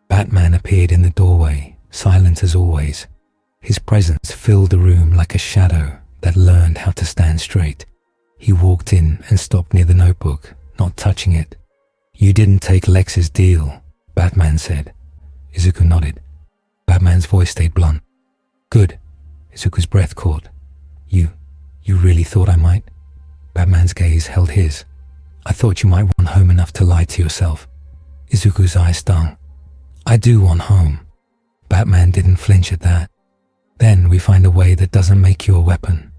Batman appeared in the doorway, silent as always. His presence filled the room like a shadow that learned how to stand straight. He walked in and stopped near the notebook, not touching it. You didn't take Lex's deal, Batman said. Izuku nodded. Batman's voice stayed blunt. Good. Izuku's breath caught. You really thought I might? Batman's gaze held his. I thought you might want home enough to lie to yourself. Izuku's eyes stung. I do want home. Batman didn't flinch at that. Then we find a way that doesn't make you a weapon.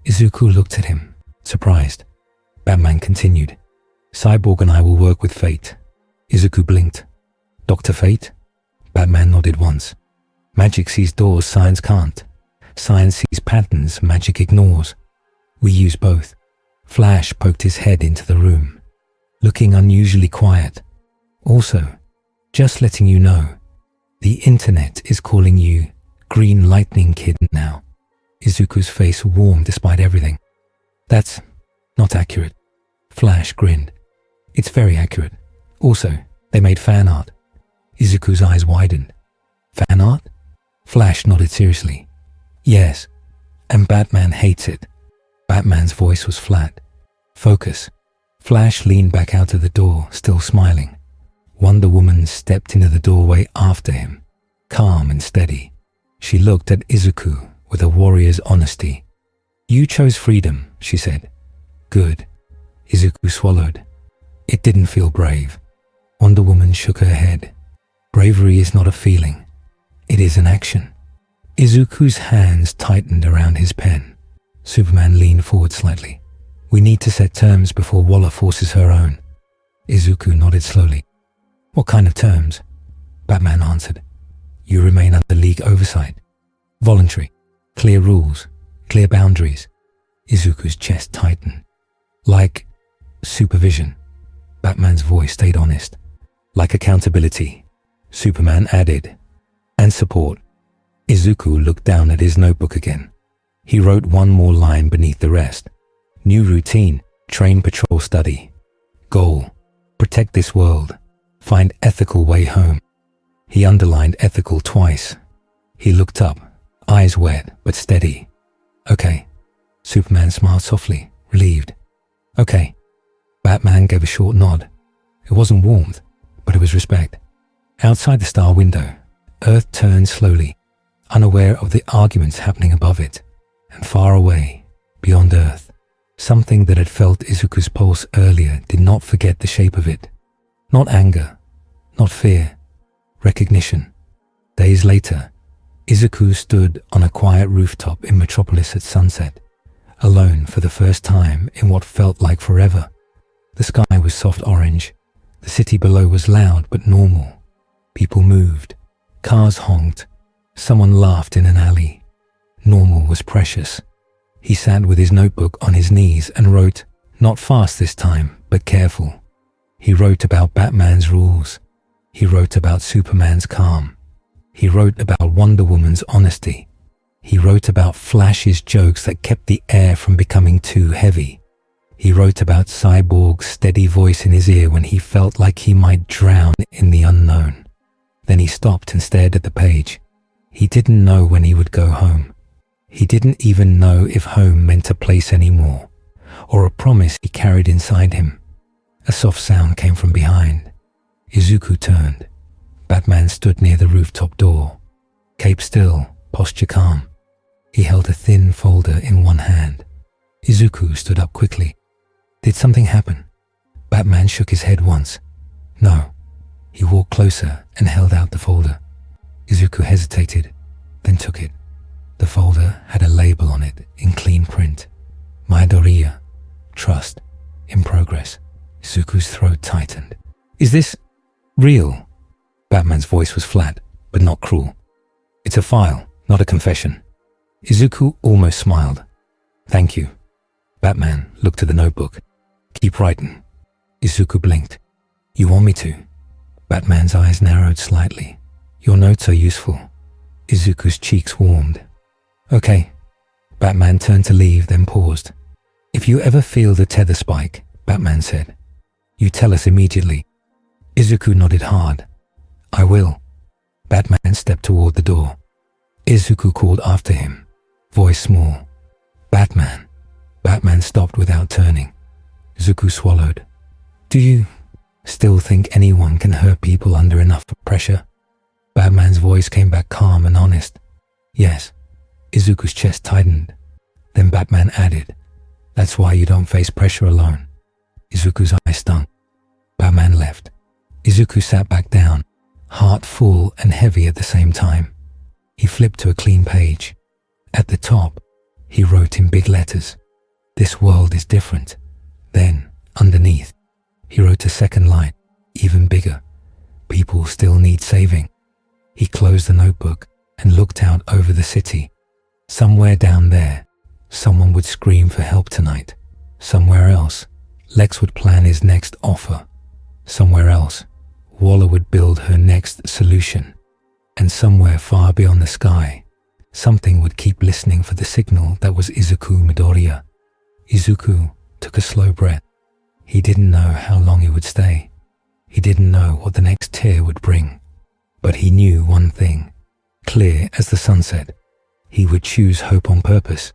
Izuku looked at him, surprised. Batman continued. Cyborg and I will work with Fate. Izuku blinked. Dr. Fate? Batman nodded once. Magic sees doors, science can't. Science sees patterns, magic ignores. We use both. Flash poked his head into the room, looking unusually quiet. Also, just letting you know, the internet is calling you Green Lightning Kid now. Izuku's face warmed despite everything. That's not accurate. Flash grinned. It's very accurate. Also, they made fan art. Izuku's eyes widened. Fan art? Flash nodded seriously. Yes, and Batman hates it. Batman's voice was flat. Focus. Flash leaned back out of the door, still smiling. Wonder Woman stepped into the doorway after him, calm and steady. She looked at Izuku with a warrior's honesty. You chose freedom, she said. Good. Izuku swallowed. It didn't feel brave. Wonder Woman shook her head. Bravery is not a feeling. It is an action. Izuku's hands tightened around his pen. Superman leaned forward slightly. We need to set terms before Waller forces her own. Izuku nodded slowly. What kind of terms? Batman answered. You remain under League oversight. Voluntary. Clear rules. Clear boundaries. Izuku's chest tightened. Like supervision. Batman's voice stayed honest. Like accountability, Superman added. And support. Izuku looked down at his notebook again. He wrote one more line beneath the rest. New routine, train patrol study. Goal, protect this world. Find ethical way home. He underlined ethical twice. He looked up, eyes wet but steady. Okay. Superman smiled softly, relieved. Okay. Batman gave a short nod. It wasn't warmth, but it was respect. Outside the star window, Earth turned slowly, unaware of the arguments happening above it, and far away, beyond Earth, something that had felt Izuku's pulse earlier did not forget the shape of it. Not anger, not fear, recognition. Days later, Izuku stood on a quiet rooftop in Metropolis at sunset, alone for the first time in what felt like forever. The sky was soft orange. The city below was loud but normal. People moved. Cars honked. Someone laughed in an alley. Normal was precious. He sat with his notebook on his knees and wrote, not fast this time, but careful. He wrote about Batman's rules. He wrote about Superman's calm. He wrote about Wonder Woman's honesty. He wrote about Flash's jokes that kept the air from becoming too heavy. He wrote about Cyborg's steady voice in his ear when he felt like he might drown in the unknown. Then he stopped and stared at the page. He didn't know when he would go home. He didn't even know if home meant a place anymore, or a promise he carried inside him. A soft sound came from behind. Izuku turned. Batman stood near the rooftop door. Cape still, posture calm. He held a thin folder in one hand. Izuku stood up quickly. Did something happen? Batman shook his head once. No. He walked closer and held out the folder. Izuku hesitated, then took it. The folder had a label on it in clean print. Midoriya. Trust. In progress. Izuku's throat tightened. Is this real? Batman's voice was flat, but not cruel. It's a file, not a confession. Izuku almost smiled. Thank you. Batman looked at the notebook. Keep writing. Izuku blinked. You want me to? Batman's eyes narrowed slightly. Your notes are useful. Izuku's cheeks warmed. Okay. Batman turned to leave, then paused. If you ever feel the tether spike, Batman said, you tell us immediately. Izuku nodded hard. I will. Batman stepped toward the door. Izuku called after him, voice small. Batman. Batman stopped without turning. Izuku swallowed. Do you still think anyone can hurt people under enough pressure? Batman's voice came back calm and honest. Yes. Izuku's chest tightened. Then Batman added, that's why you don't face pressure alone. Izuku's eyes stung. Batman left. Izuku sat back down, heart full and heavy at the same time. He flipped to a clean page. At the top, he wrote in big letters, this world is different. Then, underneath, he wrote a second line, even bigger. People still need saving. He closed the notebook and looked out over the city. Somewhere down there, someone would scream for help tonight. Somewhere else, Lex would plan his next offer. Somewhere else, Waller would build her next solution. And somewhere far beyond the sky, something would keep listening for the signal that was Izuku Midoriya. Izuku took a slow breath. He didn't know how long he would stay. He didn't know what the next tear would bring. But he knew one thing, clear as the sunset. He would choose hope on purpose.